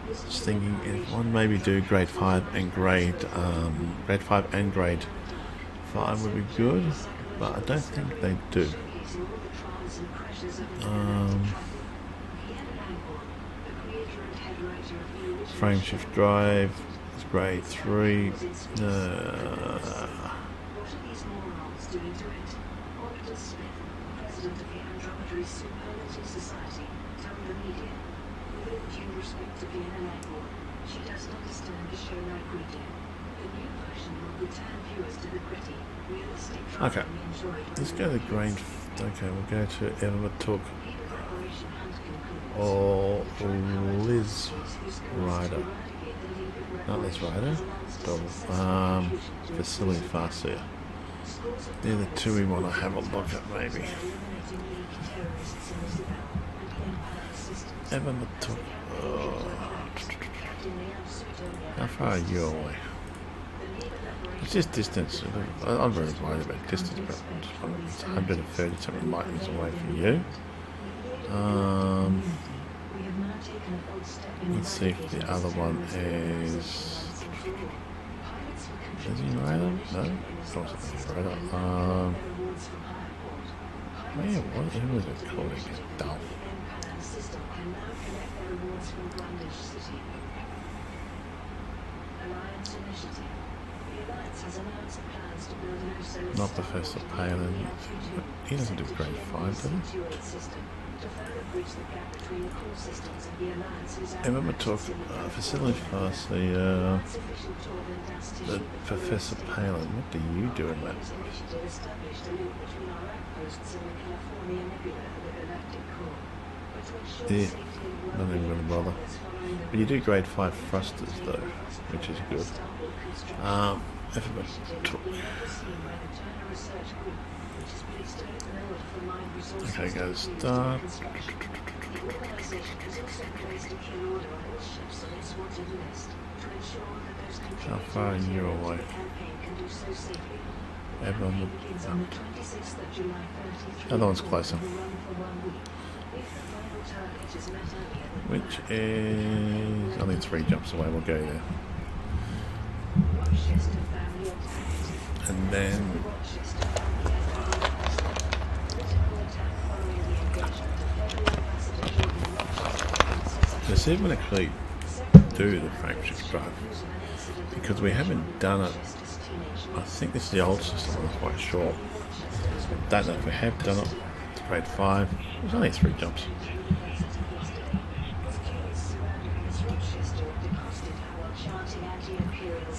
Just thinking if one maybe do grade 5 and grade 5 would be good, but I don't think they do. Frame shift drive is grade 3. Okay, let's go to grade. Okay, we'll go to Elgato or Liz Rider. Not Liz Rider. Facility Farseer. They're the two we want to have a look at, maybe. Elgato. How far are you away? It's just distance. I'm very worried about distance, but it's 130 something light years away from you. Let's see if the other one is. Is he radar? No, of course it's radar. Man, who was it called again? Dull. Not Professor Palin. He doesn't do grade 5, does he? I remember talking facility fast, the Professor Palin. What do you do in that? Yeah, not even going to bother. But you do grade 5 thrusters though, which is good. Okay, go start. How far are you away? Everyone, the other one's closer. Which is only 3 jumps away. We'll go there. And then let's see if we can actually do the frame shift drive, because we haven't done it. I think this is the old system, I'm not quite sure. Don't know if we have done it. It's grade 5. There's only 3 jumps.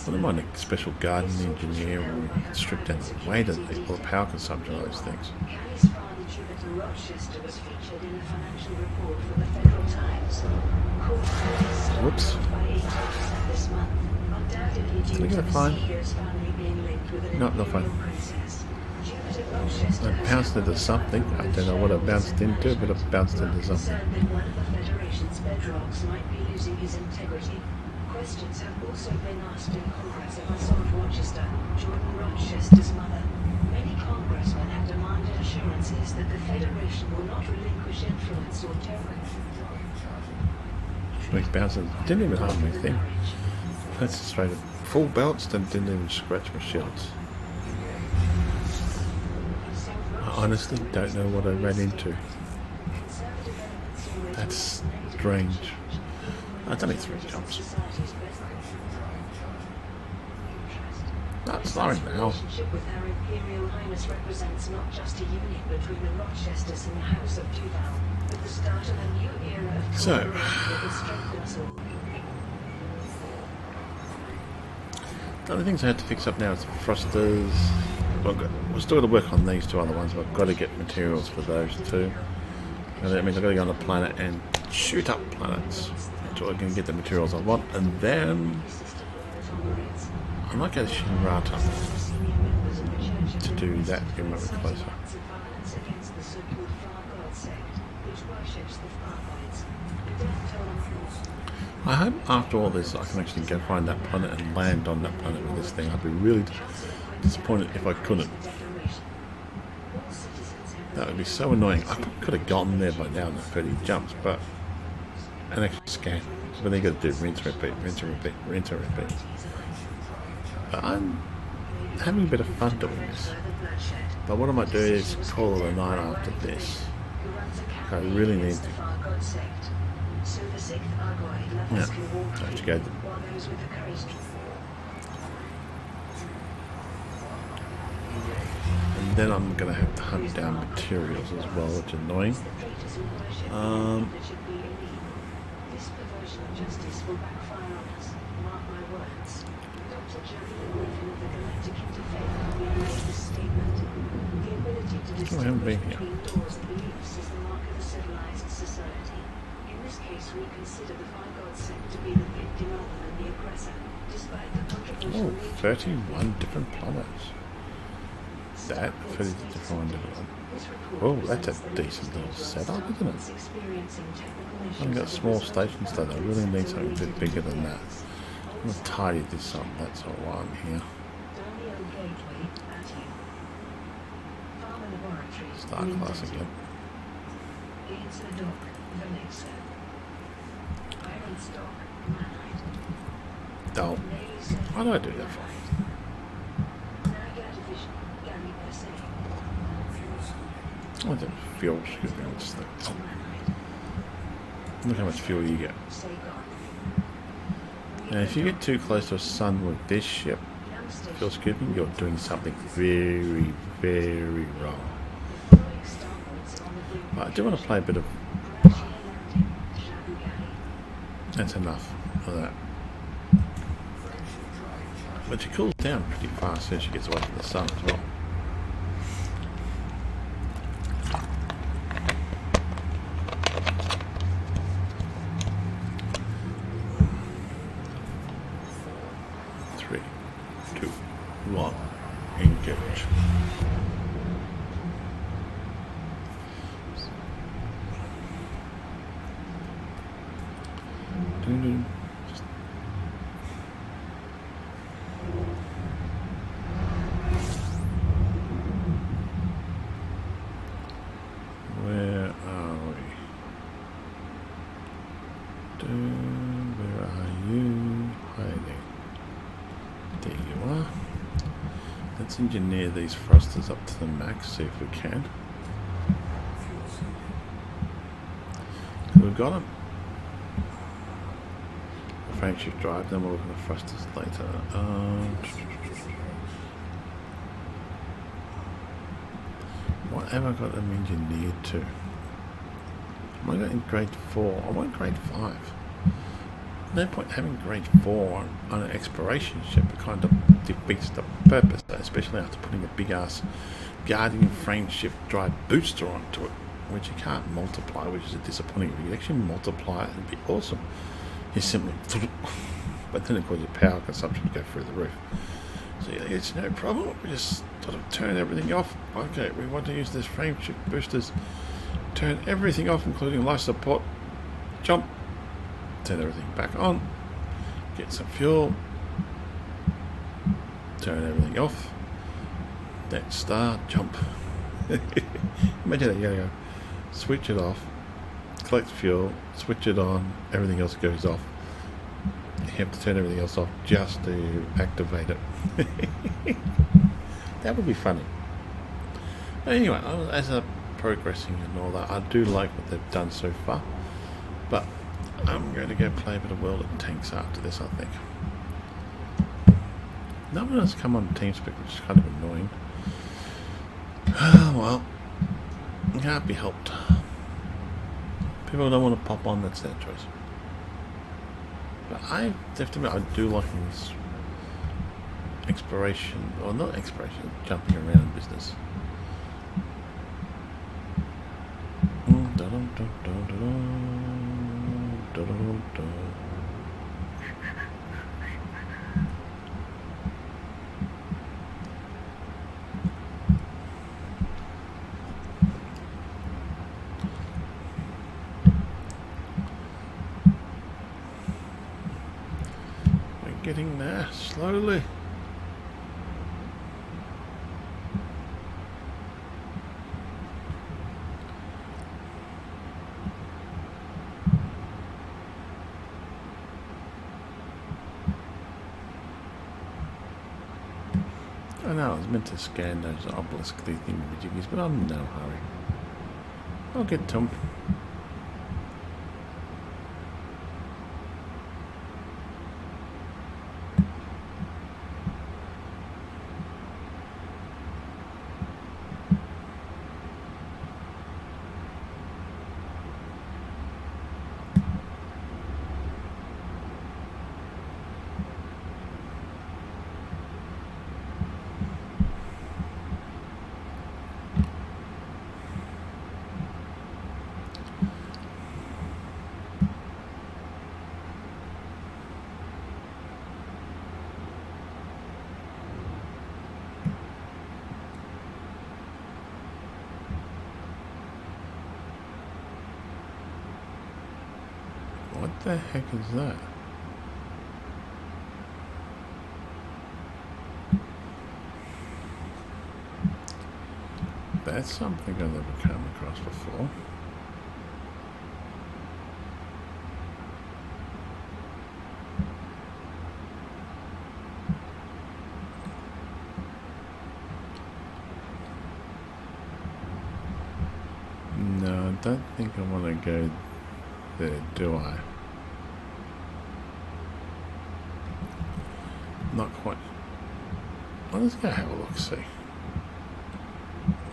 I don't mind a special garden engineer or strip down the weight of the power consumption of those things. Whoops. Did I get a fine? No, not fine. I bounced into something. I don't know what I bounced into, but I bounced into something. Questions have also been asked in Congress of us of Rochester, Jordan Rochester's mother. Many congressmen have demanded assurances that the Federation will not relinquish influence or terror. Like bouncing, didn't even harm anything. That's straight up full bounced and didn't even scratch my shields. I honestly don't know what I ran into. That's strange. That's only 3 jumps. That's slowing now. With Her Imperial Highness represents not just a union between the Rochesters and the House of Duval, but the start of a new era of So, the other things I had to fix up now is the thrusters. We're still going to work on these 2 other ones, but I've got to get materials for those 2. And that means I've got to go on a planet and shoot up planets until I can get the materials I want, and then I might go to Shinrata to do that, get a bit closer. I hope after all this I can actually go find that planet and land on that planet with this thing. I'd be really disappointed if I couldn't. That would be so annoying. I could have gotten there by now in the 30 jumps, but an extra scan. But then you got to do rinse, repeat, rinse, repeat, rinse, repeat. But I'm having a bit of fun doing this. But what I might do is call it a night after this. I really need to. Yeah, I have to go. And then I'm going to have to hunt down materials as well, which is annoying. I haven't been here. Oh, 31 different planets. That 30 different ones. Oh, that's a decent little setup, isn't it? I've got small stations though. I really need something a bit bigger than that. I'm going to tidy this up, that's all while I'm here. Start class again. Oh, why do I do that for? Oh, the fuel scooping. Look how much fuel you get. Now, if you get too close to a sun with this ship, fuel scooping, you're doing something very, very wrong. But I do want to play a bit of. That's enough of that. But she cools down pretty fast as soon as she gets away from the sun as well. Engineer these thrusters up to the max, see if we can. So we've got them. The frame shift drive, then we'll look at the thrusters later. What have I got them engineered to? Am I got in grade 4? I want grade 5. No point having grade 4 on an exploration ship. It kind of defeats the purpose, especially after putting a big ass Guardian frame shift drive booster onto it, which you can't multiply, which is a disappointing. If you could actually multiply it, it'd be awesome. You simply, but then of course your power consumption would go through the roof. So yeah, it's no problem. We just sort of turn everything off. Okay, we want to use this frame shift boosters. Turn everything off, including life support. Jump. Turn everything back on, get some fuel, turn everything off, then start, jump. Imagine that, you go, switch it off, collect fuel, switch it on, everything else goes off. You have to turn everything else off just to activate it. That would be funny. But anyway, as I'm progressing and all that, I do like what they've done so far, but I'm going to go play a bit of World of Tanks after this, I think. No one has come on TeamSpeak, which is kind of annoying. Well, it can't be helped. People don't want to pop on, that's their choice. But I have to admit, I do like this exploration, or not exploration, jumping around business. getting there slowly. I know I was meant to scan those obelisk-y thingamajiggies, but I'm in no hurry. I'll get to them. What the heck is that? That's something I've never come across before. No, I don't think I want to go there, do I? Not quite. Well, let's go have a look, see.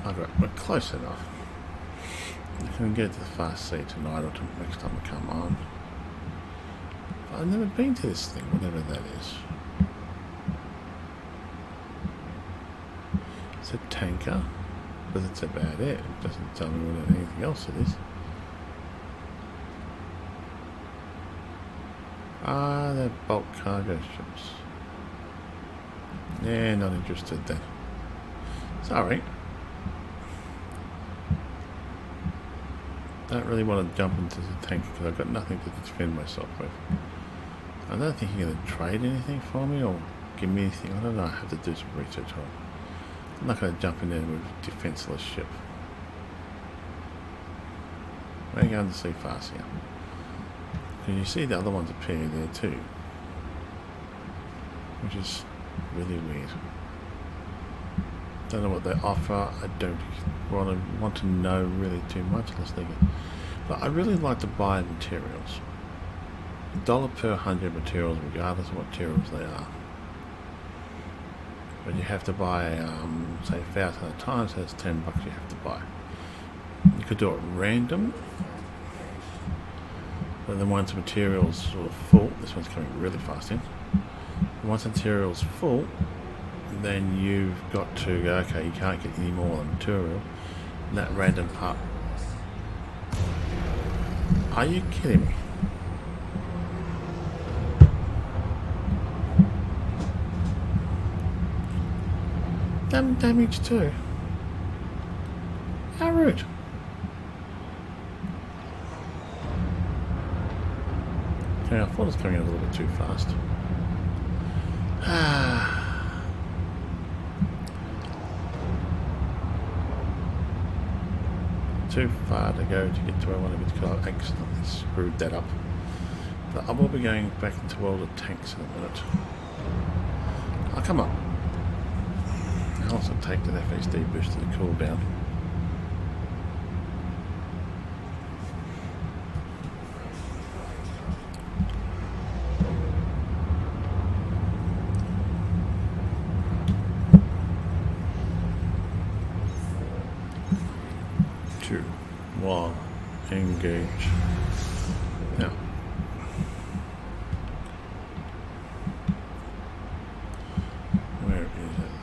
Alright, we're close enough. We can get to the fast C tonight or next time we come on. But I've never been to this thing, whatever that is. It's a tanker, but that's about it. It doesn't tell me what anything else it is. Ah, they're bulk cargo ships. Yeah, not interested then. Sorry. Don't really want to jump into the tank because I've got nothing to defend myself with. I don't think you're going to trade anything for me or give me anything. I don't know. I have to do some research on it. I'm not going to jump in there with a defenseless ship. We're going to see fast here. Can you see the other ones appear there too? Which is really weird. Don't know what they offer. I don't want to know really too much unless they get. But I really like to buy materials. $1 per 100 materials, regardless of what materials they are. But you have to buy, say, 1,000 at a time, so that's $10 you have to buy. You could do it random. But then once the material's sort of full, this one's coming really fast in. Once the material's full, then you've got to go, okay, you can't get any more of the material. And that random part. Are you kidding me? Damage too. How rude. Okay, I thought it was coming in a little bit too fast. Too far to go to get to where I want to get to, because I accidentally screwed that up. But I will be going back into World of Tanks in a minute. Oh, come on. I'll also take that FSD boost to the cooldown. Engage. Now, where is it?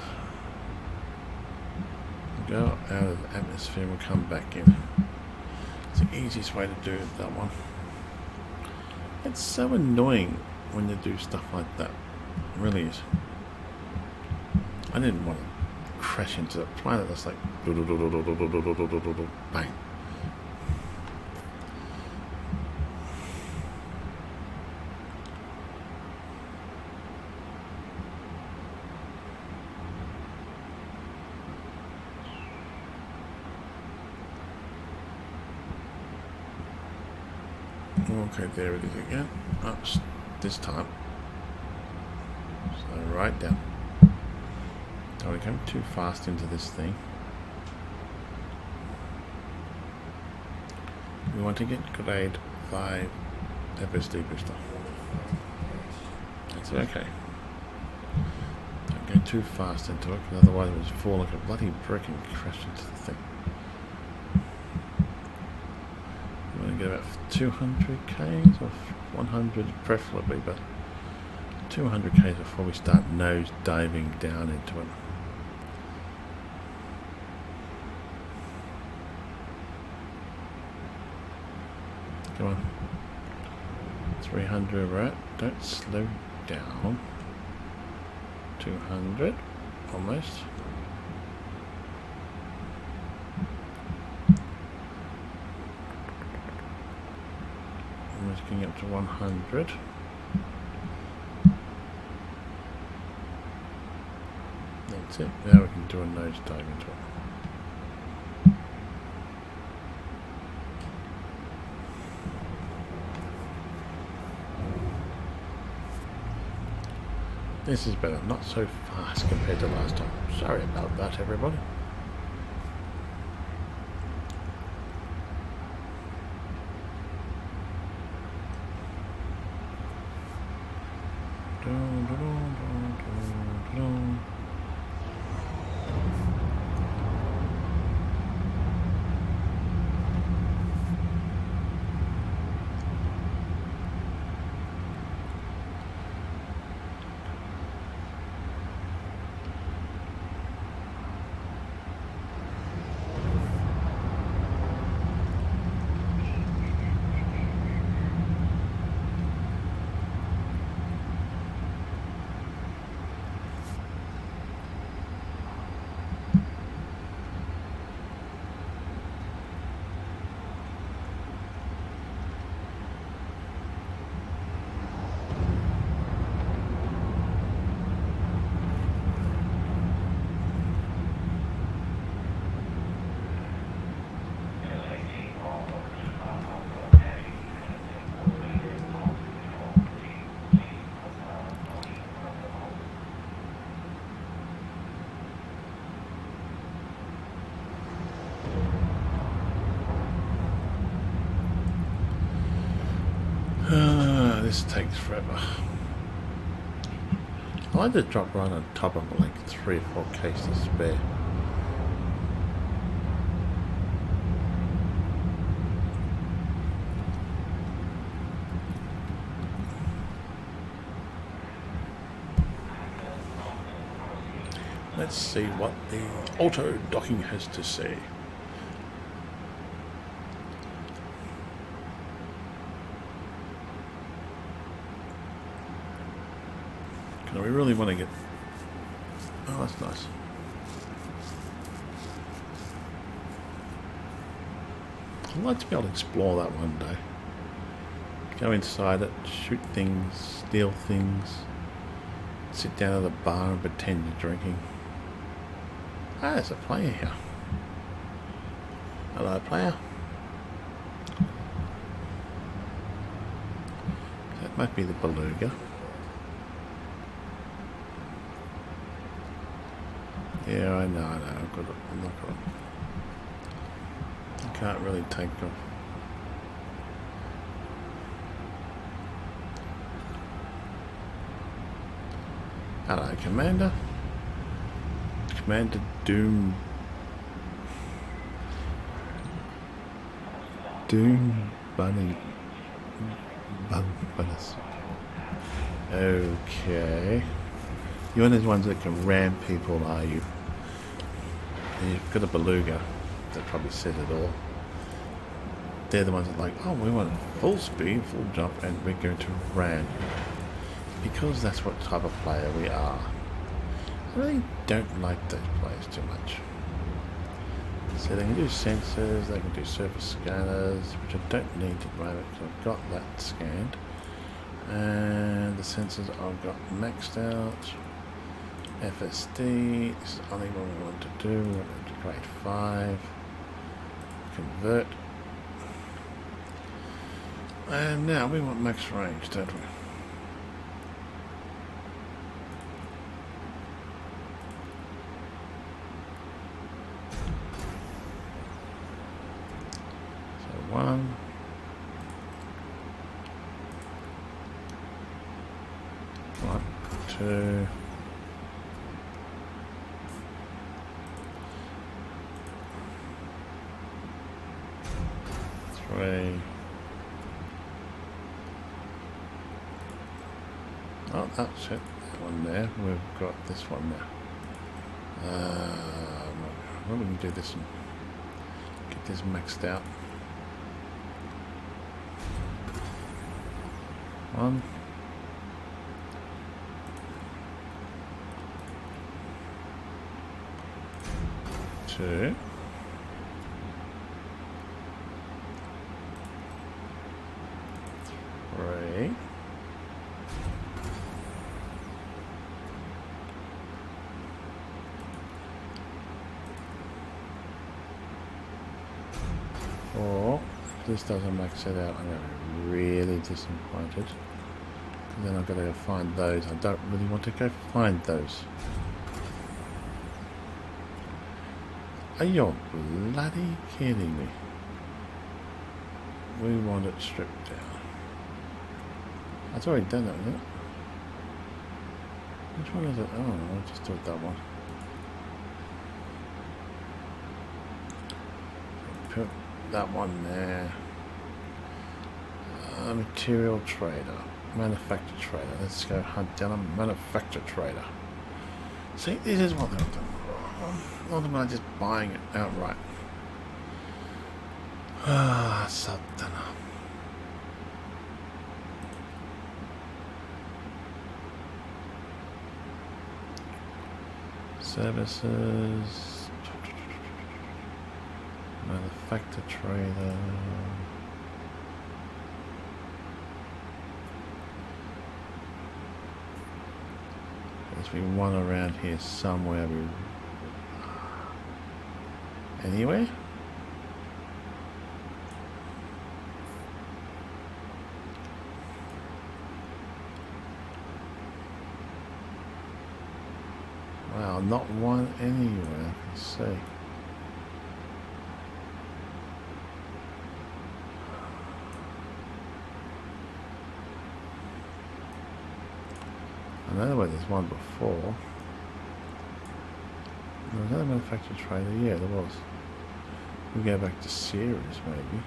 Go out of the atmosphere and we'll come back in. It's the easiest way to do it, that one. It's so annoying when you do stuff like that. It really is. I didn't want to crash into the planet that's like bang. Okay, there it is again. Oops, this time. So right down. Don't want to come too fast into this thing. We want to get grade 5 FSD booster. That's okay. Don't go too fast into it, because otherwise it will fall like a bloody brick and crash into the thing. You want to get about 200 Ks or 100 preferably, but 200 Ks before we start nose diving down into it. Come on. 300, right? Don't slow down. 200, almost. Almost getting up to 100. That's it. Now we can do a nose dive into it. This is better, not so fast compared to last time. Sorry about that, everybody. This takes forever. I like to drop right on top of like 3 or 4 cases to spare. Let's see what the auto docking has to say. We really want to get... Oh, that's nice. I'd like to be able to explore that one day. Go inside it, shoot things, steal things, sit down at the bar and pretend you're drinking. Ah, there's a player here. Hello, player. That might be the beluga. Yeah, I know, I've got it. I'm not gonna... I can't really take off. Hello, Commander. Commander Doom. Doom Bunny. Bunnies. Okay. You're one of those ones that can ram people, are you? And you've got a beluga that probably said it all. They're the ones that are like, oh, we want full speed, full jump, and we're going to ram. Because that's what type of player we are. I really don't like those players too much. So they can do sensors, they can do surface scanners, which I don't need at the moment because I've got that scanned. And the sensors I've got maxed out. FSD, this is only what we want to do. We want to grade 5. Convert. And now we want max range, don't we? So 1. 1, 2. Oh, that's it. That one there. We've got this one now. Well, we can do this and get this maxed out. 1. 2. 3. 4. If this doesn't max it out, I'm going to be really disappointed. And then I've got to go find those. I don't really want to go find those. Are you bloody kidding me? We want it stripped down. That's already done that, isn't it? Which one is it? Oh, I'll just do it that one. Put that one there. Material trader. Manufacturer trader. Let's go hunt down a manufacturer trader. See, this is what they're doing. Not am I just buying it outright. Ah, SATA. Services. Manufacturer trader. There's been one around here somewhere. Anywhere? Wow, not one anywhere, I can see. I know where there's one before. Was that a manufacturer trader? Yeah, there was. We go back to series, maybe.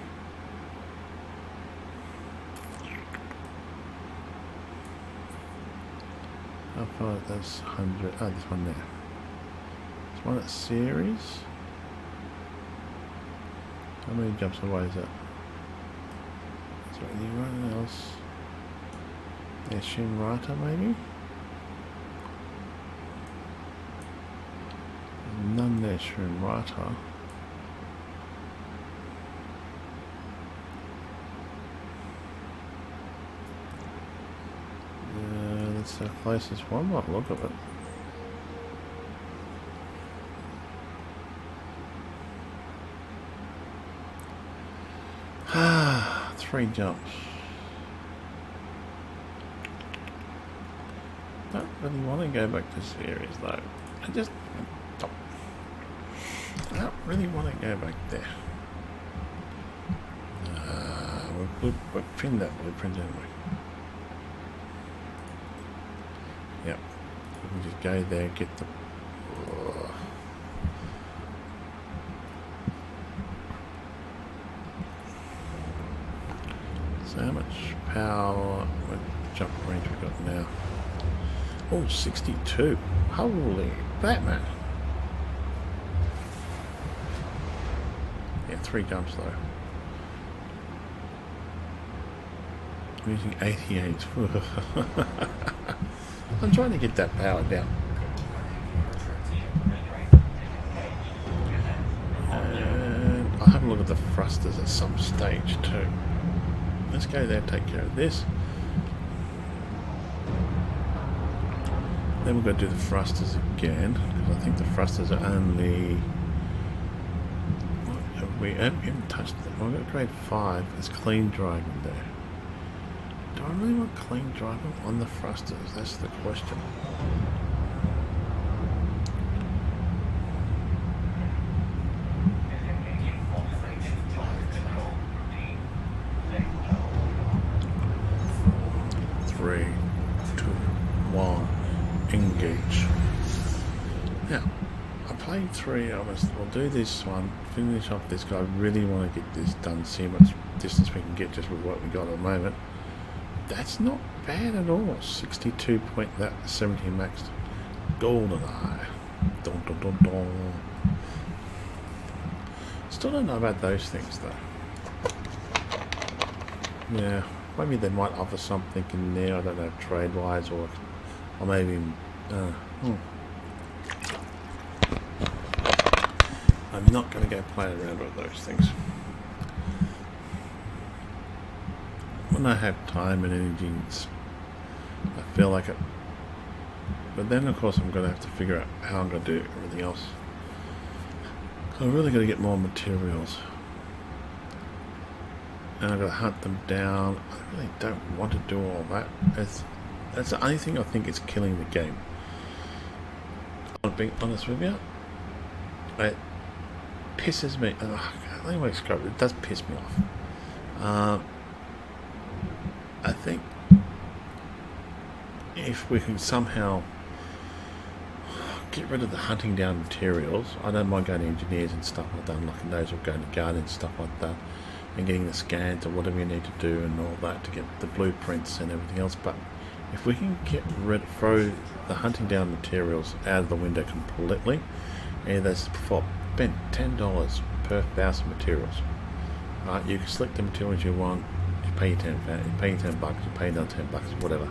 How far that's 100? Oh, there's one there. There's one at series. How many jumps away is that? Is there anyone else? Yeah, Shinrata, maybe? None there, Shinrata. That's the closest one. Might look at it. Ah, 3 jumps. Don't really want to go back to series though. I don't really want to go back there. We'll print that blueprint, didn't we? Yep. We can just go there, get the... So how much power, what jump range we got now? Oh, 62. Holy Batman. Yeah, 3 jumps though. I'm using 88. I'm trying to get that power down. And I'll have a look at the thrusters at some stage too. Let's go there, take care of this. Then we've got to do the thrusters again, because I think the thrusters are only... We haven't touched them. We've got grade 5. There's clean driving there. Do I really want clean driving on the thrusters? That's the question. Three, two, one, engage. Now, I played 3. We'll do this one, finish off this guy. I really want to get this done, see how much distance we can get just with what we got at the moment. That's not bad at all. 62 point, that 17 maxed. Golden eye. Dun, dun, dun, dun. Still don't know about those things though. Yeah, maybe they might offer something in there. I don't know, trade wise or maybe. I'm not going to go play around with those things. When I have time and energy, I feel like it. But then, of course, I'm going to have to figure out how I'm going to do everything else. So I'm really going to get more materials. And I've got to hunt them down. I really don't want to do all that. That's the only thing I think is killing the game. I'm being honest with you. It pisses me. Anyway, it does piss me off. I think if we can somehow get rid of the hunting down materials, I don't mind going to engineers and stuff like that, like those or going to garden and stuff like that, and getting the scans or whatever you need to do and all that to get the blueprints and everything else. But if we can throw the hunting down materials out of the window completely, and that's before spend $10 per 1,000 materials. Right, you can select the materials you want. You pay your $10 bucks, you pay another $10 bucks, whatever,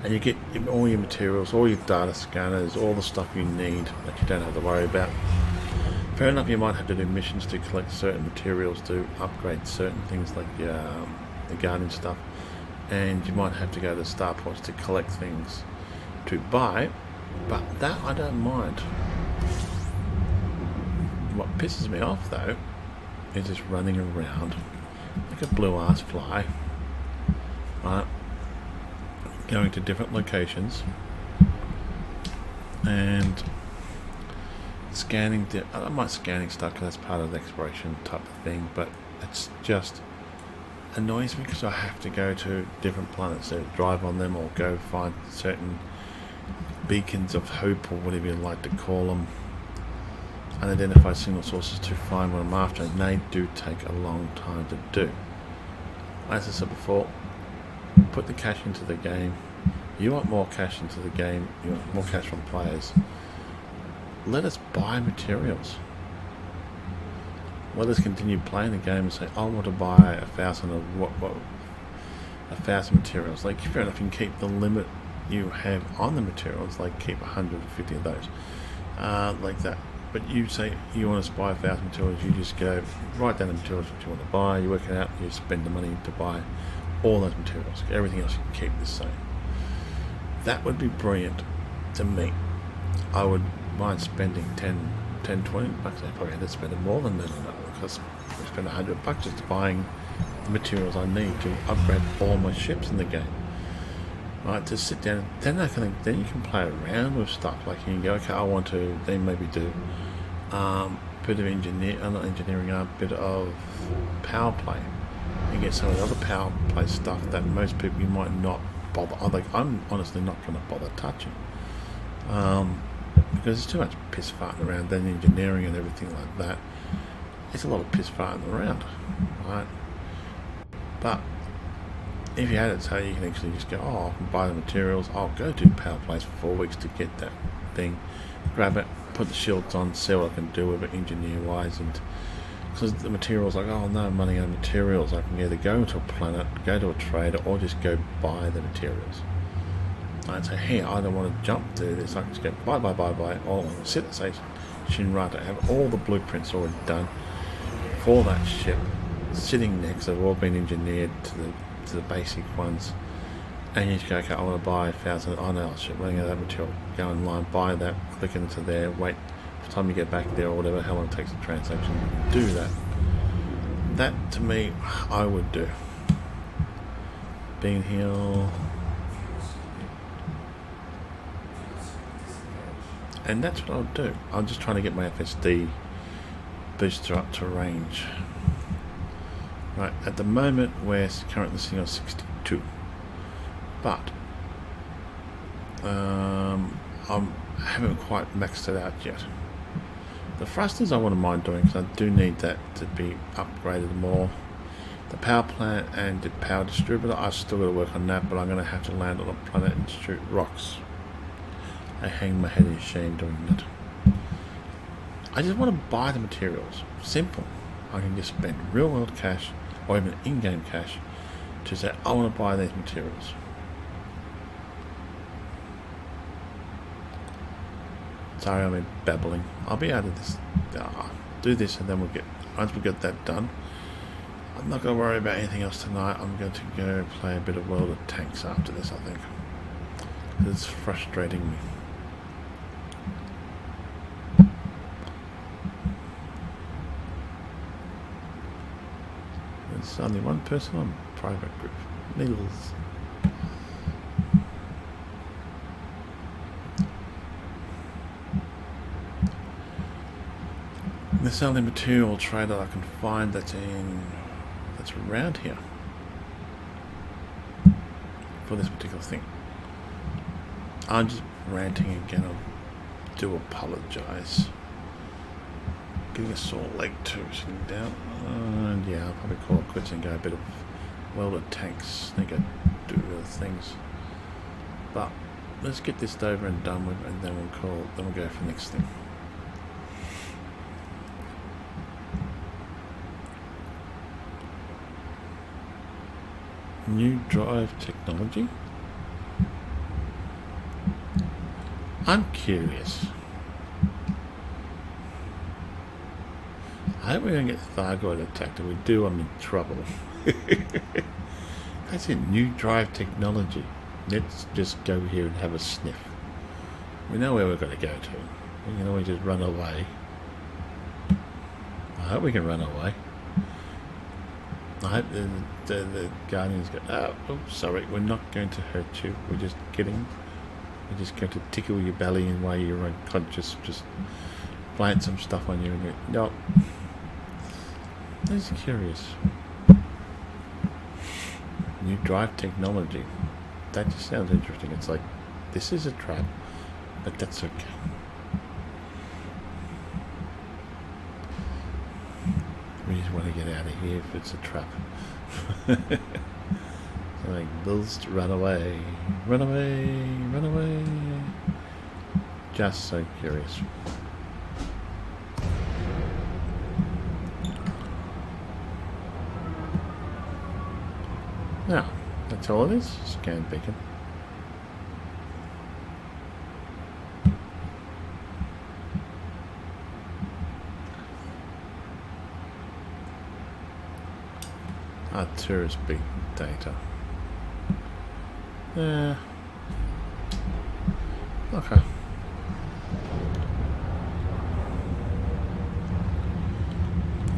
and you get all your materials, all your data scanners, all the stuff you need that you don't have to worry about. Fair enough, you might have to do missions to collect certain materials to upgrade certain things like the gardening stuff, and you might have to go to starports to collect things to buy, but that I don't mind. What pisses me off though is just running around like a blue ass fly, right, going to different locations and scanning. I don't mind scanning stuff because that's part of the exploration type of thing, but it's just annoys me because I have to go to different planets to drive on them or go find certain beacons of hope or whatever you like to call them, and identify signal sources to find what I'm after, and they do take a long time to do. As I said before, put the cash into the game. You want more cash into the game, you want more cash from players. Let us buy materials. Let us continue playing the game and say, I want to buy 1,000 of 1,000 materials. Like, fair enough, you can keep the limit you have on the materials, like keep 150 of those, like that. But you say you want to buy 1,000 materials, you just go write down the materials that you want to buy, you work it out, you spend the money to buy all those materials. Everything else you can keep the same. That would be brilliant to me. I would mind spending 10, 20 bucks. I probably had to spend more than that because I spend $100 just buying the materials I need to upgrade all my ships in the game. Right, to sit down, then you can play around with stuff. Like you can go, okay, I want to then maybe do bit of a bit of power play, and get some of the other power play stuff that most people you might not bother. I'm honestly not going to bother touching, because there's too much piss farting around. Then engineering and everything like that, it's a lot of piss farting around, right? But if you had it so you can actually just go, I can buy the materials, I'll go do power plays for 4 weeks to get that thing, grab it, put the shields on, see what I can do with it engineer wise, and because the materials, like, no money on materials, I can either go to a planet, go to a trader, or just go buy the materials. I'd say, hey, I don't want to jump to this, I can just go buy, or sit and say Shinrata, have all the blueprints already done for that ship, sitting next, they've all been engineered to the basic ones, and you just go, okay, I want to buy 1,000, no, shit, running out of that material, go online, buy that, click into there, wait for the time you get back there or whatever, how long it takes the transaction, do that. That to me, I would do. Bean Hill. And that's what I'll do. I'm just trying to get my FSD booster up to range. Right, at the moment we're currently sitting on 62. But I haven't quite maxed it out yet. The thrusters I wouldn't mind doing because I do need that to be upgraded more. The power plant and the power distributor, I've still got to work on that, but I'm going to have to land on a planet and shoot rocks. I hang my head in shame doing that. I just want to buy the materials. Simple. I can just spend real world cash or even in-game cash to say I want to buy these materials. Sorry, I'm babbling. I'll be out of this. Do this and then we'll get. Once we get that done, I'm not going to worry about anything else tonight. I'm going to go play a bit of World of Tanks after this, I think. It's frustrating me. There's only one person on private group. Needles. There's the only material trade that I can find that's around here for this particular thing. I'm just ranting again. I do apologise. Getting a sore leg too, sitting down. And yeah, I'll probably call it quits and go a bit of World of Tanks. I think I do other things. But let's get this over and done with, and then we'll go for the next thing. New drive technology? I'm curious. I hope we don't get Thargoid attacked. If we do, I'm in trouble. That's it, new drive technology. Let's just go here and have a sniff. We know where we're going to go to. We can always just run away. I hope we can run away. I hope the Guardians go, oh, sorry, we're not going to hurt you. We're just going to tickle your belly and while you're unconscious, just plant some stuff on you and go, nope. I'm just curious. New drive technology. That just sounds interesting. It's like, this is a trap, but that's okay. We just want to get out of here if it's a trap. So like, Bills, run away, run away, run away. Just so curious. Now, that's all it is. Scan beacon. Tourist big data. Yeah. Okay.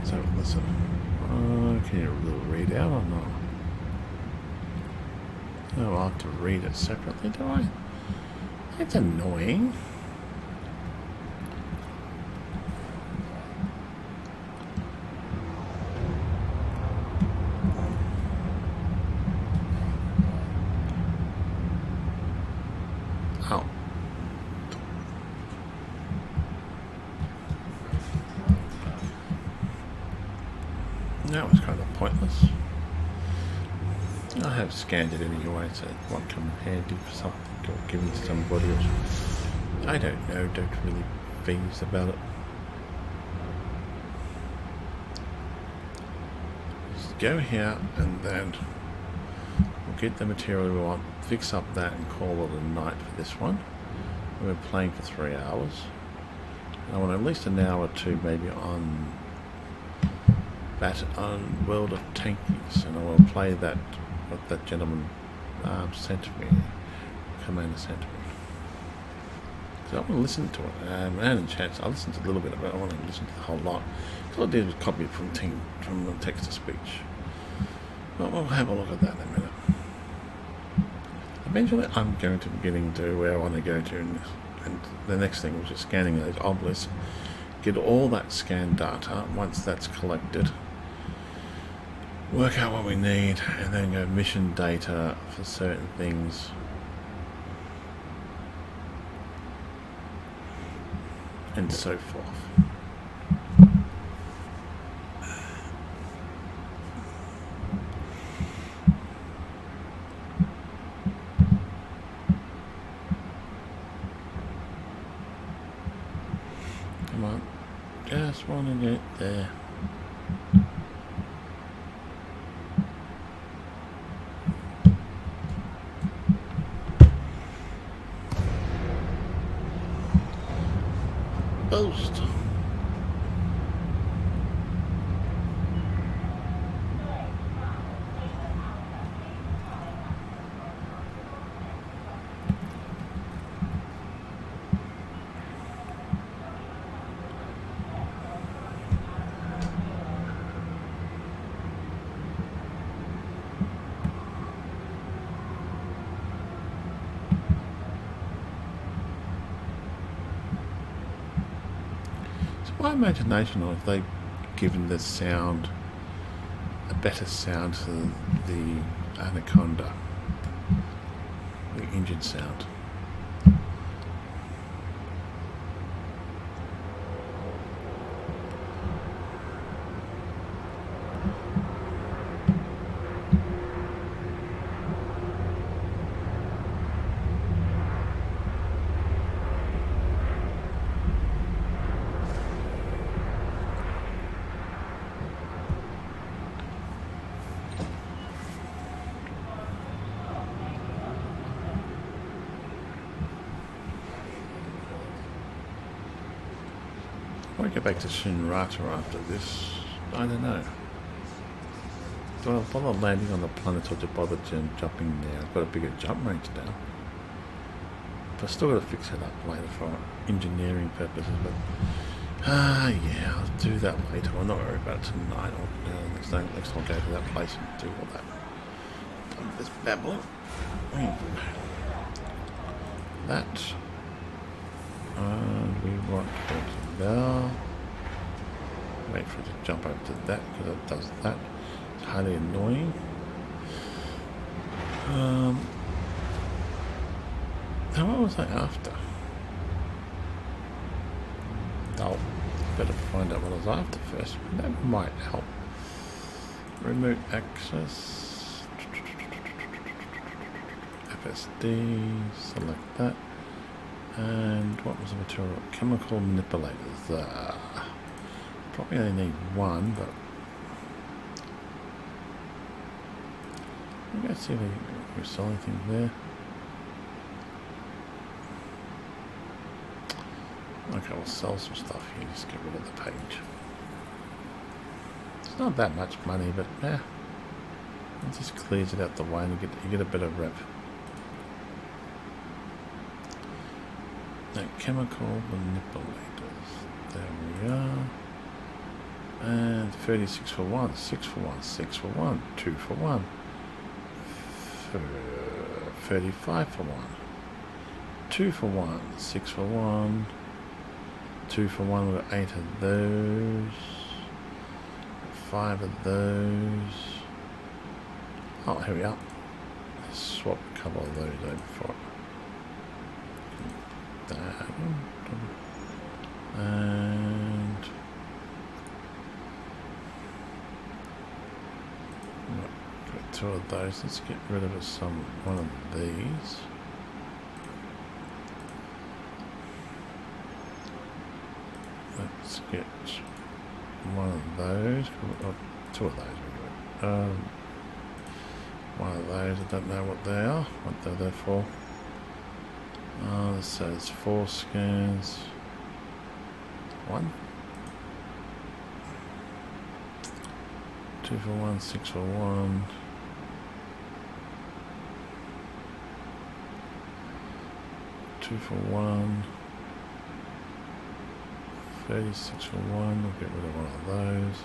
So listen. Can you read out or not? Oh, I'll have to read it separately, do I? That's annoying. Oh. That was kind of pointless. I have scanned it anyway, so it won't come in handy for something or given to somebody else. I don't know, don't really phase about it. Just go here and then we'll get the material we want, fix up that and call it a night for this one. We're playing for 3 hours. I want at least an hour or two maybe on that on World of Tankies, and I will play that what that gentleman sent me, commander sent me. So I want to listen to it. I had a chance. I listened to a little bit of it. I want to listen to the whole lot. So I did was copy it from the text to speech. Well, we'll have a look at that in a minute. eventually I'm going to be getting to where I want to go to, and the next thing was just scanning those obelisks, get all that scan data. Once that's collected, work out what we need, and then go mission data for certain things. And so forth. Come on, just want to get there. Boost. My imagination, or if they've given the sound a better sound to the Anaconda, the engine sound. I might get back to Shinrata after this. I don't know. Do I bother landing on the planet or to bother jumping now? I've got a bigger jump range now. But I still got to fix it up later for engineering purposes. But yeah, I'll do that later. I'm not worried about it tonight or next I'll go to that place and do all that. Done with this babbling. That. And we want to go to there. Wait for it to jump over to that because it does that. It's highly annoying. Now what was I after? Oh, better find out what I was after first. That might help. Remote access. FSD. Select that. And what was the material? Chemical manipulators. Probably only need one, but let's see if we saw anything there. Okay, we'll sell some stuff here. Just get rid of the page. It's not that much money, but yeah, it just clears it out the way, and you get a better rep. Now, chemical manipulators. There we are. And 36 for 1, 6 for 1, 6 for 1, 2 for 1. 35 for 1. 2 for 1, 6 for 1. 2 for 1, we've got 8 of those. 5 of those. Oh, here we are. Let's swap a couple of those over for it. And got 2 of those. Let's get rid of one of these. Let's get one of those. Oh, 2 of those. One of those. I don't know what they are. What they're there for. Oh, this says 4 scans. 1. 2 for 1, 6 for 1. 2 for 1. 36 for 1. We'll get rid of one of those.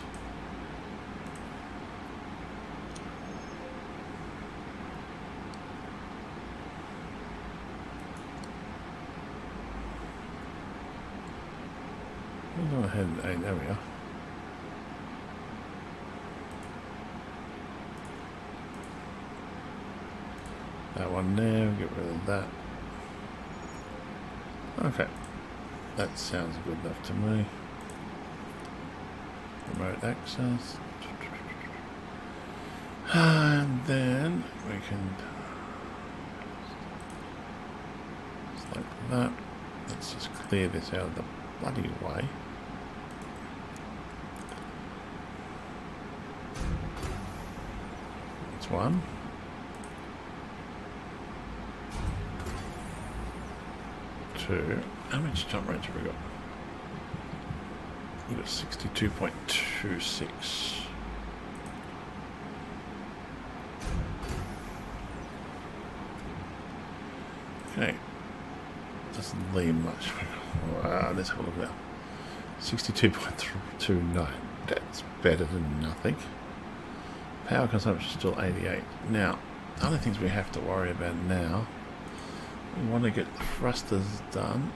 ahead. Hey, there we are. That one there, get rid of that. Okay, that sounds good enough to me. Remote access. And then we can select that. Let's just clear this out of the bloody way. That's one. Two. How much jump range have we got? We've got 62.26. Okay. Doesn't leave much. Let's have a look now. 62.29. That's better than nothing. Power consumption is still 88. Now, other things we have to worry about now. We want to get the thrusters done.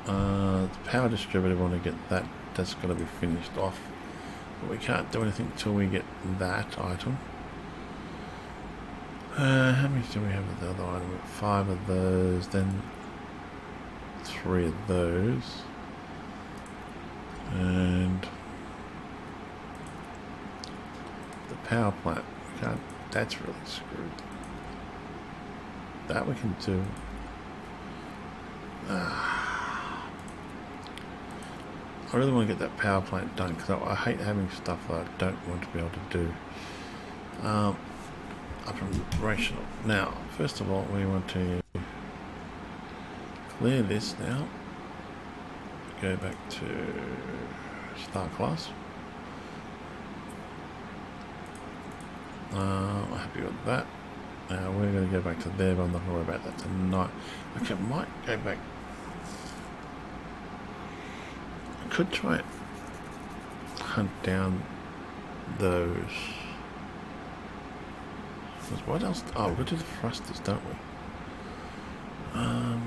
The power distributor, we want to get that. That's got to be finished off. But we can't do anything until we get that item. How many do we have of the other item? We have 5 of those, then 3 of those. And the power plant, we can't, that's really screwed. That we can do. I really want to get that power plant done because I hate having stuff that I don't want to be able to do. Operational. Now, first of all, we want to clear this now. Go back to start class. I'm happy with that. Now we're going to go back to there, but I'm not going to worry about that tonight. Actually, I might go back. I could try and hunt down those. What else? Oh, we've got to do the thrusters, don't we? The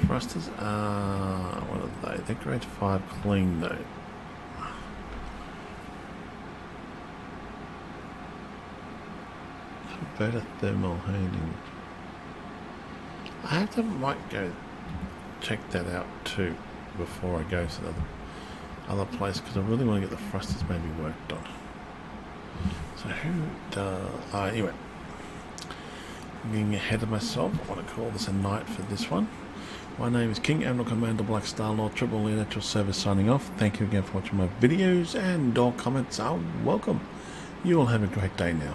thrusters are, what are they? They're grade 5 clean though. Better thermal handling. I have to might go check that out too before I go to the other place because I really want to get the thrusters maybe worked on. So who does? Anyway, I'm getting ahead of myself. I want to call this a night for this one. My name is King Admiral Commander Black Star Lord Triple Lead at your service signing off. Thank you again for watching my videos, and all comments are welcome. You all have a great day now.